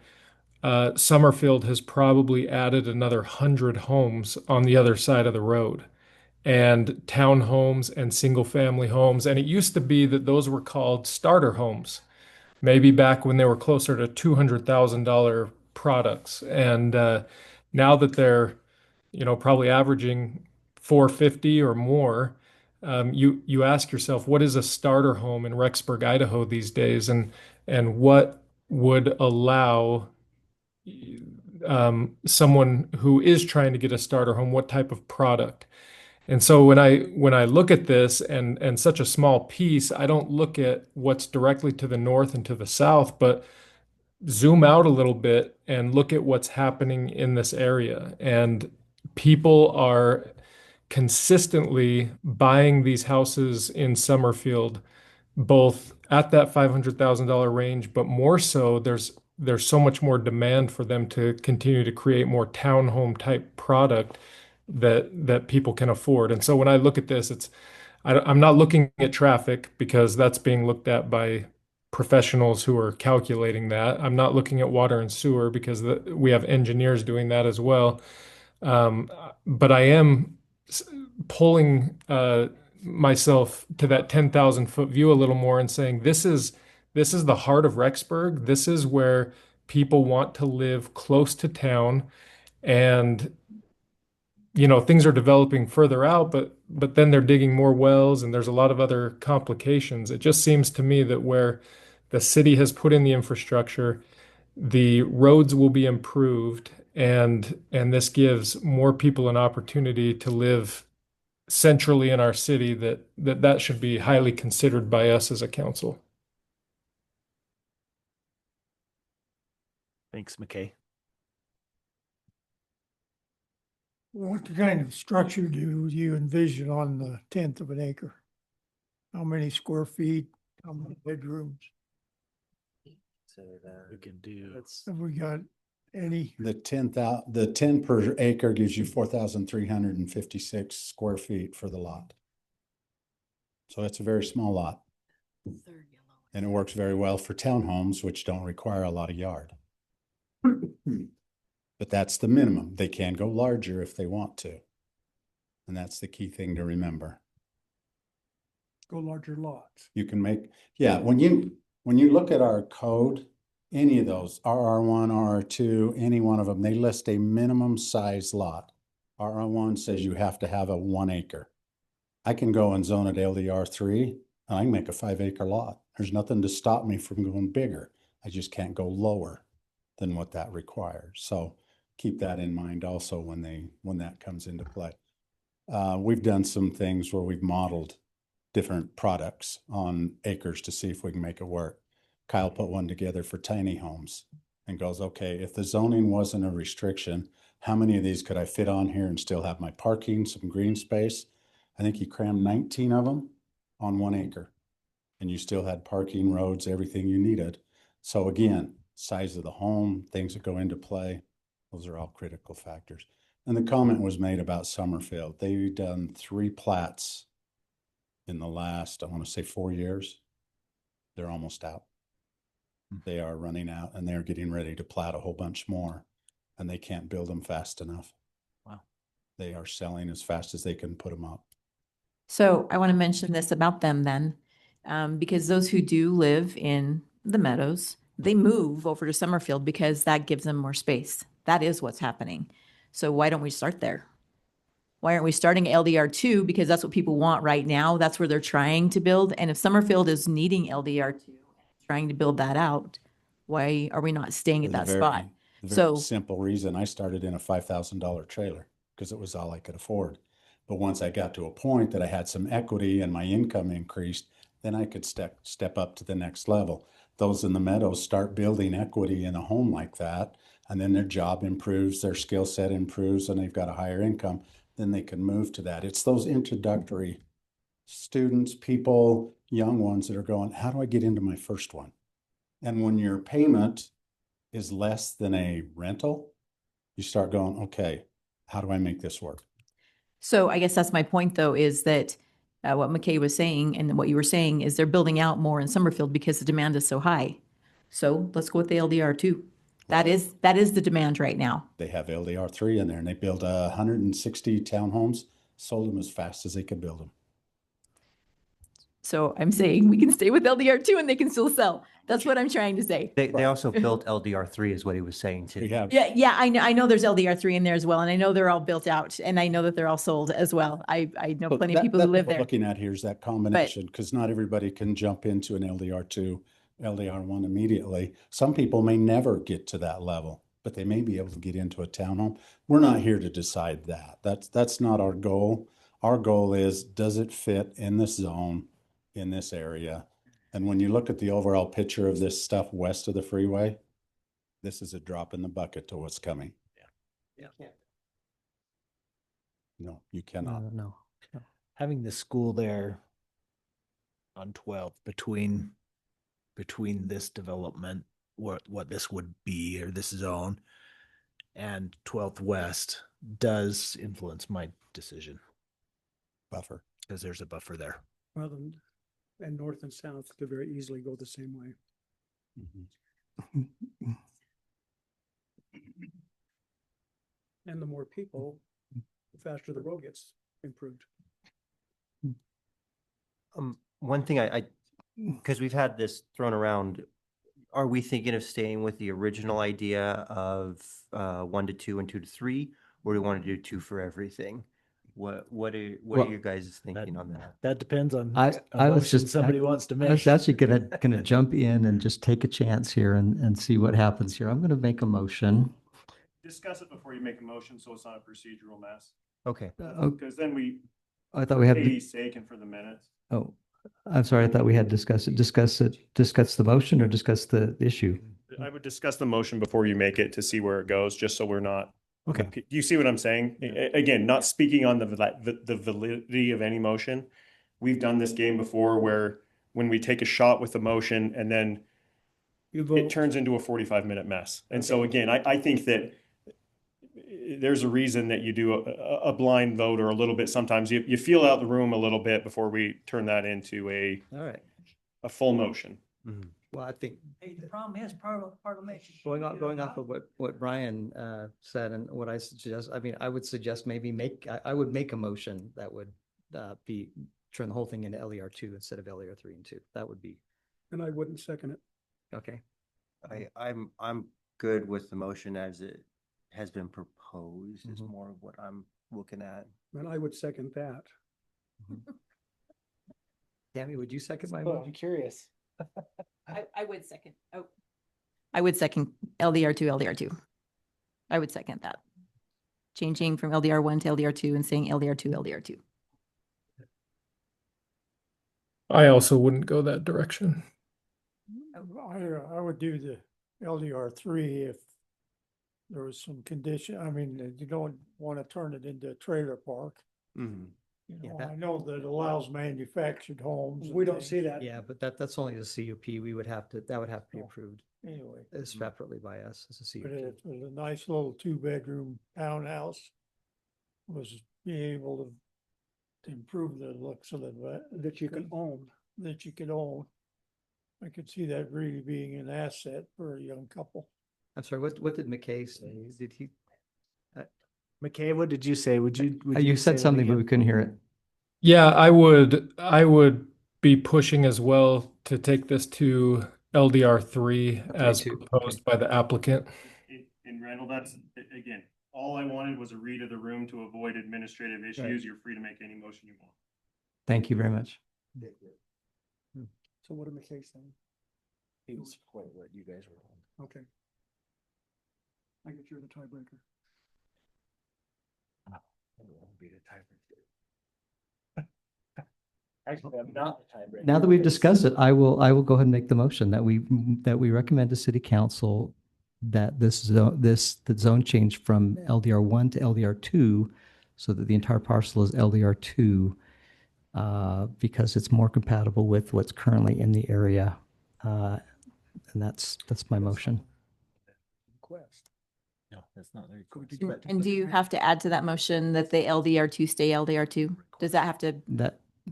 Summerfield has probably added another 100 homes on the other side of the road, and townhomes and single family homes. And it used to be that those were called starter homes, maybe back when they were closer to $200,000 products. And now that they're, probably averaging 450 or more, you ask yourself, what is a starter home in Rexburg, Idaho these days, and what would allow someone who is trying to get a starter home, what type of product? And so when I look at this and such a small piece, I don't look at what's directly to the north and to the south, but zoom out a little bit and look at what's happening in this area. And people are consistently buying these houses in Summerfield, both at that $500,000 range, but more so, there's so much more demand for them to continue to create more townhome type product that people can afford. And so when I look at this, I'm not looking at traffic, because that's being looked at by professionals who are calculating that. I'm not looking at water and sewer, because we have engineers doing that as well. But I am pulling myself to that 10,000 foot view a little more and saying, this is the heart of Rexburg. This is where people want to live close to town. And things are developing further out, but then they're digging more wells, and there's a lot of other complications. It just seems to me that where the city has put in the infrastructure, the roads will be improved, and this gives more people an opportunity to live centrally in our city, that should be highly considered by us as a council. Thanks, McKay. What kind of structure do you envision on the 1/10 of an acre? How many square feet, how many bedrooms? We can do. Have we got any? The 10 per acre gives you 4,356 square feet for the lot. So it's a very small lot. And it works very well for townhomes, which don't require a lot of yard. But that's the minimum. They can go larger if they want to. And that's the key thing to remember. Go larger lots. You can make, yeah, when you look at our code, any of those, RR1, RR2, any one of them, they list a minimum size lot. RR1 says you have to have a 1 acre. I can go and zone it LDR3, and I can make a 5-acre lot. There's nothing to stop me from going bigger. I just can't go lower than what that requires. So keep that in mind also when that comes into play. We've done some things where we've modeled different products on acres to see if we can make it work. Kyle put one together for tiny homes and goes, okay, if the zoning wasn't a restriction, how many of these could I fit on here and still have my parking, some green space? I think he crammed 19 of them on 1 acre, and you still had parking, roads, everything you needed. So again, size of the home, things that go into play, those are all critical factors. And the comment was made about Summerfield. They've done 3 plats in the last, I want to say 4 years. They're almost out. They are running out, and they're getting ready to plat a whole bunch more, and they can't build them fast enough. Wow. They are selling as fast as they can put them up. So I want to mention this about them then, because those who do live in the Meadows, they move over to Summerfield because that gives them more space. That is what's happening. So why don't we start there? Why aren't we starting LDR2? Because that's what people want right now. That's where they're trying to build. And if Summerfield is needing LDR2, trying to build that out, why are we not staying at that spot? So simple reason, I started in a $5,000 trailer because it was all I could afford. But once I got to a point that I had some equity and my income increased, then I could step up to the next level. Those in the Meadows start building equity in a home like that, and then their job improves, their skill set improves, and they've got a higher income, then they can move to that. It's those introductory students, people, young ones that are going, how do I get into my first one? And when your payment is less than a rental, you start going, okay, how do I make this work? So I guess that's my point though, is that what McKay was saying and what you were saying is they're building out more in Summerfield because the demand is so high. So let's go with the LDR2. That is the demand right now. They have LDR3 in there, and they build 160 townhomes, sold them as fast as they could build them. So I'm saying we can stay with LDR2 and they can still sell. That's what I'm trying to say. They also built LDR3 is what he was saying too. Yeah, I know there's LDR3 in there as well. And I know they're all built out and I know that they're all sold as well. I know But plenty of people who live what we're there. looking at here is that combination, because not everybody can jump into an LDR2, LDR1 immediately. Some people may never get to that level, but they may be able to get into a townhome. We're not here to decide that. That's not our goal. Our goal is, does it fit in this zone, in this area? And when you look at the overall picture of this stuff west of the freeway, this is a drop in the bucket to what's coming. Yeah. No, you cannot. No. Having the school there on 12th between this development, what this would be, or this zone, and 12th West does influence my decision. Buffer. Because there's a buffer there. Well, and north and south could very easily go the same way. And the more people, the faster the road gets improved. One thing because we've had this thrown around, are we thinking of staying with the original idea of 1 to 2 and 2 to 3, or do we want to do 2 for everything? What are you guys thinking on that? That depends on I was motion just somebody wants to make. I was actually gonna jump in and just take a chance here and see what happens here. I'm gonna make a motion. Discuss it before you make a motion, so it's not a procedural mess. Okay. Because then I thought we had. Katie's sake and for the minutes. Oh, I'm sorry. I thought we had discuss the motion or discuss the issue. I would discuss the motion before you make it to see where it goes, just so we're not Okay. You see what I'm saying? Again, not speaking on the validity of any motion. We've done this game before where when we take a shot with a motion and then it turns into a 45-minute mess. And so again, I think that there's a reason that you do a blind vote or a little bit. Sometimes you feel out the room a little bit before we turn that into All right. a full motion. Well, I think Hey, the problem is parliamentary. going off of what Brian said and what I suggest, I mean, I would suggest maybe I would make a motion that would turn the whole thing into LER2 instead of LER3 and 2. That would be. And I wouldn't second it. Okay. I'm good with the motion as it has been proposed, is more of what I'm looking at. And I would second that. Tammy, would you second my Oh, motion? I'm curious. I would second. Oh. I would second LDR2, LDR2. I would second that. Changing from LDR1 to LDR2 and saying LDR2, LDR2. I also wouldn't go that direction. I would do the LDR3 if there was some condition. I mean, you don't want to turn it into a trailer park. You know, I know that allows manufactured homes. We don't see that. Yeah, but that's only the CUP. That would have to be approved Anyway, separately by us as a but CUP. it was a nice little 2-bedroom townhouse. Was being able to improve the looks of it. That you can own. That you could own. I could see that really being an asset for a young couple. I'm sorry, what did McKay say? Did he? McKay, what did you say? Would you You say said that something, but again? we couldn't hear it. Yeah, I would be pushing as well to take this to LDR3 as proposed by the applicant. And Randall, that's, again, all I wanted was a read of the room to avoid administrative issues. Right. You're free to make any motion you want. Thank you very much. So what did McKay say? He was quite what you guys were on. Okay. I guess you're the tiebreaker. Be the tiebreaker. Actually, I'm not the tiebreaker. Now that we've discussed it, I will go ahead and make the motion that we recommend to City Council that the zone change from LDR1 to LDR2 so that the entire parcel is LDR2 because it's more compatible with what's currently in the area. And that's my motion. No, that's not very cool. And do you have to add to that motion that the LDR2 stay LDR2? Does that have to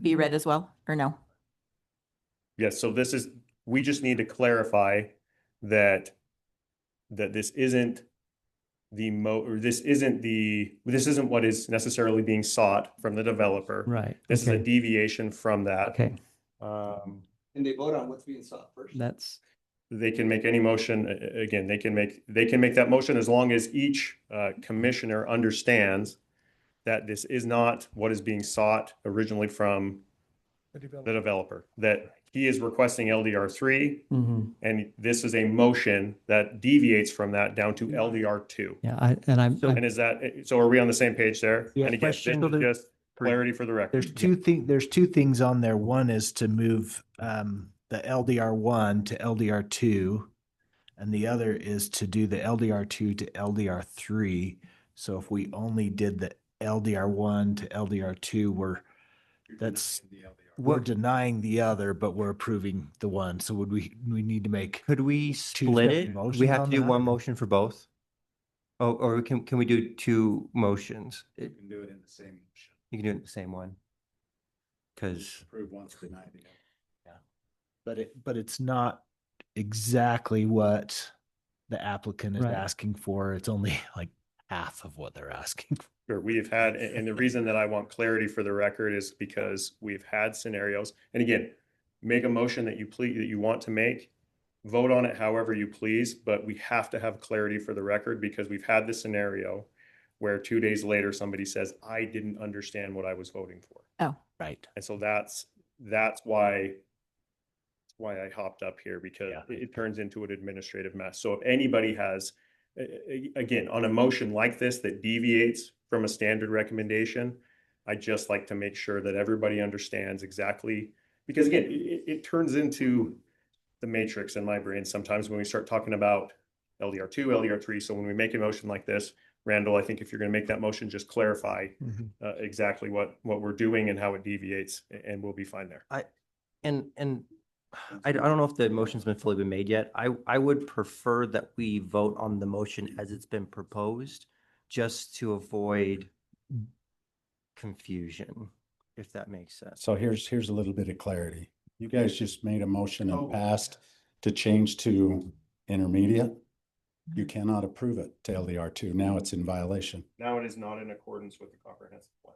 be read as well, or no? Yes, so we just need to clarify that this isn't this isn't what is necessarily being sought from the developer. Right. This is a okay. deviation from that. Okay. And they vote on what's being sought first. They can make any motion, again, they can make that motion as long as each commissioner understands that this is not what is being sought originally from the developer, that he is requesting LDR3, and this is a motion that deviates from that down to LDR2. Yeah, and is that, so are we on the same page there? Yeah, And again, question. this is just clarity for the record. There's two things on there. One is to move the LDR1 to LDR2, and the other is to do the LDR2 to LDR3. So if we only did the LDR1 to LDR2, we're denying the other, but we're approving the one. So would we need to make? Could we split it? Do we have to do one motion for both? Oh, or can we do two motions? You can do it in the same motion. You can do it in the same one. Because Approve once, deny the other. But it's not exactly what the applicant is Right. asking for. It's only like half of what they're asking for. Sure, we have had, and the reason that I want clarity for the record is because we've had scenarios, and again, make a motion that you want to make, vote on it however you please, but we have to have clarity for the record because we've had the scenario where 2 days later, somebody says, I didn't understand what I was voting for. Oh. Right. And so that's why I hopped up here, because it turns into an administrative mess. So if anybody has, again, on a motion like this that deviates from a standard recommendation, I just like to make sure that everybody understands exactly, because again, it turns into the matrix in my brain sometimes when we start talking about LDR2, LDR3. So when we make a motion like this, Randall, I think if you're going to make that motion, just clarify exactly what we're doing and how it deviates, and we'll be fine there. I don't know if the motion's been fully made yet. I would prefer that we vote on the motion as it's been proposed, just to avoid confusion, if that makes sense. So here's a little bit of clarity. You guys just made a motion and passed to change to intermediate. You cannot approve it to LDR2. Now it's in violation. Now it is not in accordance with the comprehensive plan.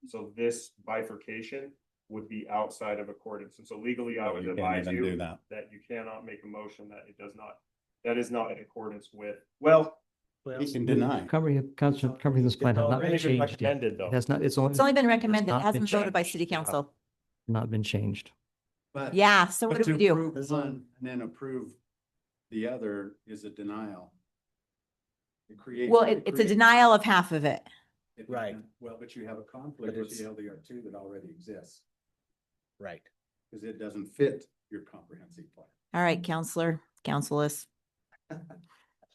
So this bifurcation would be outside of accordance. And so legally, I would You can't advise even you do that. that you cannot make a motion that is not in accordance with, well, You can deny. Comprehensive plan has not been It's been changed yet. recommended, though. It has not, It's only been recommended. It not been hasn't voted by changed. city council. Not been changed. But Yeah, so what do we do? approve one and then approve the other is a denial. It creates. Well, it's a denial of half of it. Right. Well, but you have a conflict with the LDR2 that already exists. Right. Because it doesn't fit your comprehensive plan. All right, counselor, counseless.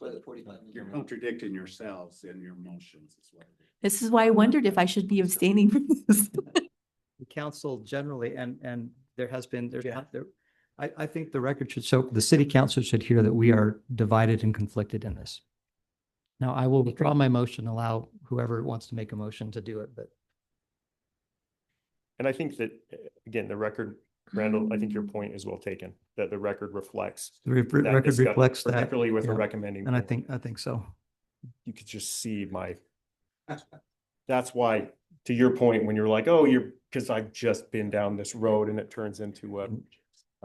You're contradicting yourselves in your motions as well. This is why I wondered if I should be abstaining from this. The council generally, and there has been, I think the record should show, the city council should hear that we are divided and conflicted in this. Now, I will withdraw my motion, allow whoever wants to make a motion to do it, but. and I think that, again, the record, Randall, I think your point is well taken, that the record reflects. The record discussion, reflects that. particularly with the yeah. recommending. And I board. think so. You could just see that's why, to your point, when you're like, oh, because I've just been down this road and it turns into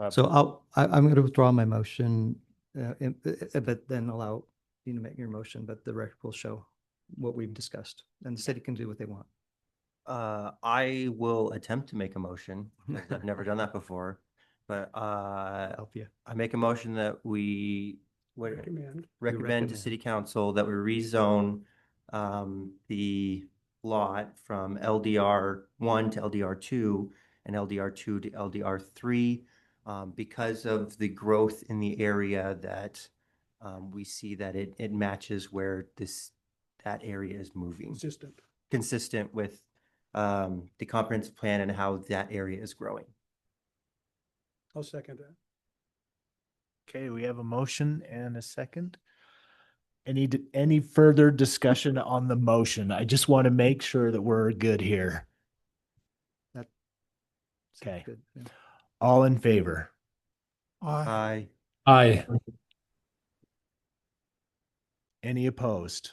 So I'm going to withdraw my motion, but then allow you to make your motion, but the record will show what we've discussed and the city can do what they want. I will attempt to make a motion. I've never done that before, but Help you. I make a motion that we Recommend. recommend to city council that we rezone the lot from LDR1 to LDR2 and LDR2 to LDR3 because of the growth in the area that we see that it matches where that area is moving. Consistent with the comprehensive plan and how that area is growing. I'll second that. Okay, we have a motion and a second. Any further discussion on the motion? I just want to make sure that we're good here. That Okay. good. Yeah. All in favor? Aye. Aye. Any opposed?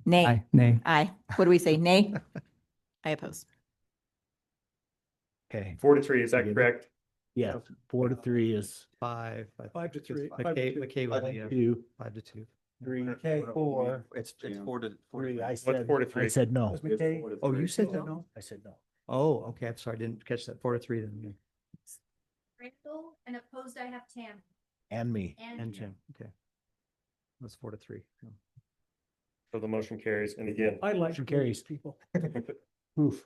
Nay. Aye. Nay. Aye. What do we say? Nay? I oppose. Okay, 4-3, is that Get it? correct? yeah, 4-3 is 5 to 3. McKay was the, 2, 5-2. 3, Okay, 4. It's 4-3. 3. I What's said, 4-3? I said no. Was McKay? Oh, you said no? I said no. Oh, okay. I'm sorry. I didn't catch that. 4-3 then. Randall, and opposed, I have Tam. And me. And Jim. Okay. That's 4-3. Yeah. So the motion carries, and again, I like Motion carries. people. Oof.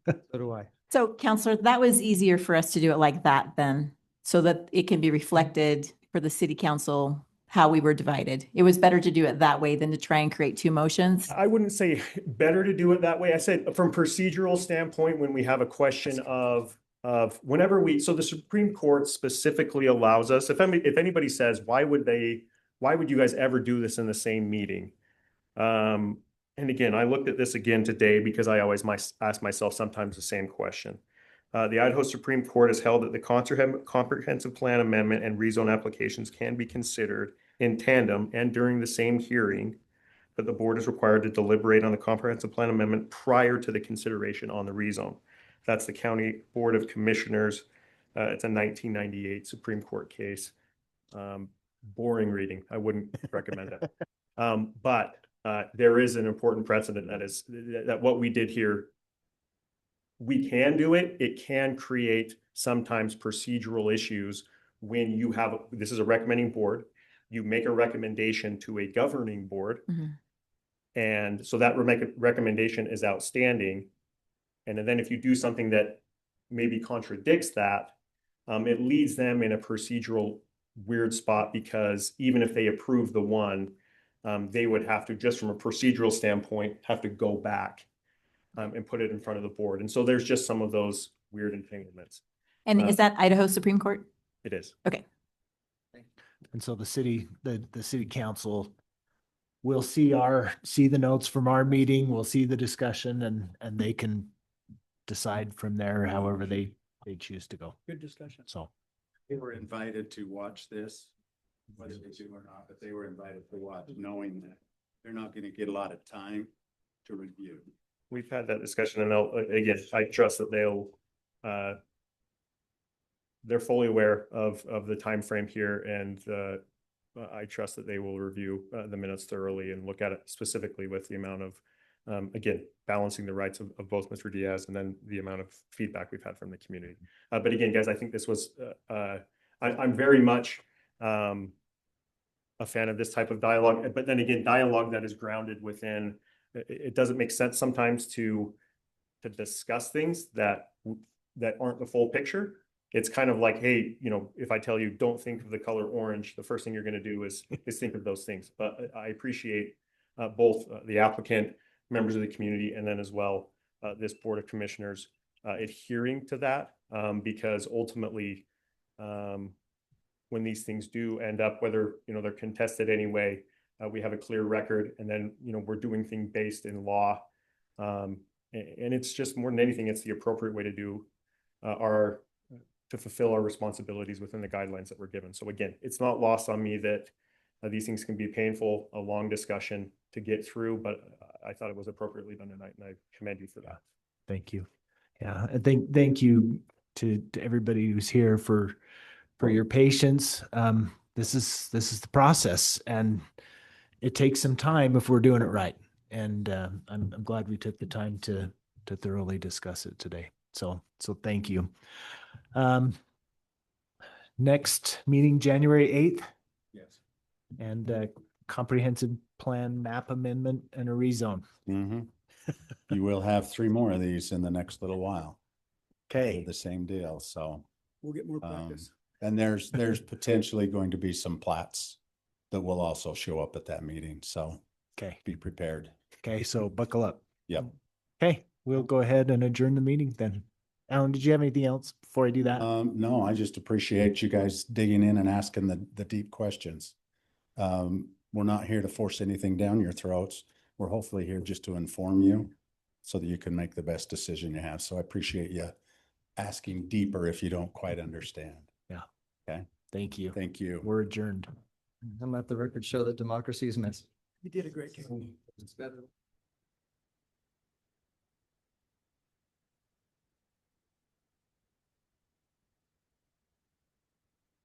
So do I. So counselor, that was easier for us to do it like that then, so that it can be reflected for the city council how we were divided. It was better to do it that way than to try and create two motions. I wouldn't say better to do it that way. I said from procedural standpoint, when we have a question of whenever so the Supreme Court specifically allows us, if anybody says, why would you guys ever do this in the same meeting? And again, I looked at this again today because I always ask myself sometimes the same question. The Idaho Supreme Court has held that the comprehensive plan amendment and rezone applications can be considered in tandem and during the same hearing, but the board is required to deliberate on the comprehensive plan amendment prior to the consideration on the rezone. That's the County Board of Commissioners. It's a 1998 Supreme Court case. Boring reading. I wouldn't recommend it. But there is an important precedent that what we did here, we can do it. It can create sometimes procedural issues when you have, this is a recommending board, you make a recommendation to a governing board. Mm-hmm. And so that recommendation is outstanding. And then if you do something that maybe contradicts that, it leads them in a procedural weird spot, because even if they approve the one, they would have to, just from a procedural standpoint, have to go back and put it in front of the board. And so there's just some of those weird entanglements. And is that Idaho Supreme Court? It is. Okay. And so the city council will see the notes from our meeting, we'll see the discussion, and they can decide from there however they choose to go. Good discussion. So They were invited to watch this, whether they do or not, but they were invited to watch, knowing that they're not gonna get a lot of time to review. We've had that discussion, and again, I trust that they're fully aware of the time frame here, and I trust that they will review the minutes thoroughly and look at it specifically with the amount of, again, balancing the rights of both Mr. Diaz and then the amount of feedback we've had from the community. But again, guys, I think this was, I'm very much a fan of this type of dialogue, but then again, dialogue that is grounded within, it doesn't make sense sometimes to discuss things that aren't the full picture. It's kind of like, hey, if I tell you, don't think of the color orange, the first thing you're going to do is think of those things. But I appreciate both the applicant, members of the community, and then as well, this Board of Commissioners adhering to that, because ultimately, when these things do end up, whether, they're contested anyway, we have a clear record, and then, we're doing things based in law. And it's just more than anything, it's the appropriate way to do to fulfill our responsibilities within the guidelines that we're given. So again, it's not lost on me that these things can be painful, a long discussion to get through, but I thought it was appropriately done tonight, and I commend you for that. thank you. Yeah, I thank you to everybody who's here for your patience. This is the process, and it takes some time if we're doing it right. And I'm glad we took the time to thoroughly discuss it today. So thank you. Next meeting, January 8th. Yes. And comprehensive plan map amendment and a rezone. You will have 3 more of these in the next little while. Okay. The same deal, so. We'll get more practice. And there's potentially going to be some plats that will also show up at that meeting, so. Okay. Be prepared. Okay, so buckle up. Yep. Okay, we'll go ahead and adjourn the meeting then. Alan, did you have anything else before I do that? No, I just appreciate you guys digging in and asking the deep questions. We're not here to force anything down your throats. We're hopefully here just to inform you so that you can make the best decision you have. So I appreciate you asking deeper if you don't quite understand. Yeah. Okay. Thank you. Thank you. We're adjourned. And let the record show that democracy is missing. You did a great job. It's better.